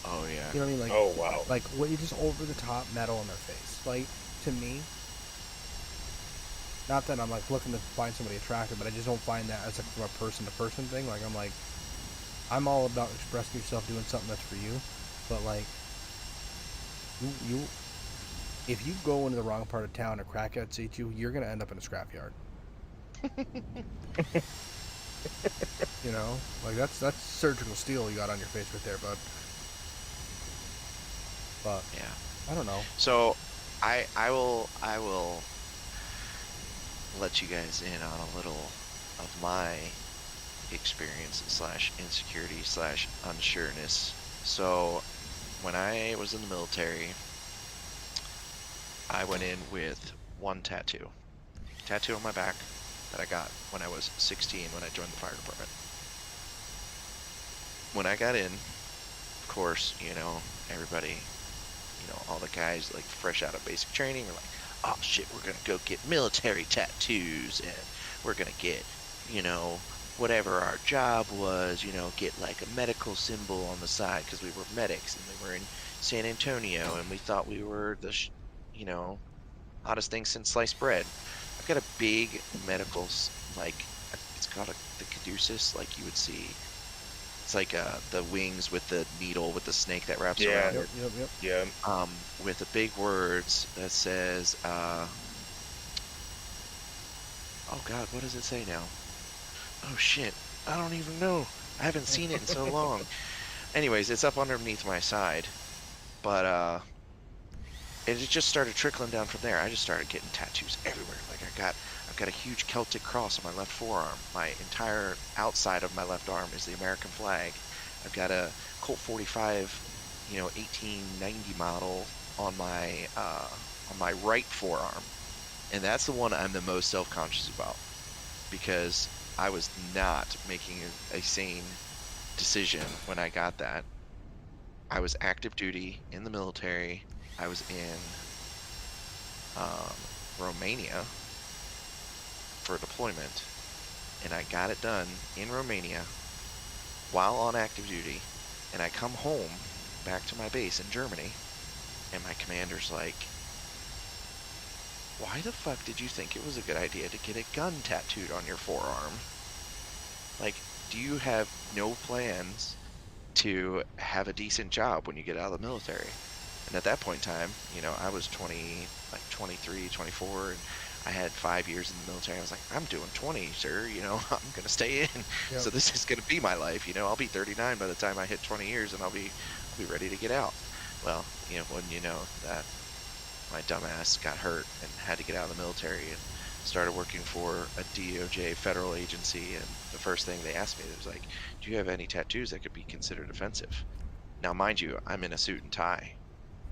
Oh yeah. You know what I mean? Like, oh wow. Like what, you just over the top metal in their face. Like to me, not that I'm like looking to find somebody attractive, but I just don't find that as a person to person thing. Like I'm all about expressing yourself, doing something that's for you. But like you if you go into the wrong part of town and crackheads see you, you're gonna end up in a scrapyard. Like that's surgical steel you got on your face right there, bud. But yeah, I don't know. So I will let you guys in on a little of my experience / insecurity / unsureness. So when I was in the military, I went in with one tattoo on my back that I got when I was 16 when I joined the fire department. When I got in, of course, everybody, all the guys like fresh out of basic training were like, oh shit, we're gonna go get military tattoos, and we're gonna get, whatever our job was, get like a medical symbol on the side because we were medics and we were in San Antonio and we thought we were the, hottest thing since sliced bread. I've got a big medical, like, it's called the caduceus, like you would see. It's like the wings with the needle with the snake that wraps around it. Yep. With the big words that says, oh God, what does it say now? Oh shit, I don't even know. I haven't seen it in so long. Anyways, it's up underneath my side, but it just started trickling down from there. I just started getting tattoos everywhere. Like I've got a huge Celtic cross on my left forearm. My entire outside of my left arm is the American flag. I've got a Colt 45, 1890 model on my right forearm, and that's the one I'm the most self-conscious about because I was not making a sane decision when I got that. I was active duty in the military. I was in Romania for deployment, and I got it done in Romania while on active duty. And I come home back to my base in Germany, and my commander's like, why the fuck did you think it was a good idea to get a gun tattooed on your forearm? Like, do you have no plans to have a decent job when you get out of the military? And at that point in time, you know, I was 23, 24, and I had 5 years in the military. I was like, I'm doing 20, sir, you know, I'm going to stay in. Yep. So this is going to be my life, you know, I'll be 39 by the time I hit 20 years, and I'll be ready to get out. Well, you know, wouldn't you know that my dumbass got hurt and had to get out of the military and started working for a DOJ federal agency, and the first thing they asked me was like, do you have any tattoos that could be considered offensive? Now, mind you, I'm in a suit and tie,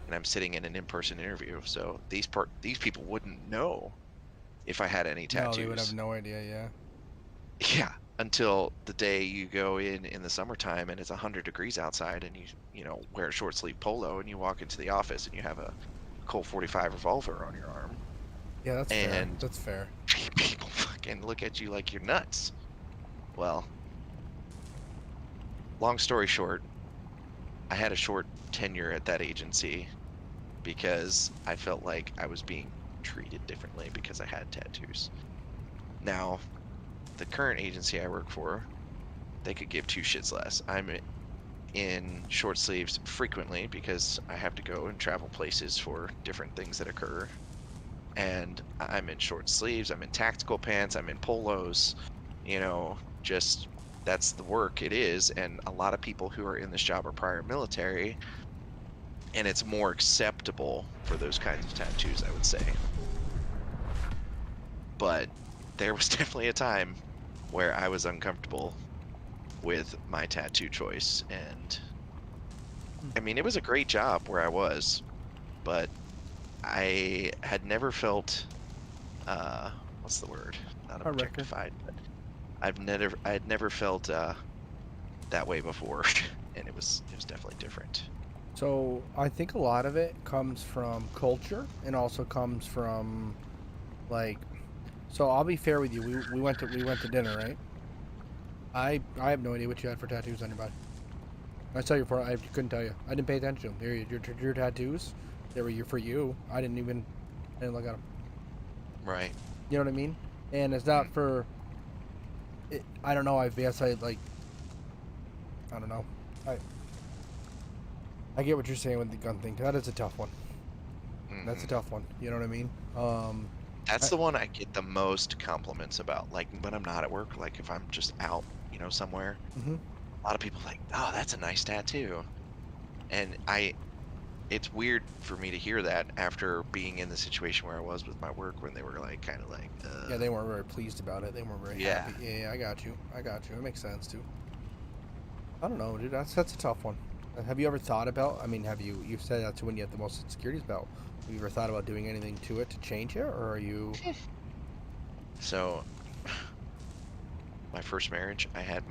and I'm sitting in an in-person interview, so these people wouldn't know if I had any tattoos. No, they would have no idea, yeah. Yeah, until the day you go in the summertime and it's 100 degrees outside, and you know, wear a short sleeve polo, and you walk into the office and you have a Colt 45 revolver on your arm. Yeah, that's fair. And That's fair. people fucking look at you like you're nuts. Well, long story short, I had a short tenure at that agency because I felt like I was being treated differently because I had tattoos. Now, the current agency I work for, they could give two shits less. I'm in short sleeves frequently because I have to go and travel places for different things that occur. And I'm in short sleeves, I'm in tactical pants, I'm in polos, you know, just that's the work it is. And a lot of people who are in this job are prior military, and it's more acceptable for those kinds of tattoos, I would say. But there was definitely a time where I was uncomfortable with my tattoo choice, and I mean, it was a great job where I was, but I had never felt what's the word? Not objectified, but I had never felt that way before, and it was definitely different. So I think a lot of it comes from culture, and also comes from, like, so I'll be fair with you. We went to dinner, right? I have no idea what you had for tattoos on your body. I saw you for. I couldn't tell you. I didn't pay attention to them. Your tattoos, they were for you. I didn't look at them. Right. You know what I mean? And it's not for. I don't know. I guess I like. I don't know. I get what you're saying with the gun thing. That is a tough one. Mm-hmm. That's a tough one. You know what I mean? That's the one I get the most compliments about. Like when I'm not at work, like if I'm just out, you know, somewhere. Mm-hmm. A lot of people are like, "Oh, that's a nice tattoo," and it's weird for me to hear that after being in the situation where I was with my work, when they were like, kind of like, Yeah, they weren't very pleased about it. They weren't very happy. Yeah, I got you. It makes sense too. I don't know, dude. That's a tough one. Have you ever thought about? I mean, you said that's when you have the most insecurities about. Have you ever thought about doing anything to it to change it, or are you? So, my first marriage, I had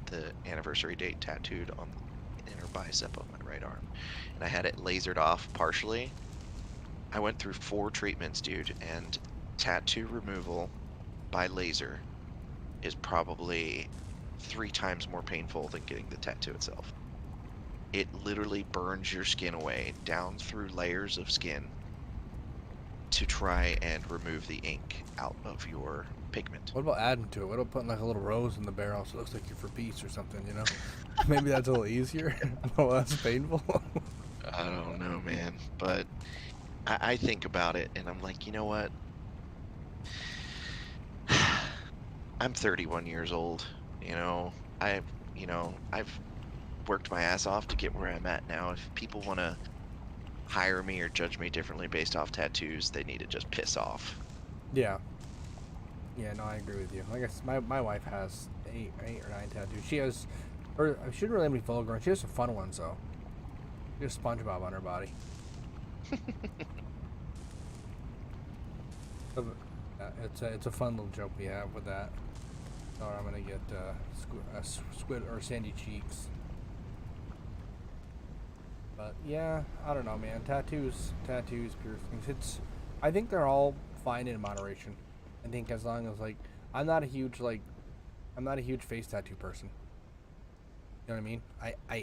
the anniversary date tattooed on the inner bicep of my right arm, and I had it lasered off partially. I went through 4 treatments, dude, and tattoo removal by laser is probably 3 times more painful than getting the tattoo itself. It literally burns your skin away down through layers of skin to try and remove the ink out of your pigment. What about adding to it? What about putting like a little rose in the barrel so it looks like you're for peace or something? You know, maybe that's a little easier, a little less painful. I don't know, man, but I think about it and I'm like, you know what? I'm 31 years old. You know, I've worked my ass off to get where I'm at now. If people want to hire me or judge me differently based off tattoos, they need to just piss off. Yeah. Yeah, no, I agree with you. I guess my wife has 8 or 9 tattoos. She has, or she didn't really have any vulgar. She has some fun ones though. She has SpongeBob on her body. It's a fun little joke we have with that. Or I'm gonna get squid or sandy cheeks. But yeah, I don't know, man. Tattoos, piercings. I think they're all fine in moderation. I think as long as I'm not a huge face tattoo person. You know what I mean?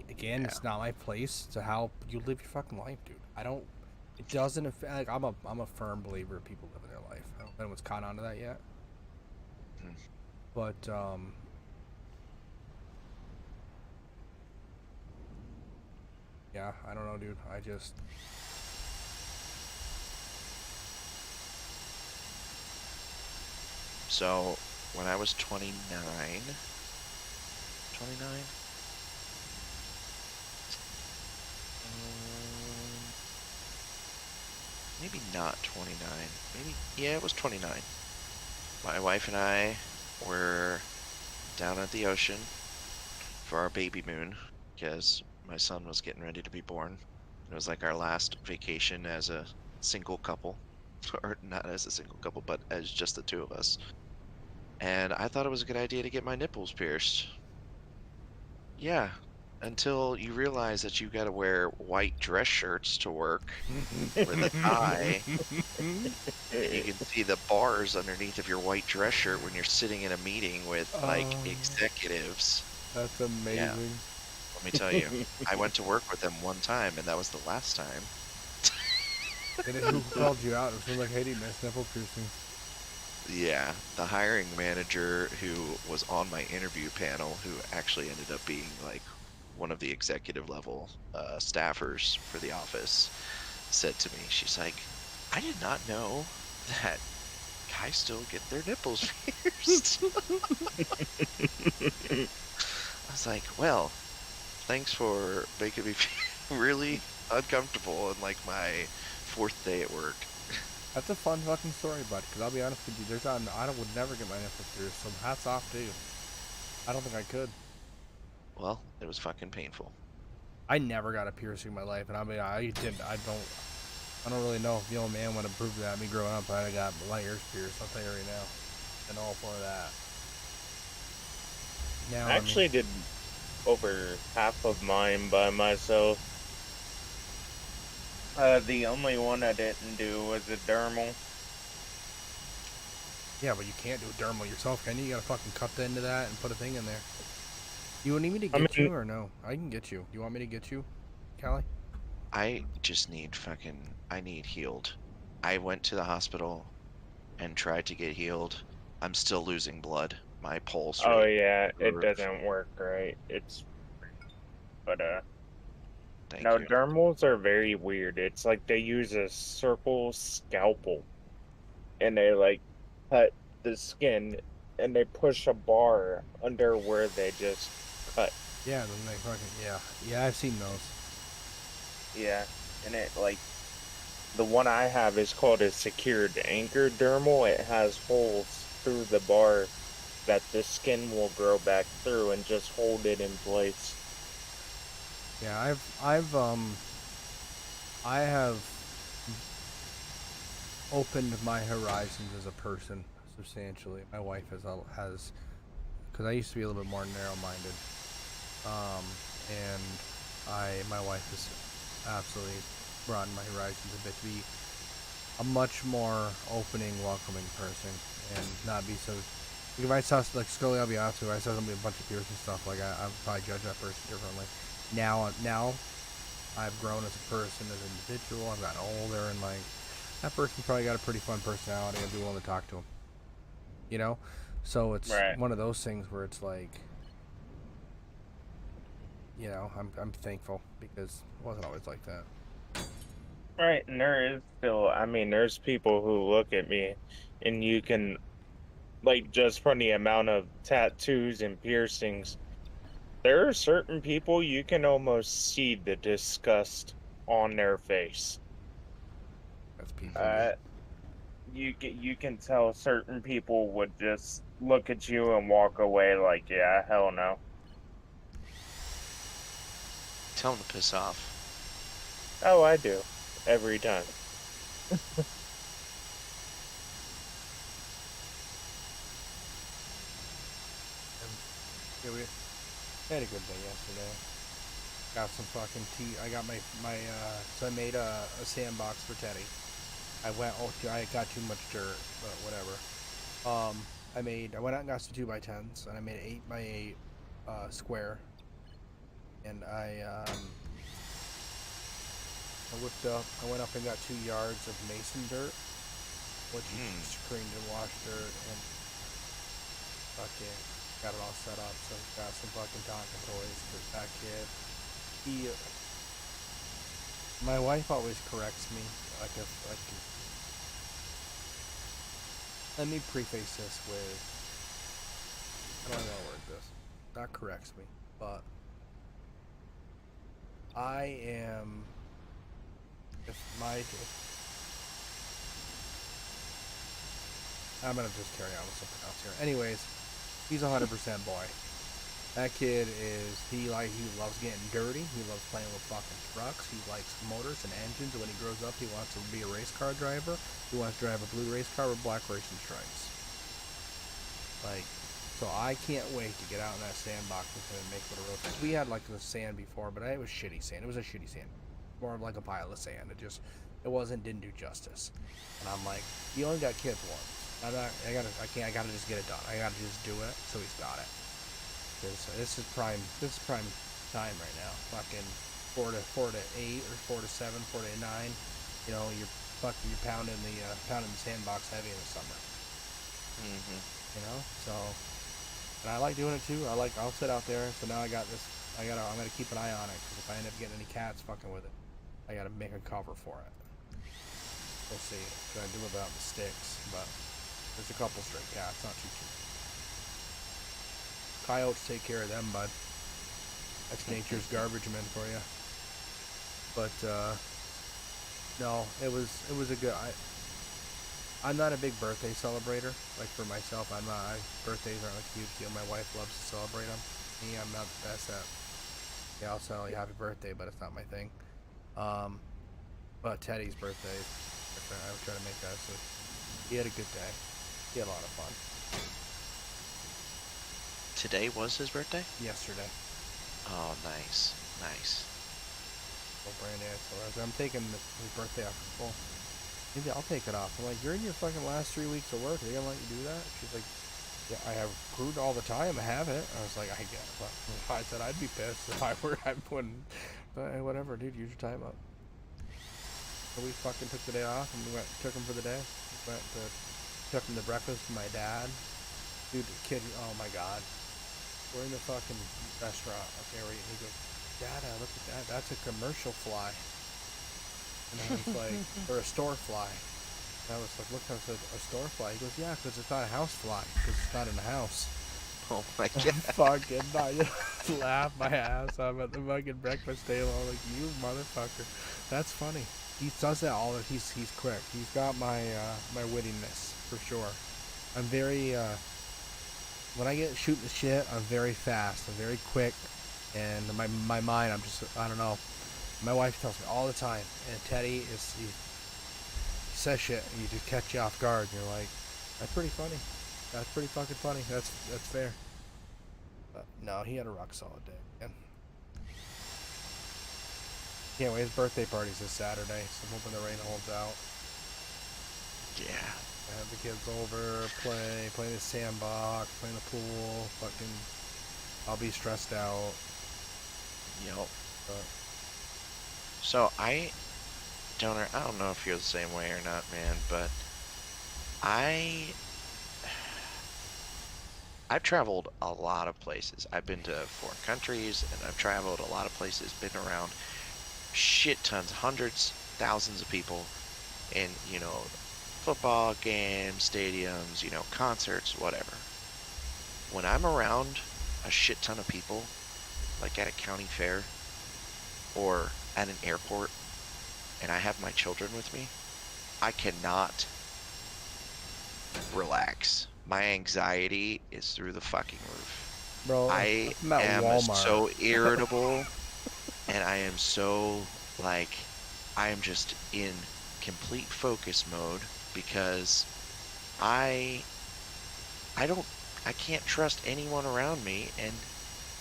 Again, Yeah. it's not my place to how you live your fucking life, dude. It doesn't affect. I'm a firm believer of people living their life. I don't know if anyone's caught on to that yet. Hmm. But yeah, I don't know, dude. So, when I was 29, maybe not 29, maybe, yeah, it was 29. My wife and I were down at the ocean for our baby moon because my son was getting ready to be born. It was like our last vacation as a single couple, or not as a single couple, but as just the two of us. And I thought it was a good idea to get my nipples pierced. Yeah, until you realize that you gotta wear white dress shirts to work with a tie, and you can see the bars underneath of your white dress shirt when you're sitting in a meeting with like executives. That's Yeah, amazing. let me tell you, I went to work with them one time, and that was the last time. And who called you out? It was like, hey, do you miss nipple piercings? Yeah, the hiring manager who was on my interview panel, who actually ended up being like one of the executive level staffers for the office, said to me, she's like, I did not know that guys still get their nipples pierced. I was like, well, thanks for making me feel really uncomfortable on like my 4th day at work. That's a fun fucking story, bud. Because I'll be honest with you, I would never get my nipples pierced. So hats off to you. I don't think I could. Well, it was fucking painful. I never got a piercing in my life, and I don't really know if the old man would have proved that. Me growing up, I got my ears pierced. I'll tell you right now. And all for that. Now, I actually did over half of mine by myself. The only one I didn't do was a dermal. Yeah, but you can't do a dermal yourself, can you? You gotta fucking cut the end of that and put a thing in there. You want me to get you or no? I can get you. Do you want me to get you, Callie? I just need I need healed. I went to the hospital and tried to get healed. I'm still losing blood. My pulse Oh rate. yeah, through the it roof. doesn't work right. But Thank no, you. dermals are very weird. It's like they use a circle scalpel, and they like cut the skin, and they push a bar under where they just cut. Yeah, then they fucking yeah. I've seen those. Yeah, and it like the one I have is called a secured anchor dermal. It has holes through the bar that the skin will grow back through and just hold it in place. Yeah, I have opened my horizons as a person substantially. My wife has, because I used to be a little bit more narrow-minded, and my wife has absolutely broadened my horizons a bit to be a much more opening, welcoming person, and not be so. If I saw like Scully, I'll be honest with you, I saw somebody with a bunch of piercing stuff, like I'd probably judge that person differently. Now I've grown as a person, as an individual. I've gotten older, and like that person's probably got a pretty fun personality. I'd be willing to talk to him. You know, so it's Right. one of those things where it's like, you know, I'm thankful because it wasn't always like that. Right, and there is still, I mean, there's people who look at me and you can, like, just from the amount of tattoos and piercings, there are certain people you can almost see the disgust on their face. That's people. You can tell certain people would just look at you and walk away like, yeah, hell no. Tell him to piss off. Oh, I do. Every time. Yeah, we had a good day yesterday. Got some fucking tea. I got so I made a sandbox for Teddy. I got too much dirt, but whatever. I went out and got some 2x10s, and I made an 8x8 square. And I whipped up. I went up and got 2 yards of mason dirt, which is screened and washed dirt, and fucking got it all set up. So got some fucking Tonka toys for that kid. My wife always corrects me. Let me preface this with, I don't know how to word this. Not corrects me, but I'm gonna just carry on with something else here. Anyways, he's 100% boy. That kid he loves getting dirty. He loves playing with fucking trucks. He likes motors and engines. And when he grows up, he wants to be a race car driver. He wants to drive a blue race car with black racing stripes. So I can't wait to get out in that sandbox with him and make it a real thing. We had like the sand before, but it was shitty sand. It was a shitty sand, more of like a pile of sand. Didn't do justice. And I'm like, you only got kids once. I gotta just get it done. I gotta just do it, so he's got it. Because this is prime time right now. Fucking 4 to 8 or 4 to 7, 4 to 9. You know, you're pounding the sandbox heavy in the summer. Mm-hmm. You know, so, and I like doing it too. I'll sit out there. So now I'm gonna keep an eye on it, because if I end up getting any cats fucking with it, I gotta make a cover for it. We'll see. Should I do it without the sticks? But there's a couple stray cats, not too cheap. Coyotes take care of them, bud. That's nature's garbage men for you. But no, it was a good. I'm not a big birthday celebrator. Like for myself, birthdays aren't like a huge deal. My wife loves to celebrate them. Me, I'm not the best at. Yeah, I'll tell you happy birthday, but it's not my thing. But Teddy's birthday, I was trying to make that. So he had a good day. He had a lot of fun. Today was his birthday? Yesterday. Oh, nice. Well, Brandy, I'm taking his birthday off. Well, maybe I'll take it off. I'm like, you're in your fucking last 3 weeks of work. Are they gonna let you do that? She's like, yeah, I have crude all the time. I have it. I was like, I get it. But I said I'd be pissed if I wouldn't. But whatever, dude. Use your time up. So we fucking took the day off and took him for the day. Took him to breakfast with my dad. Dude, the kid. Oh my god. We're in the fucking restaurant. Okay, he goes, Dada, look at that. That's a commercial fly. And I was like, or a store fly. And I was like, look, that's a store fly. He goes, yeah, because it's not a house fly. Because it's not in a house. Oh my god. Fucking, I just laughed my ass off at the fucking breakfast table. I'm like, you motherfucker. That's funny. He does that all. He's quick. He's got my wittiness for sure. I'm very when I get shooting the shit, I'm very fast. I'm very quick, and my mind, I don't know. My wife tells me all the time, and Teddy he says shit, and you just catch you off guard. And you're like, that's pretty funny. That's pretty fucking funny. That's fair. But no, he had a rock solid day. Man. Can't wait. His birthday party's this Saturday, so I'm hoping the rain holds out. Yeah. Have the kids over, play the sandbox, play in the pool, fucking, I'll be stressed out. Yep. But So I don't know if you're the same way or not, man, but I've traveled a lot of places. I've been to foreign countries, and I've traveled a lot of places, been around shit tons, hundreds, thousands of people, and, you know, football games, stadiums, you know, concerts, whatever. When I'm around a shit ton of people, like at a county fair or at an airport, and I have my children with me, I cannot relax. My anxiety is through the fucking roof. bro, I I'm at am Walmart. so irritable, and I am so, like, I am just in complete focus mode, because I can't trust anyone around me, and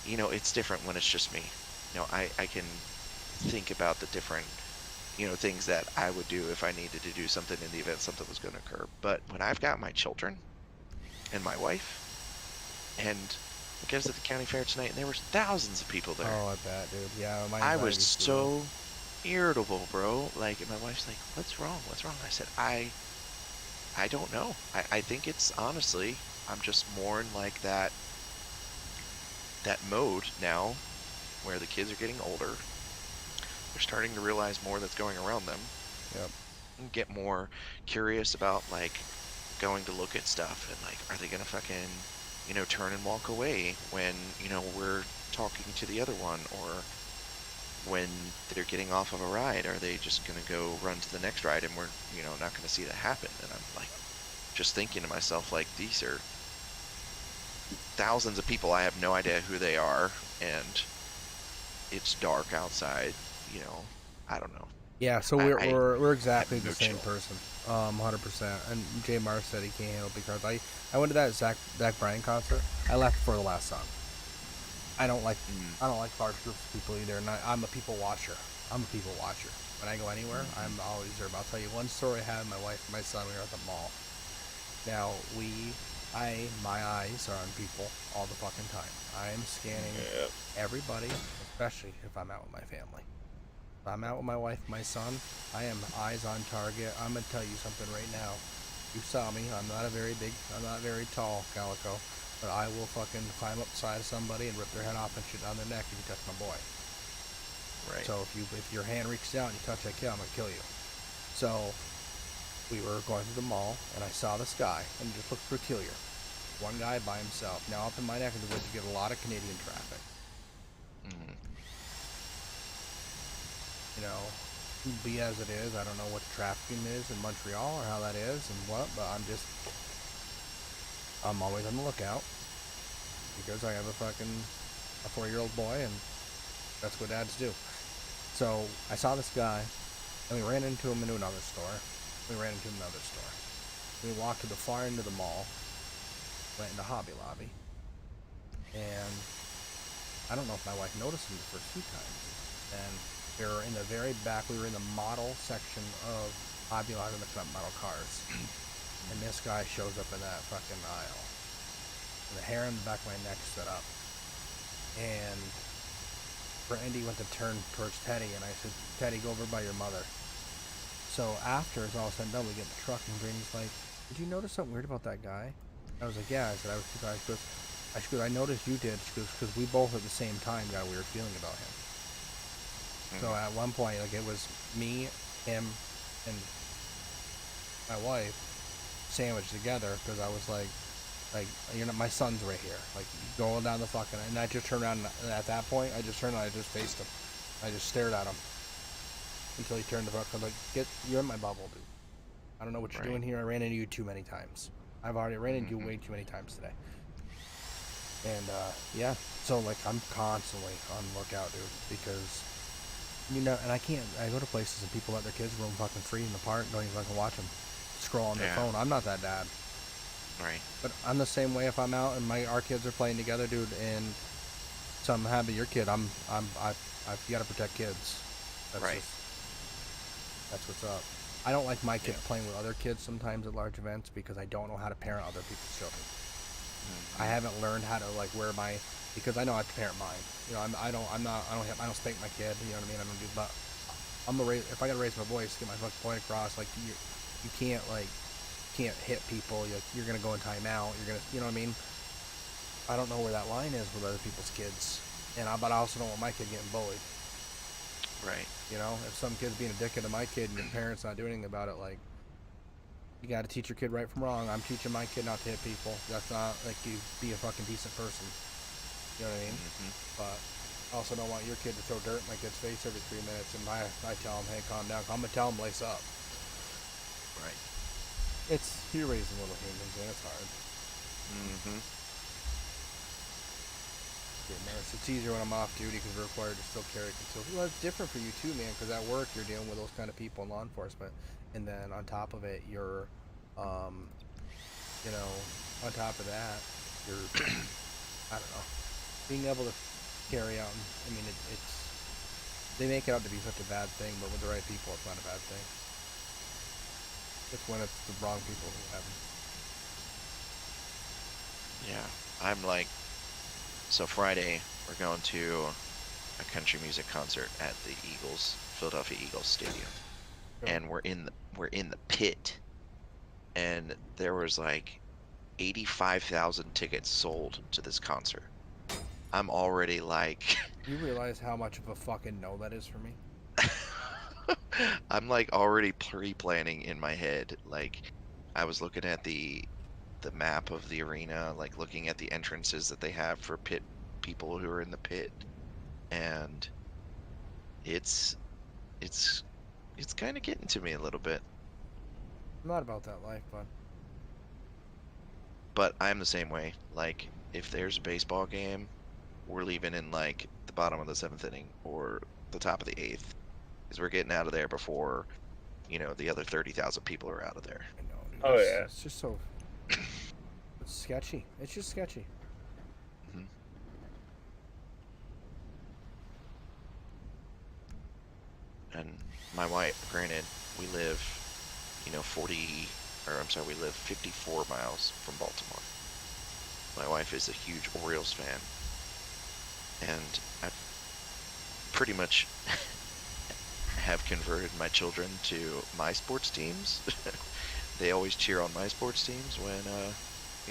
you know, it's different when it's just me. You know, I can think about the different, you know, things that I would do if I needed to do something in the event something was going to occur. But when I've got my children and my wife, and like I was at the county fair tonight, and there were thousands of people there. Oh, I bet, dude. Yeah, my I was anxiety's through. so irritable, bro. Like, and my wife's like, "What's wrong? What's wrong?" I said, I don't know. I think it's honestly, I'm just more in like that mode now, where the kids are getting older. They're starting to realize more that's going around them, Yep. and get more curious about like going to look at stuff and like, are they gonna fucking, you know, turn and walk away when, you know, we're talking to the other one, or when they're getting off of a ride, are they just gonna go run to the next ride and we're, you know, not gonna see that happen? And I'm like, just thinking to myself, like, these are thousands of people. I have no idea who they are, and it's dark outside. You know, I don't know. Yeah, so I we're exactly have no the same chill. person. 100%. And J Mar said he can't handle because I went to that Zach Bryan concert. I left before the last song. I don't like large groups of people either, and I'm a people watcher. I'm a people watcher. When I go anywhere, I'm always there. But I'll tell you one story I had with my wife and my son. We were at the mall. Now my eyes are on people all the fucking time. I am scanning everybody, especially if I'm out with my family. If I'm out with my wife and my son, I am eyes on target. I'm gonna tell you something right now. You saw me. I'm not very tall, Calico. But I will fucking climb up the side of somebody and rip their head off and shit down their neck if you touch my boy. Right. So if your hand reaches out and you touch that kid, I'm gonna kill you. So we were going through the mall and I saw this guy and it just looked peculiar. One guy by himself. Now up in my neck of the woods you get a lot of Canadian traffic. You know, be as it is, I don't know what the trafficking is in Montreal or how that is and what, but I'm always on the lookout because I have a 4-year-old boy and that's what dads do. So I saw this guy and we ran into him into another store. We walked to the far end of the mall, went into Hobby Lobby, and I don't know if my wife noticed him the first few times. And we were in the very back, we were in the model section of Hobby Lobby looking at model cars. And this guy shows up in that fucking aisle. And the hair on the back of my neck stood up. And Brandy went to turn towards Teddy, and I said, Teddy, go over by your mother. So after it's all said and done, we get in the truck, and Brandy's like, did you notice something weird about that guy? I was like, yeah. I said, I was surprised. She goes, I noticed you did. She goes, because we both at the same time got a weird feeling about him. So at one point, like, it was me, him, and my wife sandwiched together because I was like, you know, my son's right here. Like, going down the fucking... And I just turned around, and at that point, I just turned around, I just faced him. I just stared at him until he turned the fuck. I'm like, you're in my bubble, dude. I don't know what you're doing here. I ran into you too many times. I've already ran into you way too many times today. And, yeah. So, like, I'm constantly on the lookout, dude, because... You know, and I go to places and people let their kids roam fucking free in the park, don't even fucking watch them scroll on their phone. I'm not that dad. Right. But I'm the same way if I'm out and our kids are playing together, dude, and something happened to your kid, I've got to protect kids. That's that's what's up. I don't like my kids playing with other kids sometimes at large events because I don't know how to parent other people's children. I haven't learned how to because I know I have to parent mine. You know, I don't spank my kid. You know what I mean? I don't do, but if I gotta raise my voice, get my fucking point across. Like you can't hit people. You're gonna go in timeout. You know what I mean? I don't know where that line is with other people's kids, but I also don't want my kid getting bullied. Right. You know, if some kid's being a dickhead to my kid and your parents not doing anything about it, like, you gotta teach your kid right from wrong. I'm teaching my kid not to hit people. That's not, like, you be a fucking decent person. You know what I mean? But I also don't want your kid to throw dirt in my kid's face every 3 minutes, and I tell him, hey, calm down. I'm gonna tell him, lace up. Right. You're raising little humans, and it's hard. Yeah, man, it's easier when I'm off duty because we're required to still carry concealed. Well, it's different for you too, man, because at work you're dealing with those kind of people in law enforcement, and then on top of it, you're, on top of that, you're, I don't know, being able to carry out. I mean, it's they make it out to be such a bad thing, but with the right people, it's not a bad thing. It's when it's the wrong people who have them. Yeah, I'm like, so Friday we're going to a country music concert at the Philadelphia Eagles Stadium, Sure. and we're in the pit, and there was like 85,000 tickets sold to this concert. I'm already like, You realize how much of a fucking no that is for me? I'm like already pre-planning in my head. Like, I was looking at the map of the arena, like looking at the entrances that they have for pit people who are in the pit, and it's kind of getting to me a little bit. I'm not about that life, bud. But I'm the same way. Like, if there's a baseball game, we're leaving in like the bottom of the 7th inning or the top of the 8th, because we're getting out of there before, the other 30,000 people are out of there. I know, dude. Oh, it's, yeah. It's just so. It's sketchy. It's just sketchy. Mhm. And my wife, granted, we live, we live 54 miles from Baltimore. My wife is a huge Orioles fan, and I pretty much have converted my children to my sports teams. They always cheer on my sports teams when, I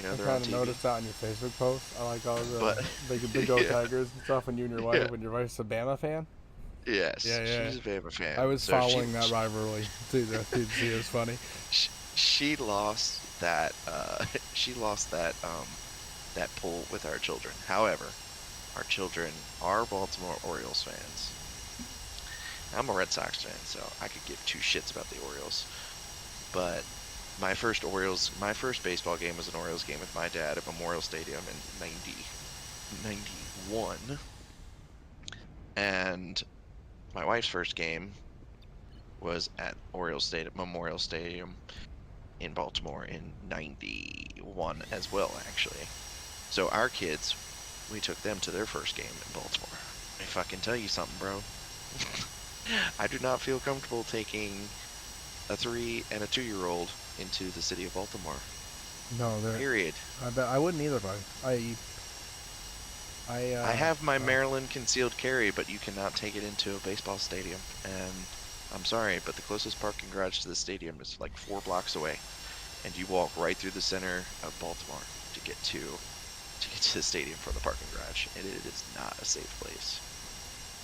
they're on kind of TV. noticed that on your Facebook post. I like all the But- big old yeah. Tigers and stuff. And you and your wife, Yeah. when your wife's a Bama fan. Yes, Yeah, yeah. she's a Bama fan. I was so following that rivalry. Dude, see, it was funny. She lost that. She lost that. That pull with our children. However, our children are Baltimore Orioles fans. I'm a Red Sox fan, so I could give two shits about the Orioles. But my first baseball game was an Orioles game with my dad at Memorial Stadium in 91. And my wife's first game was at Memorial Stadium in Baltimore in 91 as well, actually. So our kids, we took them to their first game in Baltimore. If I can tell you something, bro, I do not feel comfortable taking a 3 and a 2-year-old into the city of Baltimore. No, they're. Period. I bet I wouldn't either, bud. I have my Maryland concealed carry, but you cannot take it into a baseball stadium. And I'm sorry, but the closest parking garage to the stadium is like 4 blocks away, and you walk right through the center of Baltimore to get to the stadium from the parking garage, and it is not a safe place.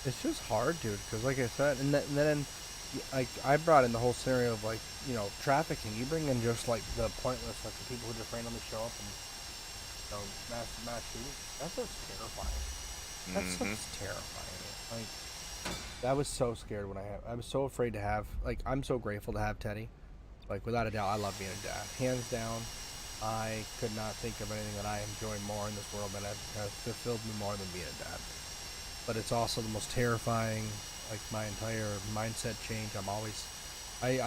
It's just hard, dude. Because like I said, and then like I brought in the whole scenario of like trafficking. You bring in just like the pointless, like the people who just randomly show up and mass shooting. That's what's terrifying. That's what's terrifying. Like I was so scared when I was so afraid to have. Like I'm so grateful to have Teddy. Like without a doubt, I love being a dad. Hands down. I could not think of anything that I enjoy more in this world that has fulfilled me more than being a dad. But it's also the most terrifying. Like my entire mindset change. I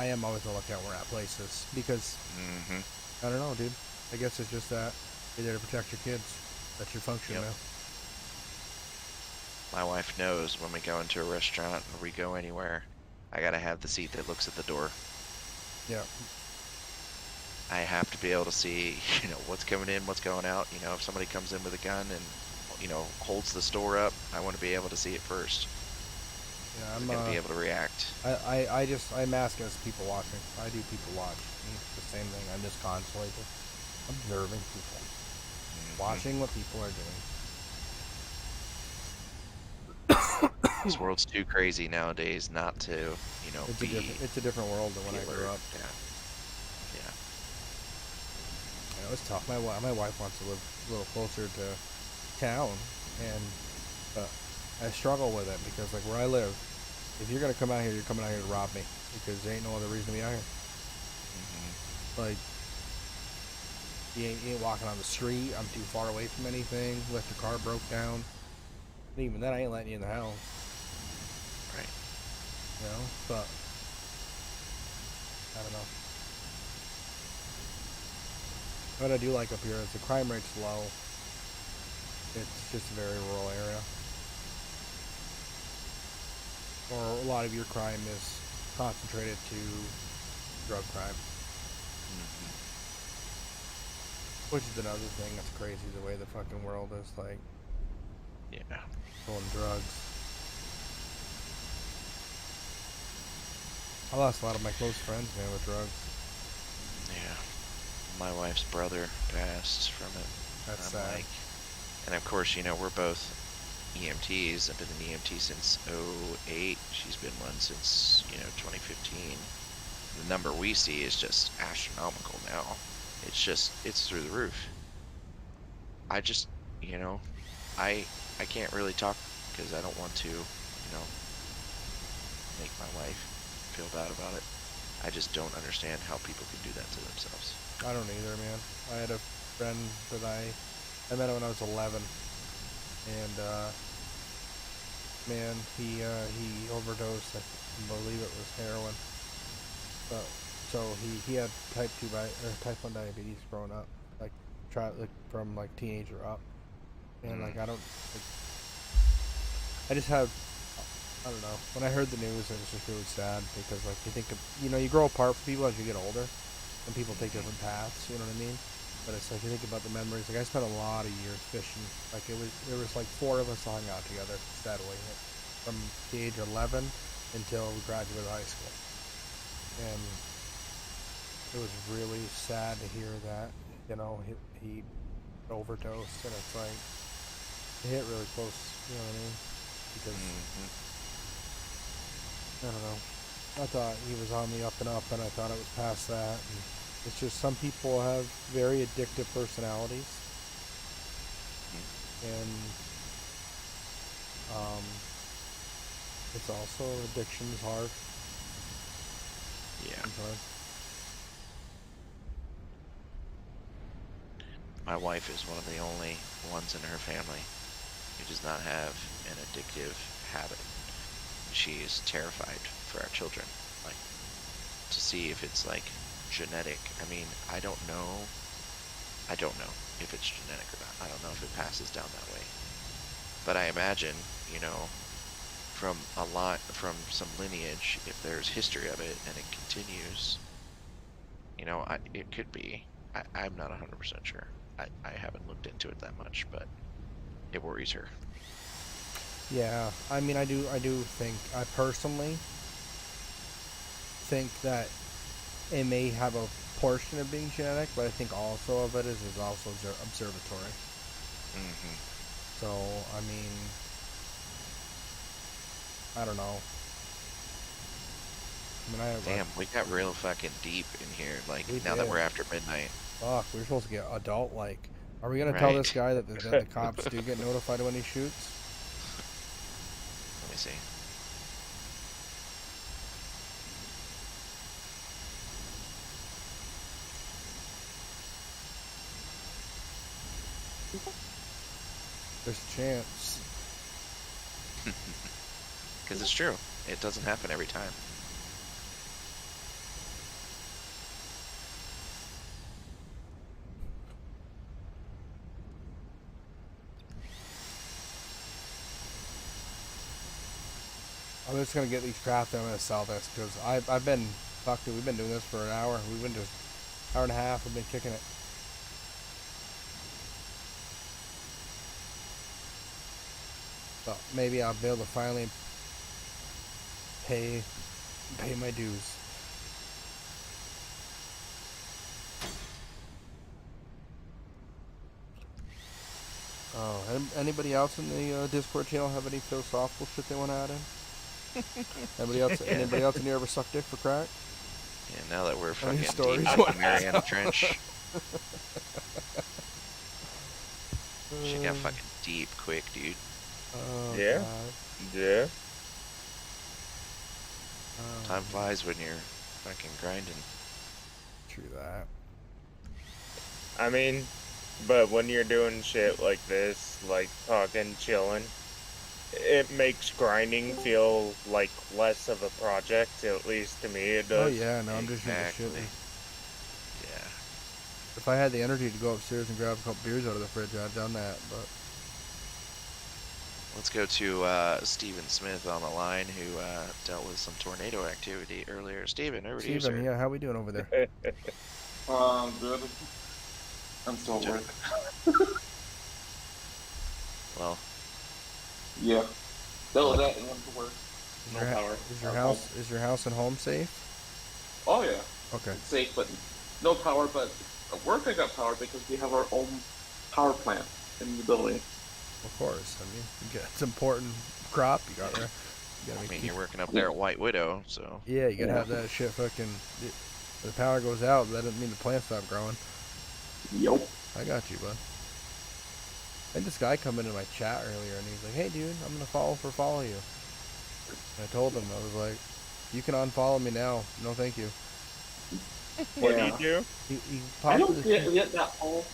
am always on the lookout when we're at places because I don't know, dude. I guess it's just that you're there to protect your kids. That's your function now. My wife knows when we go into a restaurant or we go anywhere, I gotta have the seat that looks at the door. Yeah. I have to be able to see, what's coming in, what's going out. If somebody comes in with a gun and, holds the store up, I want to be able to see it first. Yeah, I'm gonna be able to react. I mask as people watching. I do people watch. It's the same thing. I'm just constantly observing people, watching what people are doing. This world's too crazy nowadays not to, It's a different world than when I grew up. Yeah. It's tough. My wife wants to live a little closer to town, and I struggle with it because like where I live, if you're gonna come out here, you're coming out here to rob me because there ain't no other reason to be out here. Like you ain't walking on the street. I'm too far away from anything. Left your car broke down. And even then, I ain't letting you in the house. Right. But I don't know. What I do like up here is the crime rate's low. It's just a very rural area. or a lot of your crime is concentrated to drug crime. Mhm. Which is another thing that's crazy, the way the fucking world is, like, Yeah. pulling drugs. I lost a lot of my close friends, man, with drugs. Yeah. My wife's brother passed from it. That's I'm sad. like, and of course, we're both EMTs. I've been an EMT since '08. She's been one since, 2015. The number we see is just astronomical now. It's through the roof. I just, you know, I can't really talk because I don't want to, make my wife feel bad about it. I just don't understand how people can do that to themselves. I don't either, man. I had a friend that I met him when I was 11, and man, he overdosed. I believe it was heroin. So he had type 1 diabetes growing up, like from like teenager up, and like I just have, I don't know. When I heard the news, it was just really sad because, like, you think of, you grow apart from people as you get older, and people take different paths. You know what I mean? But it's like you think about the memories. Like, I spent a lot of years fishing. Like, there was like 4 of us hung out together steadily from the age of 11 until we graduated high school, and it was really sad to hear that. He overdosed, and it's like it hit really close. You know what I mean? Because I don't know. I thought he was on the up and up, and I thought it was past that. And it's just some people have very addictive personalities, and it's also addiction is hard. Yeah. It's hard. My wife is one of the only ones in her family who does not have an addictive habit. She is terrified for our children, like, to see if it's like genetic. I mean, I don't know if it's genetic or not. I don't know if it passes down that way. But I imagine, from some lineage, if there's history of it and it continues, it could be. I'm not 100% sure. I haven't looked into it that much, but it worries her. Yeah, I mean, I do think, I personally think that it may have a portion of being genetic, but I think also of it is also observatory. So, I mean, I don't know. Damn, we got real fucking deep in here, like, We now that did. we're after midnight. Fuck, we're supposed to get adult-like. Are we gonna tell this Right. guy that the cops do get notified when he shoots? Let me see. There's a chance. Because it's true. It doesn't happen every time. I'm just gonna get these craft and I'm gonna sell this because I've been, fuck dude, we've been doing this for an hour. We've been just hour and a half. We've been kicking it. But maybe I'll be able to finally pay my dues. Oh, anybody else in the Discord channel have any philosophical shit they want to add in? Anybody else? Anybody else in here ever suck dick for crack? Yeah, now that we're Any fucking stories deep you in wanna the Mariana Trench, she got fucking deep quick, dude. Oh, Yeah. God. Yeah. Oh, Time flies when you're fucking grinding. true that. I mean, but when you're doing shit like this, like talking, chilling, it makes grinding feel like less of a project. At least to me, it Oh does. yeah, no, I'm just shooting the shit. Exactly. Yeah. If I had the energy to go upstairs and grab a couple beers out of the fridge, I'd done that. But Let's go to Stephen Smith on the line, who dealt with some tornado activity earlier. Stephen, over to you, Steven, sir. yeah, how we doing over there? Good. I'm still at work. Well, Yeah. No, that and went to work. Is No your, power. is your house and home safe? Oh yeah. Okay. It's safe, but no power. But at work I got power because we have our own power plant in the building. Of course. I mean, it's important crop you got there. You I gotta mean, keep, you're working up there at White Widow, so. yeah, you gotta Yeah. have that shit fucking. When the power goes out, that doesn't mean the plant stop growing. Yup. I got you, bud. I had this guy come into my chat earlier, and he's like, "Hey, dude, I'm gonna follow you." And I told him, I was like, "You can unfollow me now. No, thank you." What do you do? He I popped don't this. get that full.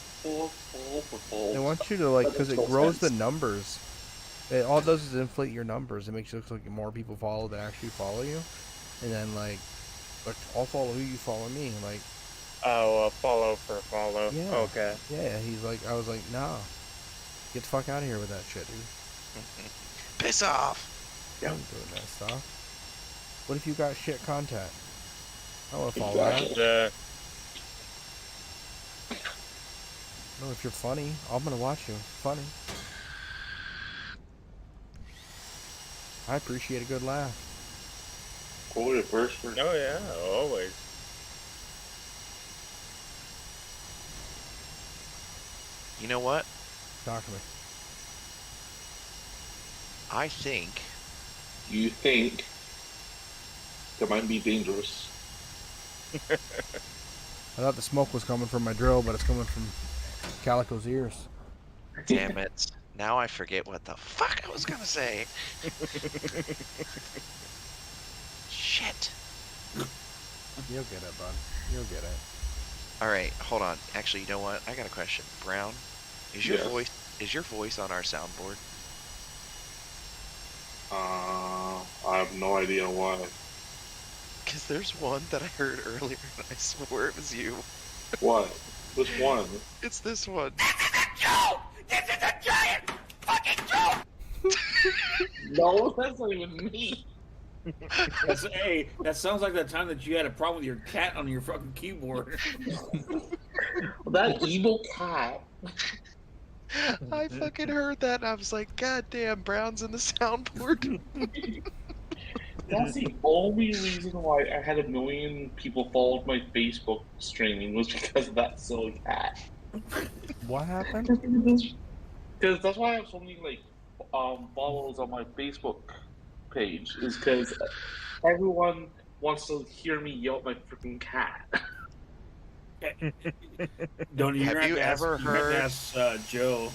They want you to like, because it That makes no grows the sense. numbers. It all it does is inflate your numbers. It makes it look like more people follow than actually follow you. And then like I'll follow who you follow me. Like, Oh, a follow for follow. Yeah. Okay. yeah, he's like, I was like, nah, get the fuck out of here with that shit, dude. Piss off! I'm doing that stuff. What if you got shit content? I want to follow that. Exactly. No, if you're funny, I'm gonna watch you. Funny. I appreciate a good laugh. Cool, your first. Oh yeah, always. You know what? Talk to me. I think You think that might be dangerous? I thought the smoke was coming from my drill, but it's coming from Calico's ears. Damn it. Now I forget what the fuck I was gonna say. Shit. You'll get it, bud. You'll get it. Alright, hold on. Actually, you know what? I got a question. Brown, is your voice on our soundboard? I have no idea why. Because there's one that I heard earlier and I swore it was you. What? Which one? It's this one. No, that's not even me. Hey, that sounds like the time that you had a problem with your cat on your fucking keyboard. That evil cat. I fucking heard that and I was like, God damn, Brown's in the soundboard. That's the only reason why I had 1 million people followed my Facebook streaming was because of that silly cat. What happened? Because that's why I have so many like followers on my Facebook page. Is because everyone wants to hear me yell at my freaking cat. Don't you Have you ever heard- ask Joe,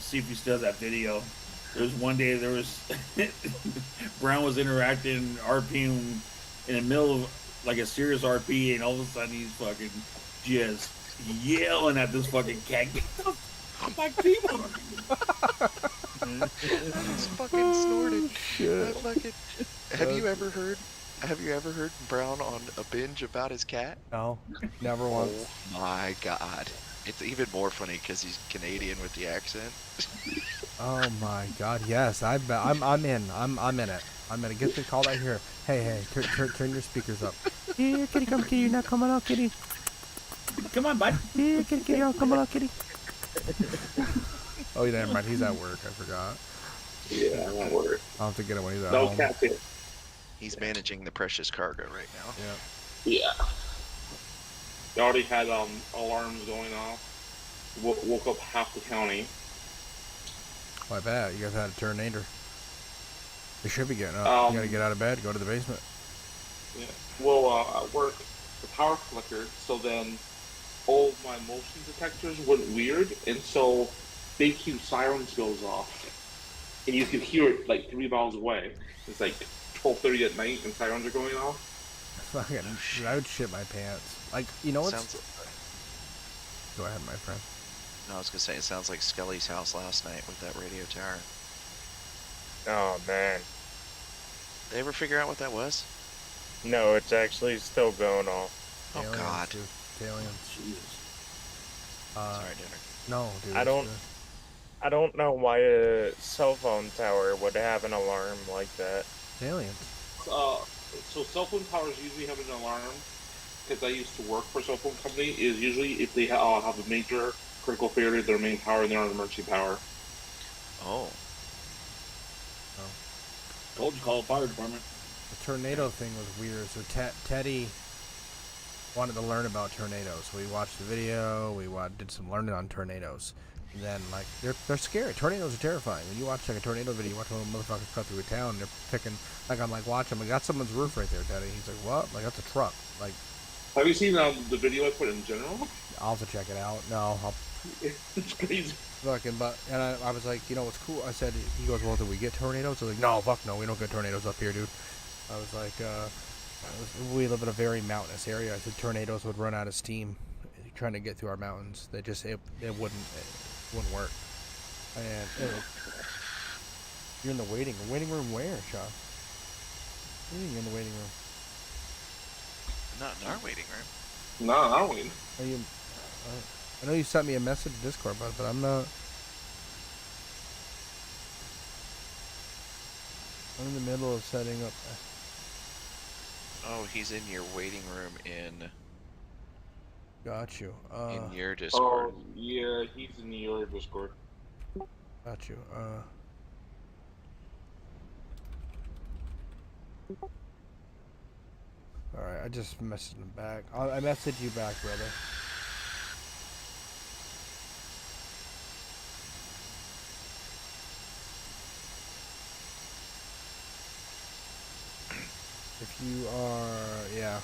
see if he still has that video. There was one day there was Brown was interacting RPing in the middle of like a serious RP, and all of a sudden he's fucking just yelling at this fucking cat. Get the fuck off my keyboard! He's fucking snorted. Shit. I fucking... Have you ever heard Brown on a binge about his cat? No, never once. Oh my god. It's even more funny because he's Canadian with the accent. Oh my god, yes, I'm in. I'm in it. I'm gonna get the call right here. Hey, turn your speakers up. Here, kitty, come, kitty, now come on out, kitty. Come on, bud. Here, kitty, oh, come on out, kitty. Oh, yeah, never mind. He's at work. I forgot. Yeah, that worked. I'll have to get it when he's at No home. cat here. He's managing the precious cargo right now. Yeah. Yeah. They already had alarms going off. Woke up half the county. Why bad? You guys had a tornado. You should be getting up. You gotta get out of bed, go to the basement. Yeah. Well, at work, the power flickered, so then all my motion detectors went weird, and so BQ sirens goes off, and you could hear it like 3 miles away. It's like 12:30 at night, and sirens are going off. Fucking, dude, I would shit my pants. Like, you know what's... Sounds... Go ahead, my friend. No, I was gonna say, it sounds like Skelly's house last night with that radio tower. Oh man. They ever figure out what that was? No, it's actually still going off. Oh Aliens, god. dude. It's aliens. Jesus. Sorry, dinner. No, dude. I it's don't- good. I don't know why a cell phone tower would have an alarm like that. It's aliens. So cell phone towers usually have an alarm, because I used to work for a cell phone company. Is usually if they have a major critical failure to their main power and they're on emergency power. Oh. Told you, call the fire department. The tornado thing was weird. So Teddy wanted to learn about tornadoes. So we watched the video. We did some learning on tornadoes. And then, like, they're scary. Tornadoes are terrifying. When you watch, like, a tornado video, you watch a little motherfucker cut through a town, and they're picking, like, I'm, like, watching. We got someone's roof right there, Teddy. He's like, what? Like, that's a truck. Like, Have you seen the video I put in general? I'll have to check it out. No, I'll It's crazy. fucking, and I was like, you know what's cool? I said, he goes, well, do we get tornadoes? I was like, no, fuck no, we don't get tornadoes up here, dude. I was like, we live in a very mountainous area. I said tornadoes would run out of steam trying to get through our mountains. They just, it wouldn't work. And you're in the waiting room where, Sean? What are you in the waiting room? Not in our waiting room. No, I don't. Are you? I know you sent me a message in Discord, but I'm not. I'm in the middle of setting up. Oh, he's in your waiting room in Got you. your Discord. Oh, yeah, he's in your Discord. Got you. Alright, I just messaged him back. I messaged you back, brother. If you are, yeah.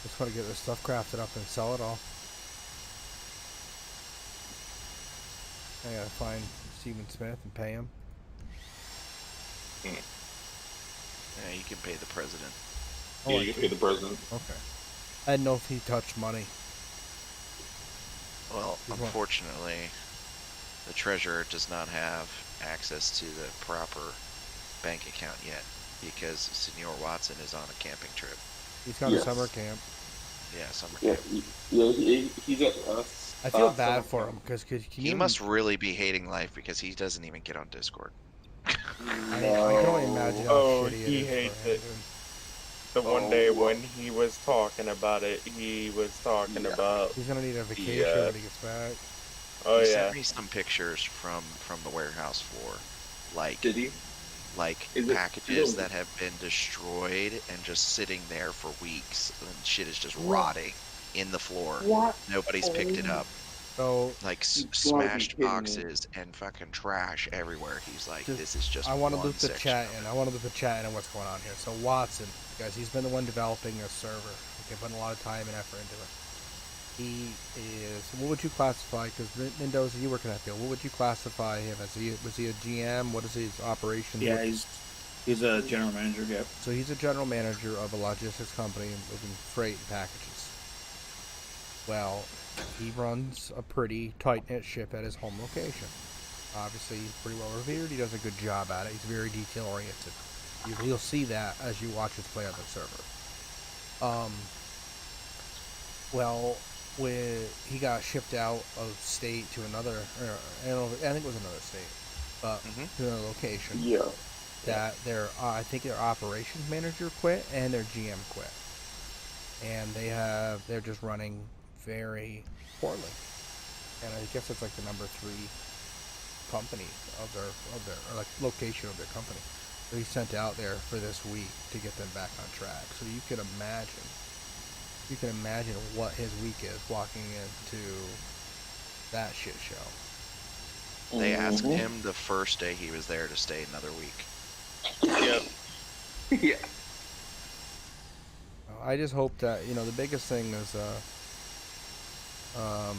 Just want to get this stuff crafted up and sell it all. I gotta find Steven Smith and pay him. Yeah, you can pay the president. Yeah, you can pay the president. Okay. I didn't know if he touched money. Well, He's one. unfortunately, the treasurer does not have access to the proper bank account yet because Senor Watson is on a camping trip. He's got a summer camp. Yeah, summer Yeah, camp. he's at. I feel bad for him because He must really be hating life because he doesn't even get on Discord. I can only imagine how shitty it he is hates for him, it. dude. The one day when he was talking about it, he was talking about. He's gonna need a vacation when he gets back. Oh He yeah. sent me some pictures from the warehouse floor, like Did he? Is it- packages that have been destroyed and just sitting there for weeks, and shit is just rotting in the floor. What? Nobody's picked it up. So Like You gotta be smashed kidding me. boxes and fucking trash everywhere. He's like, Just- this is just. I want to one loop the section chat of in. it." I want to loop the chat in on what's going on here. So Watson, guys, he's been the one developing this server. Okay, putting a lot of time and effort into it. He is. What would you classify? Because Mendoza, you work in that field. What would you classify him as? Was he a GM? What is his operation? Yeah, he's a general manager. Yep. So he's a general manager of a logistics company moving freight and packages. Well, he runs a pretty tight-knit ship at his home location. Obviously, he's pretty well revered. He does a good job at it. He's very detail-oriented. You'll see that as you watch us play on the server. Well, when he got shipped out of state to another, I think it was another state, but to another location. Yeah. That I think their operations manager quit and their GM quit, and they're just running very poorly. And I guess it's like the number 3 company of their or like location of their company. So he's sent out there for this week to get them back on track. So you can imagine what his week is walking into that shit show. They asked him the first day he was there to stay another week. Yep. Yeah. I just hope that, the biggest thing is, I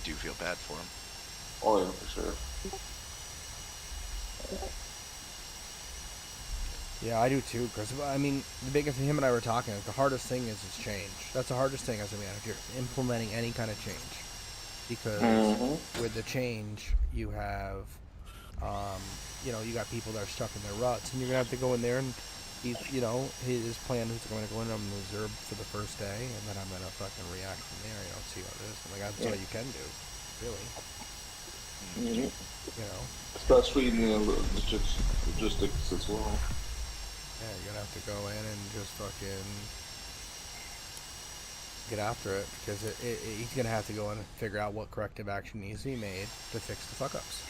do feel bad for him. Oh yeah, for sure. yeah, I do too, because, I mean, the biggest thing, him and I were talking, the hardest thing is change. That's the hardest thing as a manager, implementing any kind of change. Because with the change, you have, you got people that are stuck in their ruts, and you're going to have to go in there and he's, you know, his plan is going to go in on reserve for the first day, and then I'm going to fucking react from there, you know, see what it is. Like, that's all you can do, really. Mm-hmm. You know? Especially in the logistics as well. Yeah, you're going to have to go in and just fucking get after it, because he's going to have to go in and figure out what corrective action needs to be made to fix the fuck-ups.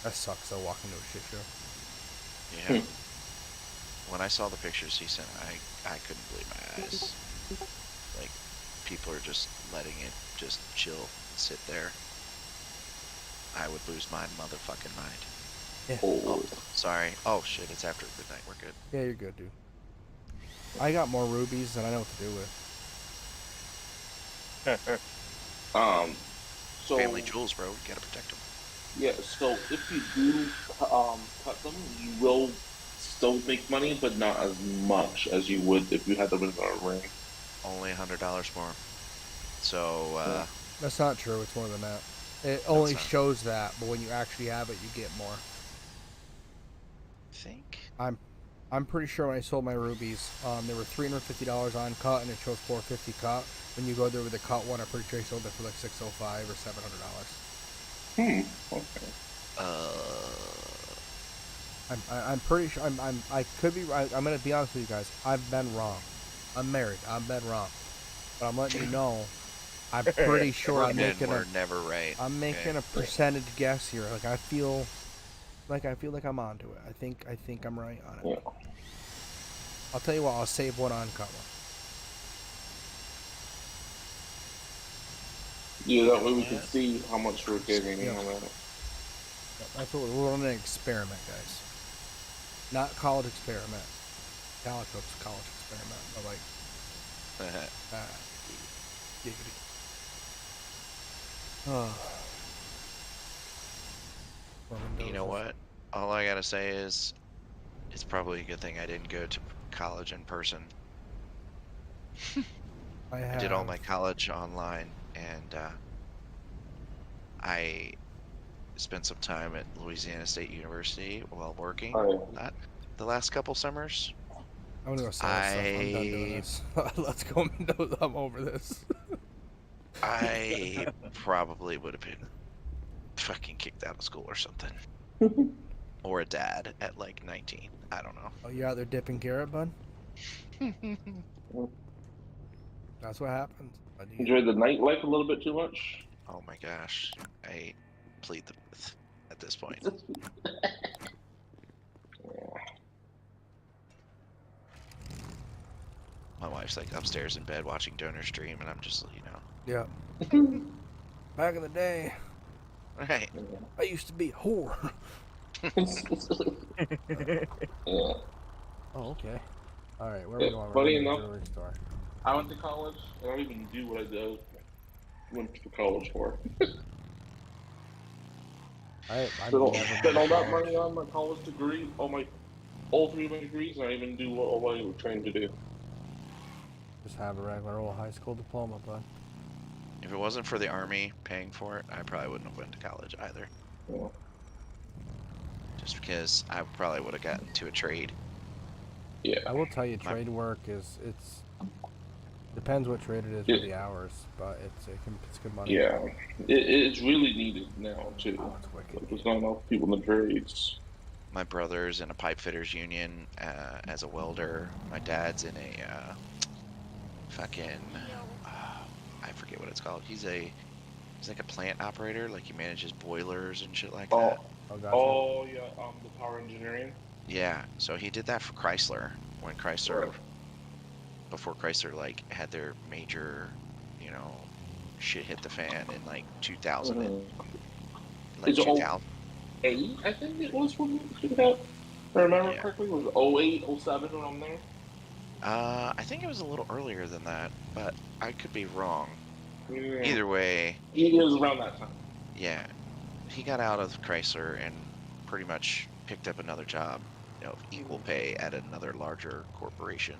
That sucks, though, walking into a shit show. Yeah. When I saw the pictures he sent, I couldn't believe my eyes. Like, people are just letting it just chill and sit there. I would lose my motherfucking mind. Yeah. Oh, sorry. Oh shit, it's after midnight. We're good. Yeah, you're good, dude. I got more rubies than I know what to do with. So Family jewels, bro. We gotta protect them. yeah. So if you do cut them, you will still make money, but not as much as you would if you had them in a ring. Only $100 more. So, That's not true. It's more than that. It only not- shows that, but when you actually have it, you get more. I think. I'm pretty sure when I sold my rubies, they were $350 on cut, and it shows $450 cut. When you go there with the cut one, I'm pretty sure I sold it for like $605 or $700. Okay. I'm pretty sure. I could be right. I'm gonna be honest with you guys. I've been wrong. I'm married. I've been wrong, but I'm letting you know. I'm pretty sure I'm making We're never right. I'm making a percentage guess here. Like I feel like I'm onto it. I think I'm right on it. Yeah. I'll tell you what. I'll save one uncut one. Yeah, that way we can see how much we're getting. Yeah. On that. That's what we're running an experiment, guys. Not college experiment. Calico's college experiment, but like giggity. Oh. You know what? All I gotta say is, it's probably a good thing I didn't go to college in person. I did all my college online, and I spent some time at Louisiana State University while working. Not the last couple summers. I'm gonna go sell stuff. I'm done doing this. Let's go. I'm over this. I probably would have been fucking kicked out of school or something. Or a dad at like 19. I don't know. Oh, you out there dipping carrot, bud? That's what happens. Enjoy the nightlife a little bit too much. Oh my gosh. I plead the fifth at this point. My wife's like upstairs in bed watching Donor Stream, and I'm just, you know. Yeah. Back in the day, Right. I used to be a whore. Yeah. Oh, okay. All right, where are we going? Funny We're going to the enough, jewelry store. I went to college. I don't even do what I went to college for. I've Spent never all been that to college. money on my college degree, all three of my degrees, and I even do what I was trained to do. Just have a regular old high school diploma, bud. If it wasn't for the Army paying for it, I probably wouldn't have went to college either. Yeah. Just because I probably would have gotten to a trade. Yeah. I will tell you, trade work it's depends what trade it is with the hours, but it's good money. Yeah. It's really needed now too. Oh, it's wicked. Like, there's not enough people in the trades. My brother's in a pipe fitters union as a welder. My dad's in a I forget what it's called. He's like a plant operator. Like he manages boilers and shit like that. Oh, gotcha. Oh yeah, the power engineering. Yeah, so he did that for Chrysler when Chrysler, before Chrysler like had their major, you know, shit hit the fan in like 2000. Like Is it 2000. 08, I think it was when we did that. If I remember correctly, it was 08, 07 when I'm there. I think it was a little earlier than that, but I could be wrong. Yeah. Either way, It was around that time. yeah, he got out of Chrysler and pretty much picked up another job, you know, of equal pay at another larger corporation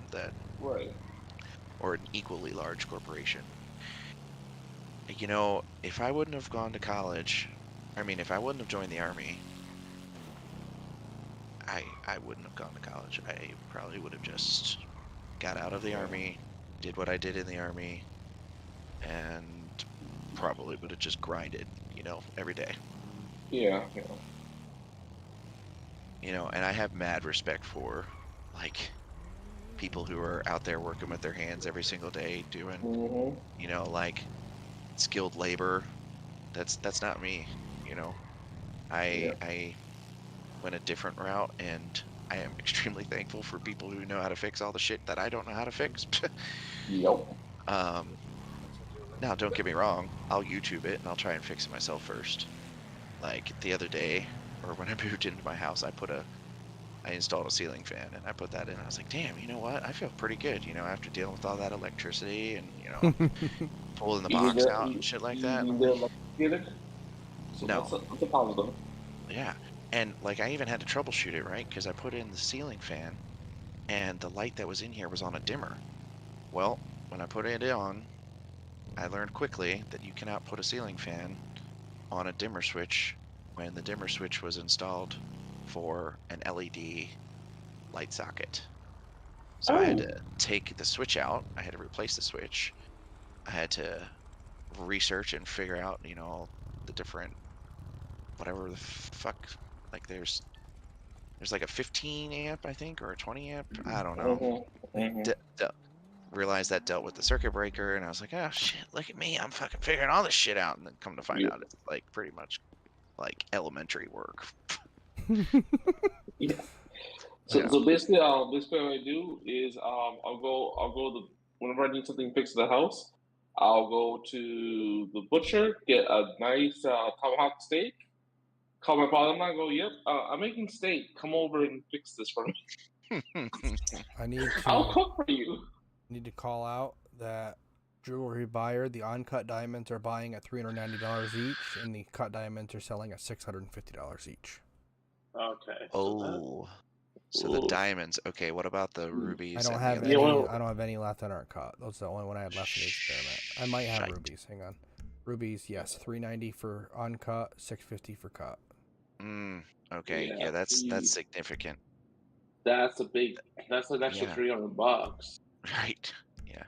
or an equally large corporation. You know, if I wouldn't have gone to college, if I wouldn't have joined the Army, I wouldn't have gone to college. I probably would have just got out of the army, did what I did in the army, and probably would have just grinded, you know, every day. Yeah. You know, and I have mad respect for, like, people who are out there working with their hands every single day doing, Mm-hmm. you know, like, skilled labor. That's not me, you know. I went a different route, and I am extremely thankful for people who know how to fix all the shit that I don't know how to fix. Yep. Now, don't get me wrong, I'll YouTube it and I'll try and fix it myself first. Like the other day, or when I moved into my house, I installed a ceiling fan and I put that in. I was like, damn, you know what? I feel pretty good, you know, after dealing with all that electricity and, you know, pulling the box out and shit like that. So No. that's a positive. Yeah. And like I even had to troubleshoot it, right? Because I put in the ceiling fan and the light that was in here was on a dimmer. Well, when I put it on, I learned quickly that you cannot put a ceiling fan on a dimmer switch when the dimmer switch was installed for an LED light socket. So I had to take the switch out. I had to replace the switch. I had to research and figure out, you know, the different, whatever the fuck, like there's like a 15 amp, I think, or a 20 amp. I don't know. Realized that dealt with the circuit breaker, and I was like, oh shit, look at me, I'm fucking figuring all this shit out. And then come to find out, it's like pretty much like elementary work. Yeah. So basically, what I do is I'll go whenever I need something fixed in the house, I'll go to the butcher, get a nice tomahawk steak. Call my father-in-law and go, yep, I'm making steak. Come over and fix this for me. I'll cook for you. Need to call out that jewelry buyer, the uncut diamonds are buying at $390 each, and the cut diamonds are selling at $650 each. Okay. Oh, so the diamonds. Okay, what about the rubies? I don't have any. I don't have any left that aren't cut. Those are the only one I had left in the experiment. I might have rubies. Hang on. Rubies, yes, $390 for uncut, $650 for cut. Okay, yeah, that's significant. That's an extra $300. Right. Yeah.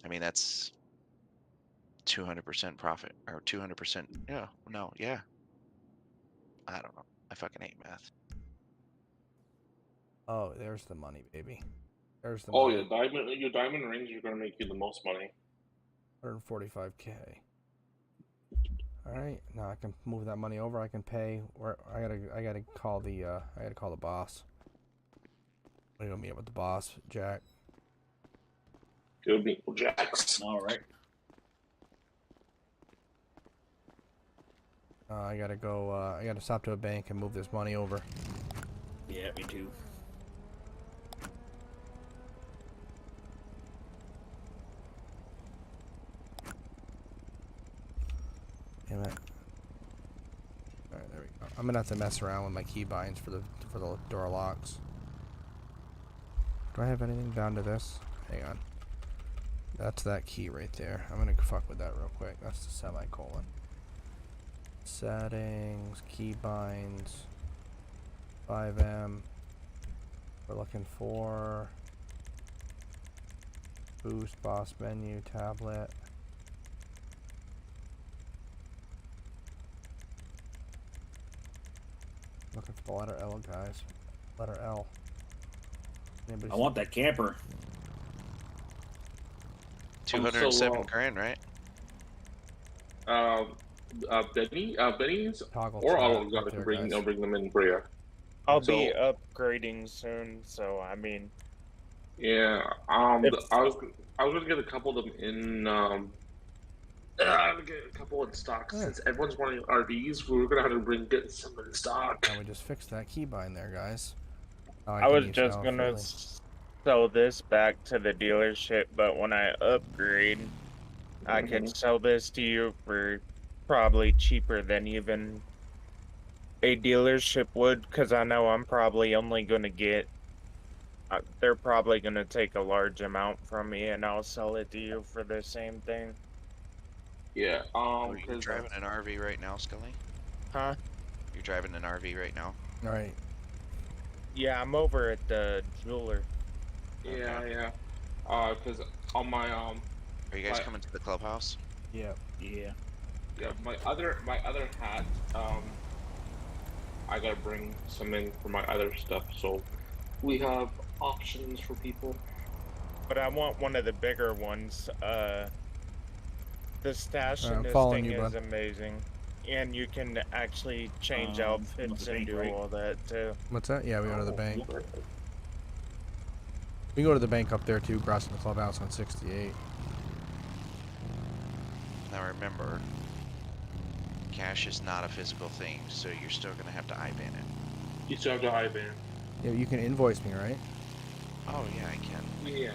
I mean, that's 200% profit, or 200%. Yeah. No. Yeah. I don't know. I fucking hate math. Oh, there's the money, baby. There's the money. money. Yeah, your diamond rings are gonna make you the most money. 145K. All right, now I can move that money over. I can pay. Where I gotta call the boss. I'm gonna meet up with the boss, Jack. Go meet with Jax. All right. I gotta go. I gotta stop to a bank and move this money over. Yeah, me too. Damn it. Alright, there we go. I'm gonna have to mess around with my key binds for the door locks. Do I have anything down to this? Hang on. That's that key right there. I'm gonna fuck with that real quick. That's the semicolon. Settings, key binds, 5M. We're looking for boost, boss menu, tablet. Looking for the letter L, guys. Letter L. I want that camper. 207 grand, right? Benny's Toggle or chat I'll right bring there, them in for you. I'll be upgrading soon, so I mean. Yeah. I was gonna get a couple of them in. I'm gonna get a couple in stock since everyone's wanting RVs. We're gonna have to get some in stock. And we just fixed that keybind there, guys. I was just gonna sell this back to the dealership, but when I upgrade, I can sell this to you for probably cheaper than even a dealership would, because I know I'm probably only gonna get. They're probably gonna take a large amount from me, and I'll sell it to you for the same thing. Yeah. Are you driving an RV right now, Scully? Huh? You're driving an RV right now? Right. Yeah, I'm over at the jeweler. Yeah. Because on my Are you guys my coming to the clubhouse? Yeah. Yeah. my other hat, I gotta bring some in for my other stuff. So we have options for people. But I want one of the bigger ones. The stash in I'm this following thing you, is bud. amazing. And you can actually change The outfits and bank, do right? all that too. What's that? Yeah, we go to the Oh, bank. perfect. We can go to the bank up there too, crossing the clubhouse on 68. Now remember, cash is not a physical thing, so you're still gonna have to IBAN it. You still have to IBAN. Yeah, you can invoice me, right? Oh yeah, I can. Yeah.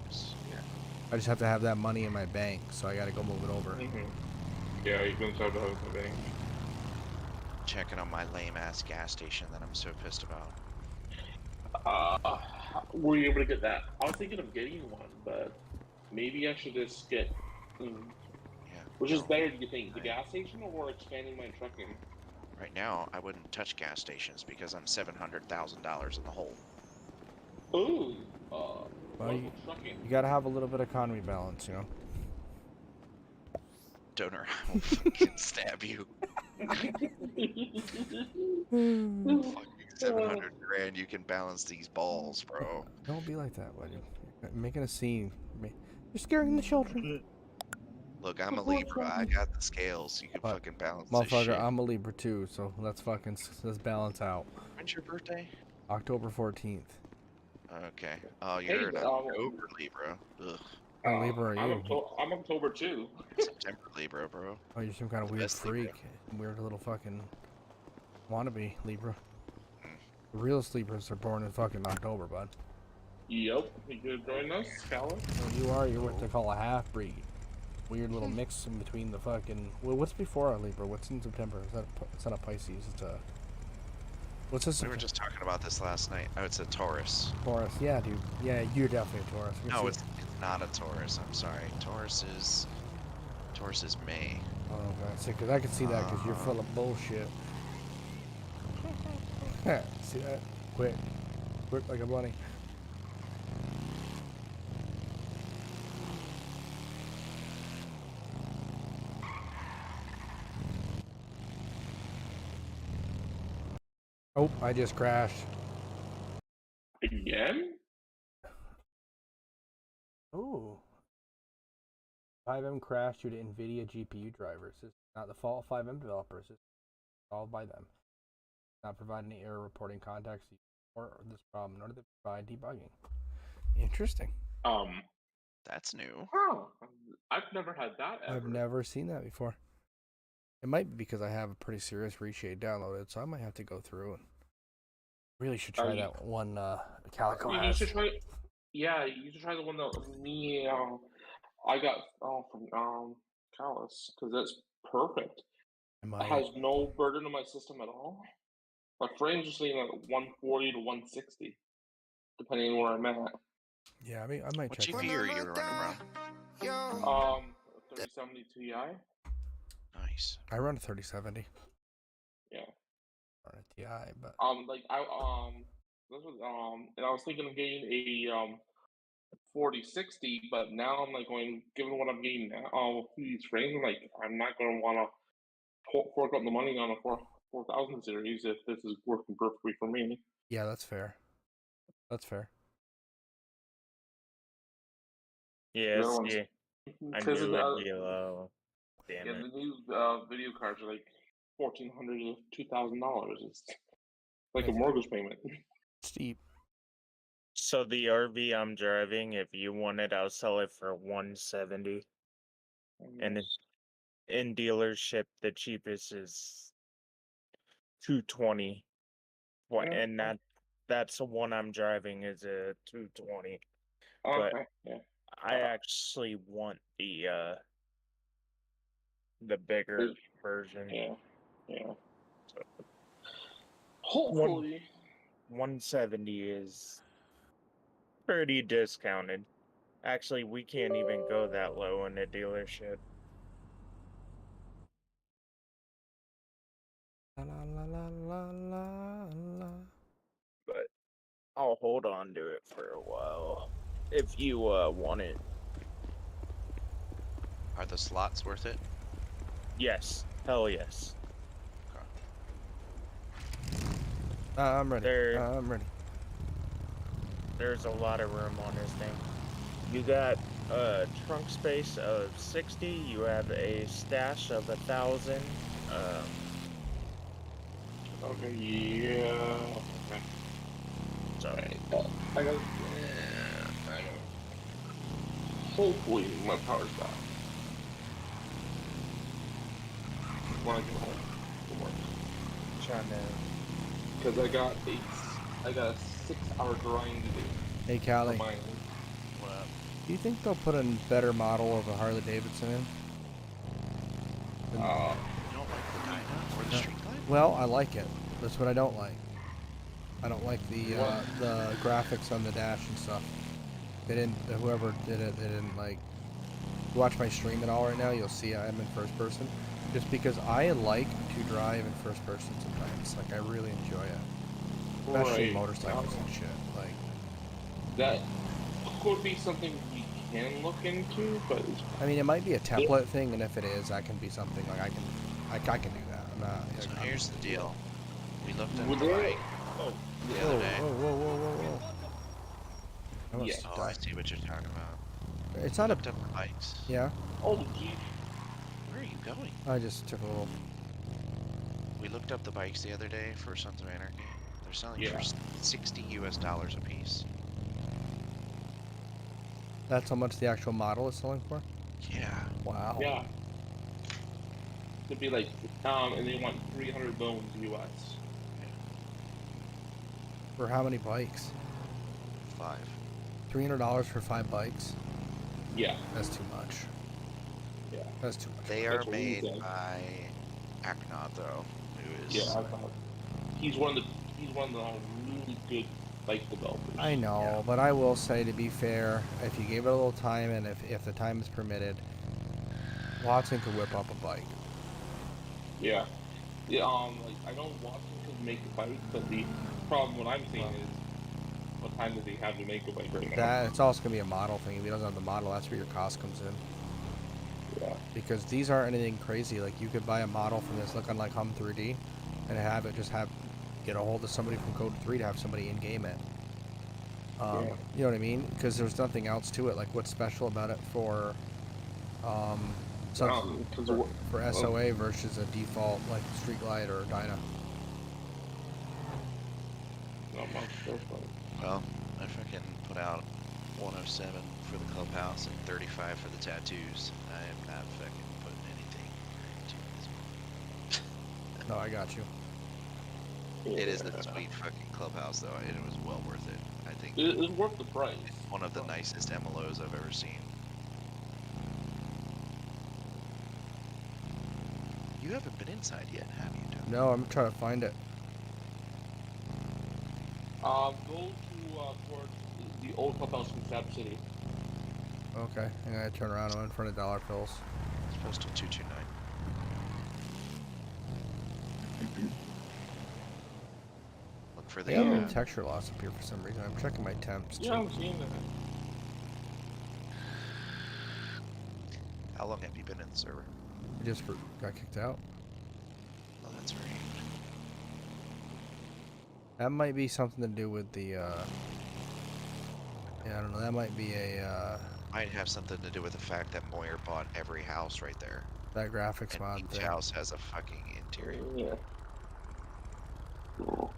Yes. I just have to have that money in my bank, so I gotta go move it over. Mm-hmm. Yeah, you can still have to have the bank. Checking on my lame ass gas station that I'm so pissed about. Were you able to get that? I was thinking of getting one, but maybe I should just get. Yeah. Which is no, better, do you think, the I- gas station or expanding my trucking? Right now, I wouldn't touch gas stations because I'm $700,000 in the hole. Ooh, Well, what you about trucking? gotta have a little bit of economy balance, you know? Donor, I will fucking stab you. Fucking 700 grand, you can balance these balls, bro. Don't be like that, buddy. You're making a scene. You're scaring the children. Look, I'm a Libra. I got the scales. You can But, fucking balance this motherfucker, shit. I'm a Libra too, so let's balance out. When's your birthday? October 14th. Okay. Oh, Hey, you're an October Libra. Ugh. What Libra are you? I'm October too. September Libra, bro. Oh, you're some kind of The weird best Libra. freak. Weird little fucking wannabe Libra. Mm. The realest Libras are born in fucking October, bud. Yep, you could join us, Callum. You're what they call a half-breed. Weird little mix in between the fucking... Well, what's before a Libra? What's in September? It's not a Pisces, it's a... What's this? We were just talking about this last night. Oh, it's a Taurus. Taurus. Yeah, dude. Yeah, you're definitely a Taurus. No, it's not a Taurus. I'm sorry. Taurus is May. Oh, God. See, because I can see that because you're full of bullshit. See that? Quick. Quick like a bunny. Oh, I just crashed. Again? Ooh. 5M crashed due to NVIDIA GPU drivers. It's not the fault of 5M developers. It's solved by them. Not provide any error reporting context or this problem, nor do they provide debugging. Interesting. That's new. Oh, I've never had that ever. I've never seen that before. It might be because I have a pretty serious reshade downloaded, so I might have to go through and really should try that one Calico You has. should try. Yeah, you should try the one that me I got from Callus because that's perfect. It has no burden on my system at all. My frames are sitting at 140 to 160, depending on where I'm at. Yeah, I mean, I might What check. GPU are you running, Um, 3070 Ti. Nice. I run a 3070. Yeah. Run a TI, but this was and I was thinking of getting a 4060, but now I'm like going, given what I'm getting now, these frames, I'm like, I'm not going to want to fork out the money on a 4000 series if this is working perfectly for me. yeah, that's fair. That's fair. Yes, yeah. I Because knew it'd be low. Damn yeah, it. the new video cards are like $1,400 to $2,000. It's like a mortgage payment. Steep. So the RV I'm driving, if you want it, I'll sell it for 170. And in dealership, the cheapest is 220. And that's the one I'm driving is a 220. But Okay, yeah. I actually want the bigger version. Yeah. So Hopefully. 170 is pretty discounted. Actually, we can't even go that low in a dealership. La la la la la la. But I'll hold on to it for a while if you want it. Are the slots worth it? Yes, hell yes. I'm ready. There- I'm ready. There's a lot of room on this thing. You got a trunk space of 60. You have a stash of 1,000. Okay, yeah. Okay. Sorry. I got. Hopefully, my power's back. When I get home from work. Trying to. Because I got a 6-hour grind to do. Hey, for Callie. mine. What up? Do you think they'll put a better model of a Harley Davidson in? You don't like the Dyna or the No. Street Glide? Well, I like it. That's what I don't like. I don't like the graphics on the dash and stuff. They didn't. Whoever did it, they didn't like. You watch my stream and all right now, you'll see I'm in first person. Just because I like to drive in first person sometimes. Like I really enjoy it, especially Right. motorcycles and shit. Like That could be something we can look into, but it's I mean, it might be a template thing, and if it is, that can be something like I can do that. I'm not. So Like, here's the deal. We looked at Would the they- bike oh, the whoa, other day. whoa. I must Yeah. Oh, I die. see what you're talking about. It's We not a. looked up the bikes. Yeah, oh, gee. Where are you going? I just took a little. We looked up the bikes the other day for Sons of Anarchy. They're selling Yeah. for $60 a piece. That's how much the actual model is selling for. Yeah. Wow. Yeah. It'd be like, and they want 300 loans US. For how many bikes? 5. $300 for 5 bikes. Yeah. That's too much. Yeah. That's too much. They That's are what we made said. by Aknod, though, who is. Yeah, I thought he's one of the really good bike developers. I know, Yeah. but I will say, to be fair, if you gave it a little time and if the time is permitted, Watson could whip up a bike. Yeah. Yeah. Like I know Watson could make a bike, but the problem what I'm seeing is, what time does he have to make a bike right now? That it's also gonna be a model thing. If he doesn't have the model, that's where your cost comes in. Yeah. Because these aren't anything crazy. Like you could buy a model from this looking like Hum 3D, and have it get a hold of somebody from Code 3 to have somebody in game it. Yeah. You know what I mean? Because there's nothing else to it. Like what's special about it for for SOA versus a default like Street Glide or Dyna? Not much different. Well, I fucking put out 107 for the clubhouse and 35 for the tattoos. I am not fucking putting anything into this. No, I got you. It is a sweet fucking clubhouse, though, and it was well worth it. I think It's worth the price. it's one of the nicest MLOs I've ever seen. You haven't been inside yet, have you, Doug? No, I'm trying to find it. Go to towards the old clubhouse in Sap City. Okay, and I turn around. I'm in front of Dollar Pills. It's postal 229. Look for the. They have a little texture loss up here for some reason. I'm checking my temps too. Yeah, I'm seeing that. How long have you been in the server? I just got kicked out. Oh, that's right. That might be something to do with the. Yeah, I don't know. That might be a Might have something to do with the fact that Moyer bought every house right there. that graphics And mod each thing. house has a fucking interior. Yeah. Cool.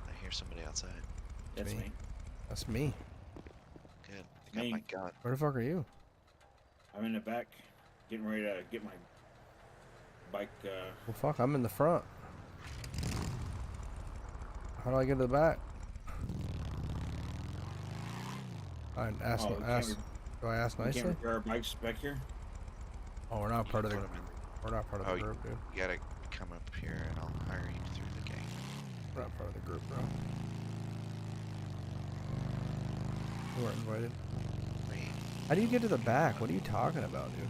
I hear somebody outside. That's me. me. That's me. Good. I got Me. my gun. Where the fuck are you? I'm in the back, getting ready to get my bike. Well, fuck. I'm in the front. How do I get to the back? I ask. Oh, we ask. can't Do I ask we nicely? can't repair our bikes back here. Oh, we're not part of the. Put 'em in- We're not part of Oh, the group, dude. You gotta come up here and I'll hire you through the gang. We're not part of the group, bro. You weren't invited. Wait. How do you get to the back? What are you talking about, dude?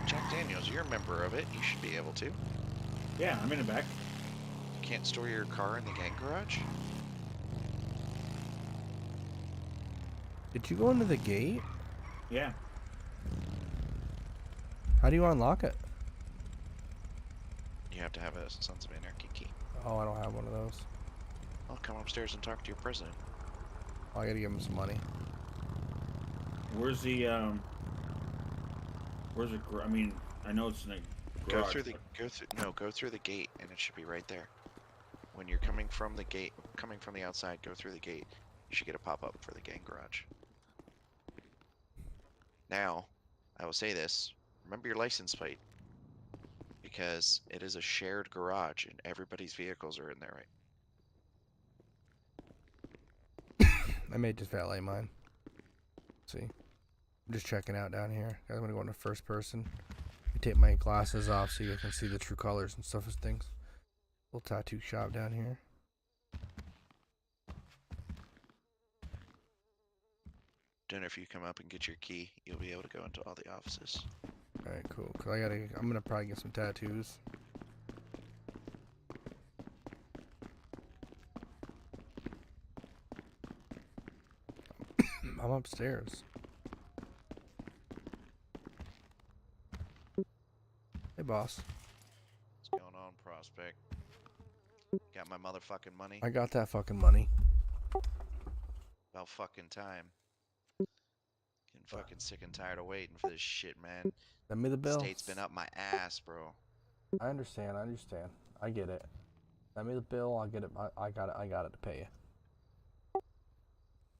Jack Daniels, you're a member of it. You should be able to. You Yeah, I'm in the back. can't store your car in the gang garage? Did you go into the gate? Yeah. How do you unlock it? You have to have a Sons of Anarchy key. Oh, I don't have one of those. I'll come upstairs and talk to your president. Oh, I gotta give him some money. Where's the Where's the? I mean, I know it's in a Go garage. through the go through the gate, and it should be right there. When you're coming from the gate, coming from the outside, go through the gate. You should get a pop-up for the gang garage. Now, I will say this: remember your license plate, because it is a shared garage, and everybody's vehicles are in there, right? I may just valet mine. Let's see. I'm just checking out down here. I'm gonna go into first person. I take my glasses off so you can see the true colors and stuff as things. Little tattoo shop down here. Then if you come up and get your key, you'll be able to go into all the offices. Alright, cool. Cause I'm gonna probably get some tattoos. I'm upstairs. Hey, boss. What's going on, Prospect? Got my motherfucking money? I got that fucking money. About fucking time. Getting fucking sick and tired of waiting for this shit, man. Send me the bill. State's been up my ass, bro. I understand. I get it. Send me the bill. I'll get it. I got it to pay you.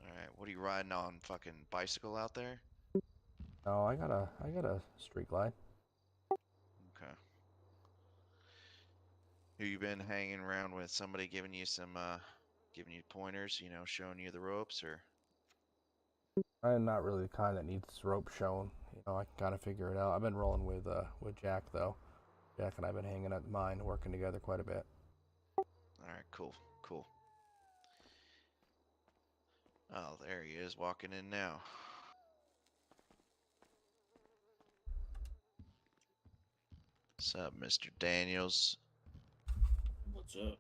Alright, what are you riding on? Fucking bicycle out there? No, I got a street glide. Okay. Who you been hanging around with? Somebody giving you some, giving you pointers, you know, showing you the ropes, or? I'm not really the kind that needs rope shown. You know, I can kind of figure it out. I've been rolling with Jack though. Jack and I've been hanging at mine, working together quite a bit. Alright, cool, cool. Oh, there he is, walking in now. What's up, Mr. Daniels? What's up?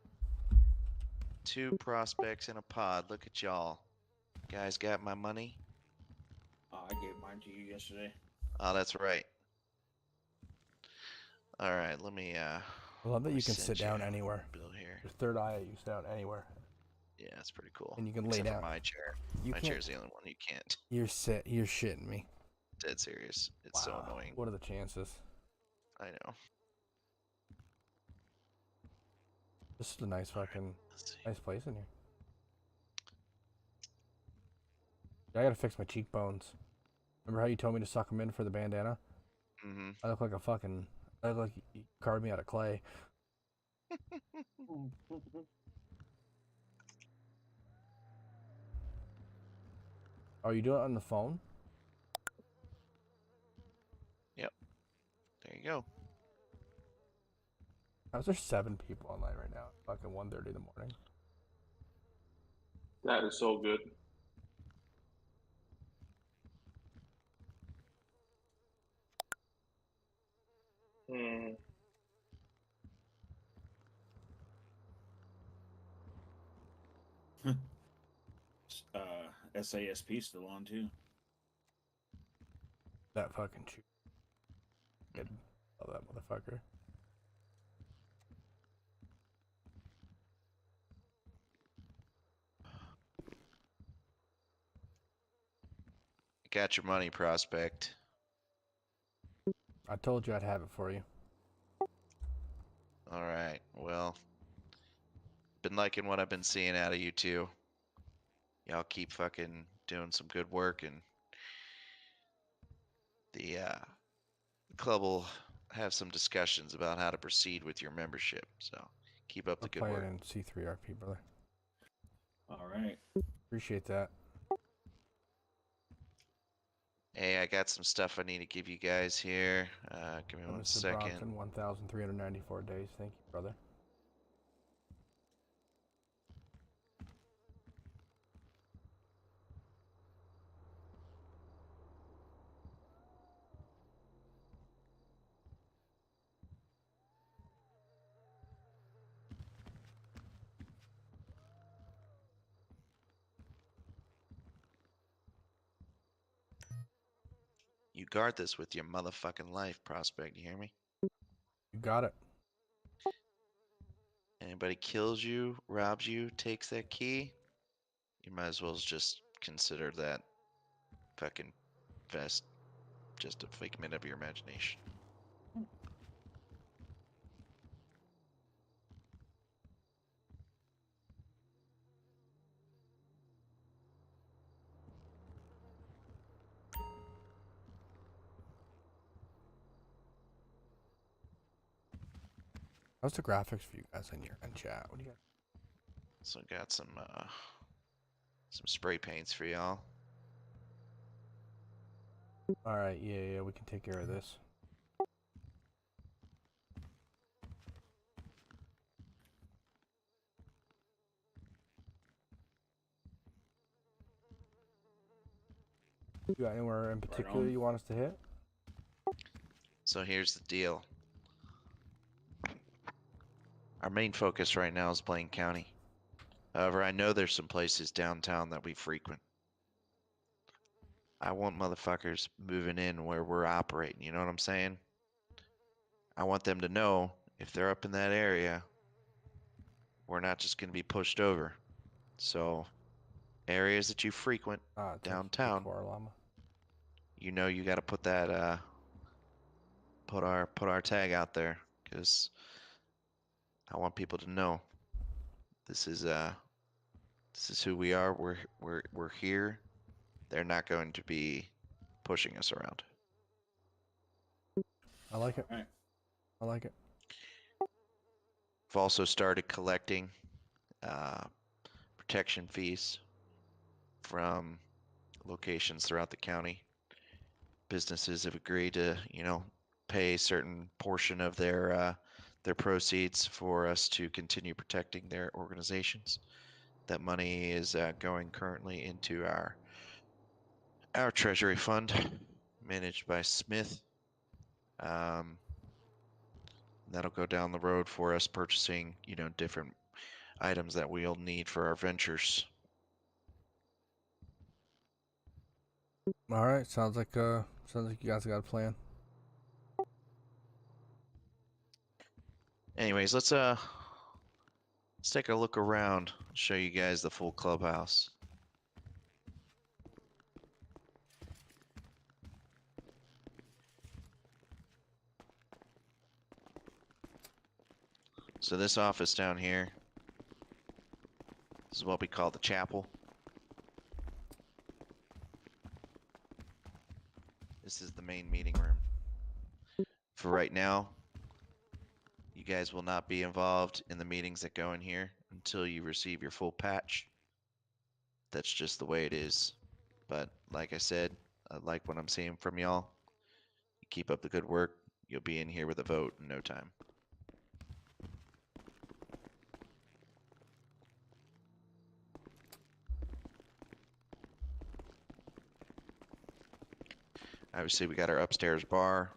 2 prospects in a pod. Look at y'all. Guys got my money? I gave mine to you yesterday. Oh, that's right. Alright, let me, I love that you can sit down anywhere. Bill here. Your third eye, you sit down anywhere. Yeah, that's pretty cool. And you can Except lay for down. my chair. You My can't- chair's the only one you can't. You're shitting me. Dead serious. It's so annoying. What are the chances? I know. This is a nice fucking, nice place in here. I gotta fix my cheekbones. Remember how you told me to suck them in for the bandana? Mm-hmm. I look like a fucking, I look like you carved me out of clay. Oh, you do it on the phone? Yep. There you go. How's there 7 people online right now? Fucking 1:30 in the morning. That is so good. Hmm. SASP still on too. That fucking shoot. Love that motherfucker. Got your money, Prospect. I told you I'd have it for you. Alright, well. Been liking what I've been seeing out of you two. Y'all keep fucking doing some good work, and the club will have some discussions about how to proceed with your membership. So keep up the good Playing work. in C3RP, brother. All right. Appreciate that. Hey, I got some stuff I need to give you guys here. Give me one Mr. second. Bronson, 1,394 days. Thank you, brother. You guard this with your motherfucking life, Prospect. You hear me? You got it. Anybody kills you, robs you, takes that key, you might as well just consider that fucking vest just a figment of your imagination. How's the graphics for you guys in chat? What do you got? So got some spray paints for y'all. All right, yeah, we can take care of this. You got anywhere in particular on. you want us to hit? So here's the deal. Our main focus right now is Blaine County. However, I know there's some places downtown that we frequent. I want motherfuckers moving in where we're operating, you know what I'm saying? I want them to know if they're up in that area, we're not just going to be pushed over. So, areas that you frequent downtown, you know you got to put that put our tag out there, because I want people to know this is who we are. We're here. They're not going to be pushing us around. I like it. All right. I like it. We've also started collecting protection fees from locations throughout the county. Businesses have agreed to, pay a certain portion of their proceeds for us to continue protecting their organizations. That money is going currently into our treasury fund, managed by Smith. That'll go down the road for us purchasing, different items that we'll need for our ventures. All right, sounds like you guys got a plan. Anyways, let's take a look around, show you guys the full clubhouse. So this office down here, this is what we call the chapel. This is the main meeting room. For right now, you guys will not be involved in the meetings that go in here until you receive your full patch. That's just the way it is. But like I said, I like what I'm seeing from y'all. You keep up the good work, you'll be in here with a vote in no time. Obviously, we got our upstairs bar,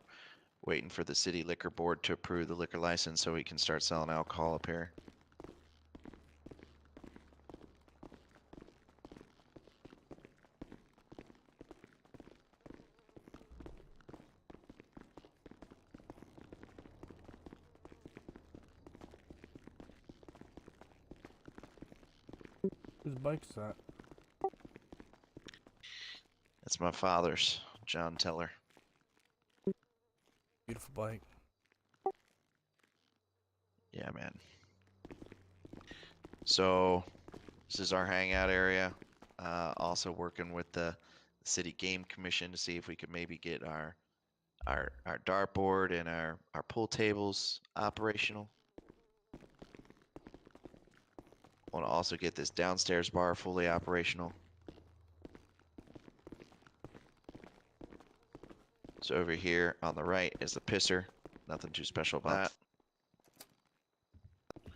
waiting for the city liquor board to approve the liquor license so we can start selling alcohol up here. Whose bike's that? That's my father's, John Teller. Beautiful bike. Yeah, man. So, this is our hangout area. Also working with the City Game Commission to see if we could maybe get our dartboard and our pool tables operational. Want to also get this downstairs bar fully operational. So over here on the right is the pisser. Nothing too special about that.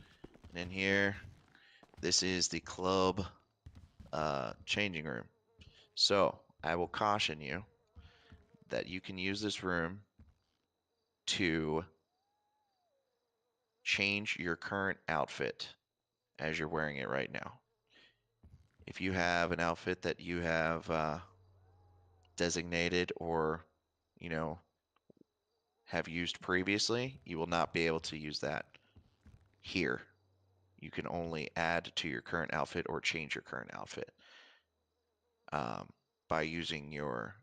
And in here, this is the club changing room. So I will caution you that you can use this room to change your current outfit as you're wearing it right now. If you have an outfit that you have designated or you know, have used previously, you will not be able to use that here. You can only add to your current outfit or change your current outfit by using your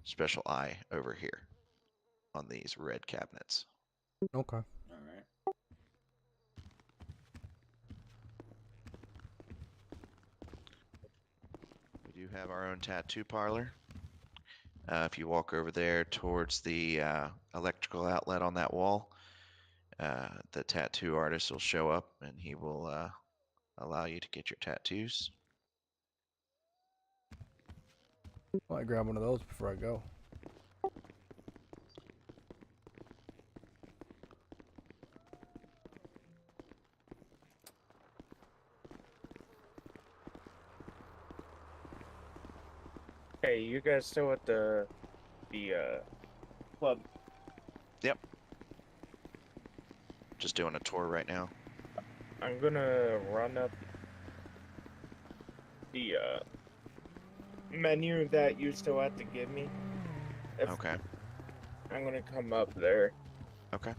special eye over here on these red cabinets. Okay. All right. We do have our own tattoo parlor. If you walk over there towards the electrical outlet on that wall, the tattoo artist will show up and he will allow you to get your tattoos. Well, I grab one of those before I go. Hey, you guys still at the club? Yep. Just doing a tour right now. I'm gonna run up the menu that you still have to give me. Okay. I'm gonna come up there. Okay.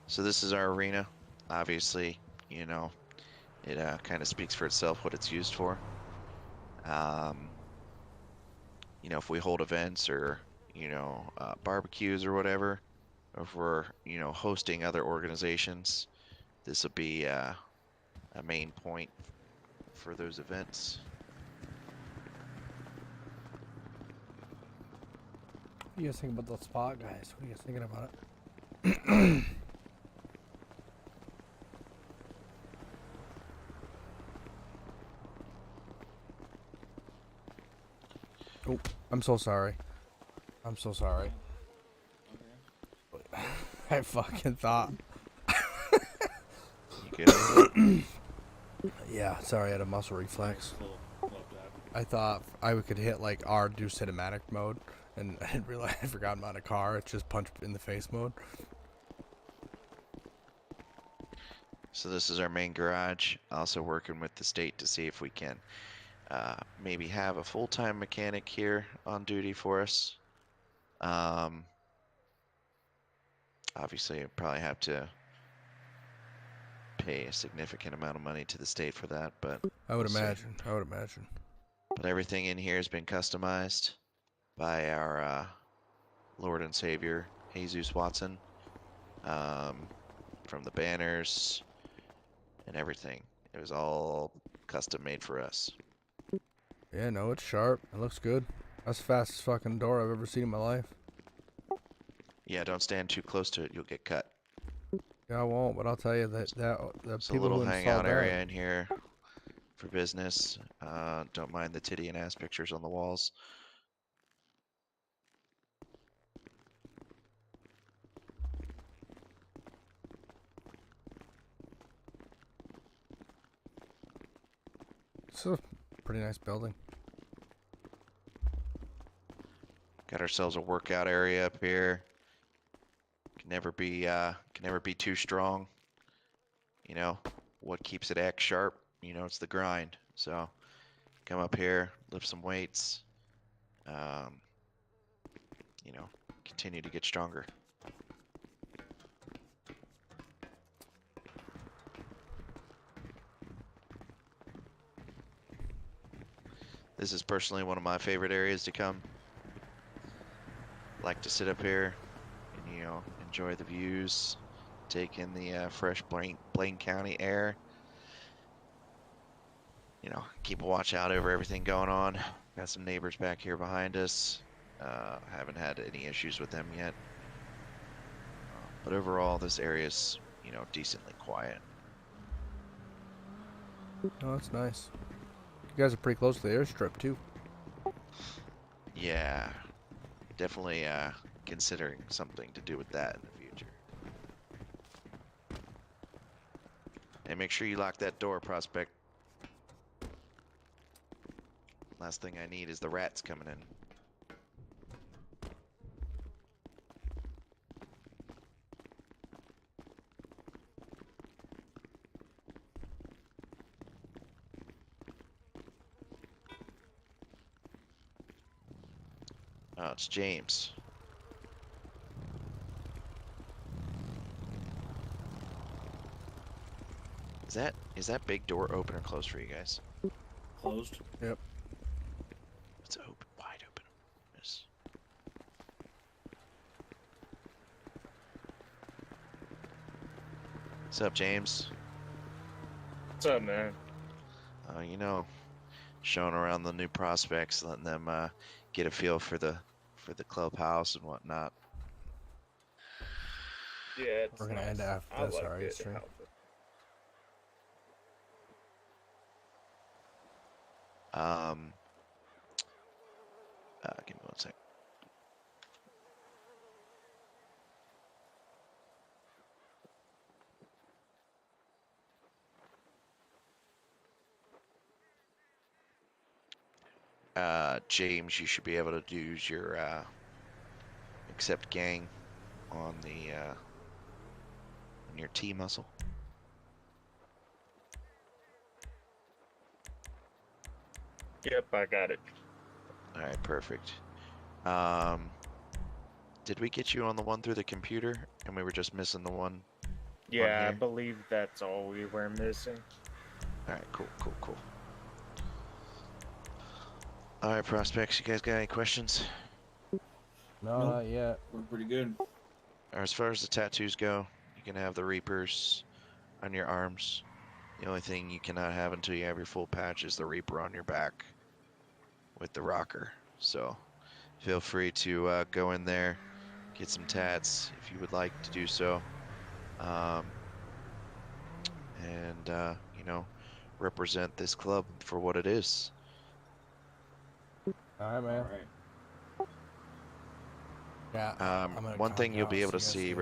So this is our arena. Obviously, you know, it kind of speaks for itself what it's used for. You know, if we hold events or, you know, barbecues or whatever, or if we're, you know, hosting other organizations, this will be a main point for those events. What do you guys think about the spot, guys? What are you guys thinking about it? Oh, I'm so sorry. I'm so sorry. I fucking thought. You good? Yeah, sorry, I had a muscle reflex. Little tap. I thought I could hit like R, do cinematic mode, and I didn't realize I forgot about a car. It's just punch in the face mode. So this is our main garage. Also working with the state to see if we can maybe have a full-time mechanic here on duty for us. Obviously, I probably have to pay a significant amount of money to the state for that, but I would we'll see. imagine. I would imagine. But everything in here has been customized by our Lord and Savior, Jesus Watson, from the banners and everything. It was all custom made for us. Yeah, no, it's sharp. It looks good. That's the fastest fucking door I've ever seen in my life. Yeah, don't stand too close to it. You'll get cut. Yeah, I won't, but I'll tell you that the It's a people little who hangout installed area that. in here for business. Don't mind the titty and ass pictures on the walls. It's a pretty nice building. Got ourselves a workout area up here. Can never be too strong. You know, what keeps it act sharp? You know, it's the grind. So come up here, lift some weights. You know, continue to get stronger. This is personally one of my favorite areas to come. Like to sit up here and, you know, enjoy the views, take in the fresh Blaine County air. You know, keep a watch out over everything going on. Got some neighbors back here behind us. Haven't had any issues with them yet. But overall, this area's, you know, decently quiet. Oh, that's nice. You guys are pretty close to the airstrip, too. Yeah, definitely considering something to do with that in the future. And make sure you lock that door, Prospect. Last thing I need is the rats coming in. Oh, it's James. Is that big door open or closed for you guys? Closed. Yep. It's open, wide open. Yes. What's up, James? What's up, man? You know, showing around the new prospects, letting them get a feel for the clubhouse and whatnot. Yeah, it's We're gonna nice. end after I this, like alright, it. stream. Give me 1 sec. James, you should be able to use your accept gang on the on your T muscle. Yep, I got it. All right, perfect. Did we get you on the one through the computer, and we were just missing the one? Yeah, I here? believe that's all we were missing. All right, cool. All right, prospects, you guys got any questions? No, Nope. not yet. We're pretty good. As far as the tattoos go, you can have the Reapers on your arms. The only thing you cannot have until you have your full patch is the Reaper on your back with the rocker. So feel free to go in there, get some tats if you would like to do so. And, you know, represent this club for what it is. Alright, man. All right. Yeah. I'm gonna One thing copy you'll be out able so to you guys see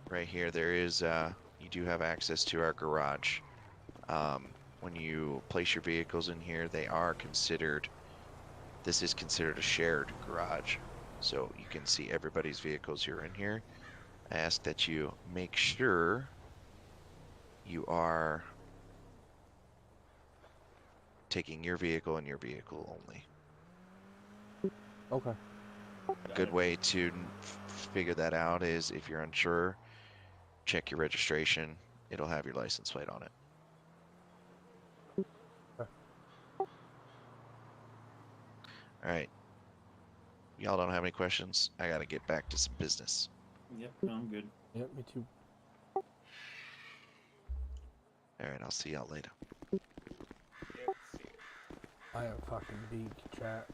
right here, there is, you do have access to our garage. When you place your vehicles in here, this is considered a shared garage. So you can see everybody's vehicles who are in here. I ask that you make sure you are taking your vehicle and your vehicle only. Okay. A good way to figure that out is if you're unsure, check your registration. It'll have your license plate on it. All right. Y'all don't have any questions? I gotta get back to some business. Yep. No, I'm good. Yep, me too. All right, I'll see y'all later. I am fucking beat, chat.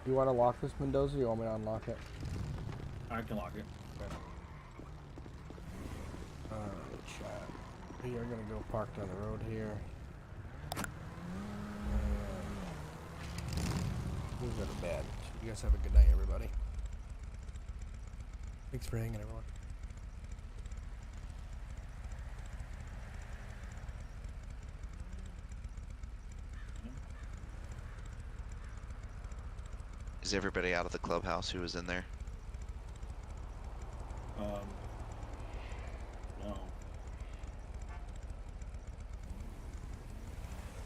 You want to lock this, Mendoza, or you want me to unlock it? I can lock it. Alright, chat. We are gonna go park down the road here. We'll go to bed. You guys have a good night, everybody. Thanks for hanging, everyone. Is everybody out of the clubhouse who was in there?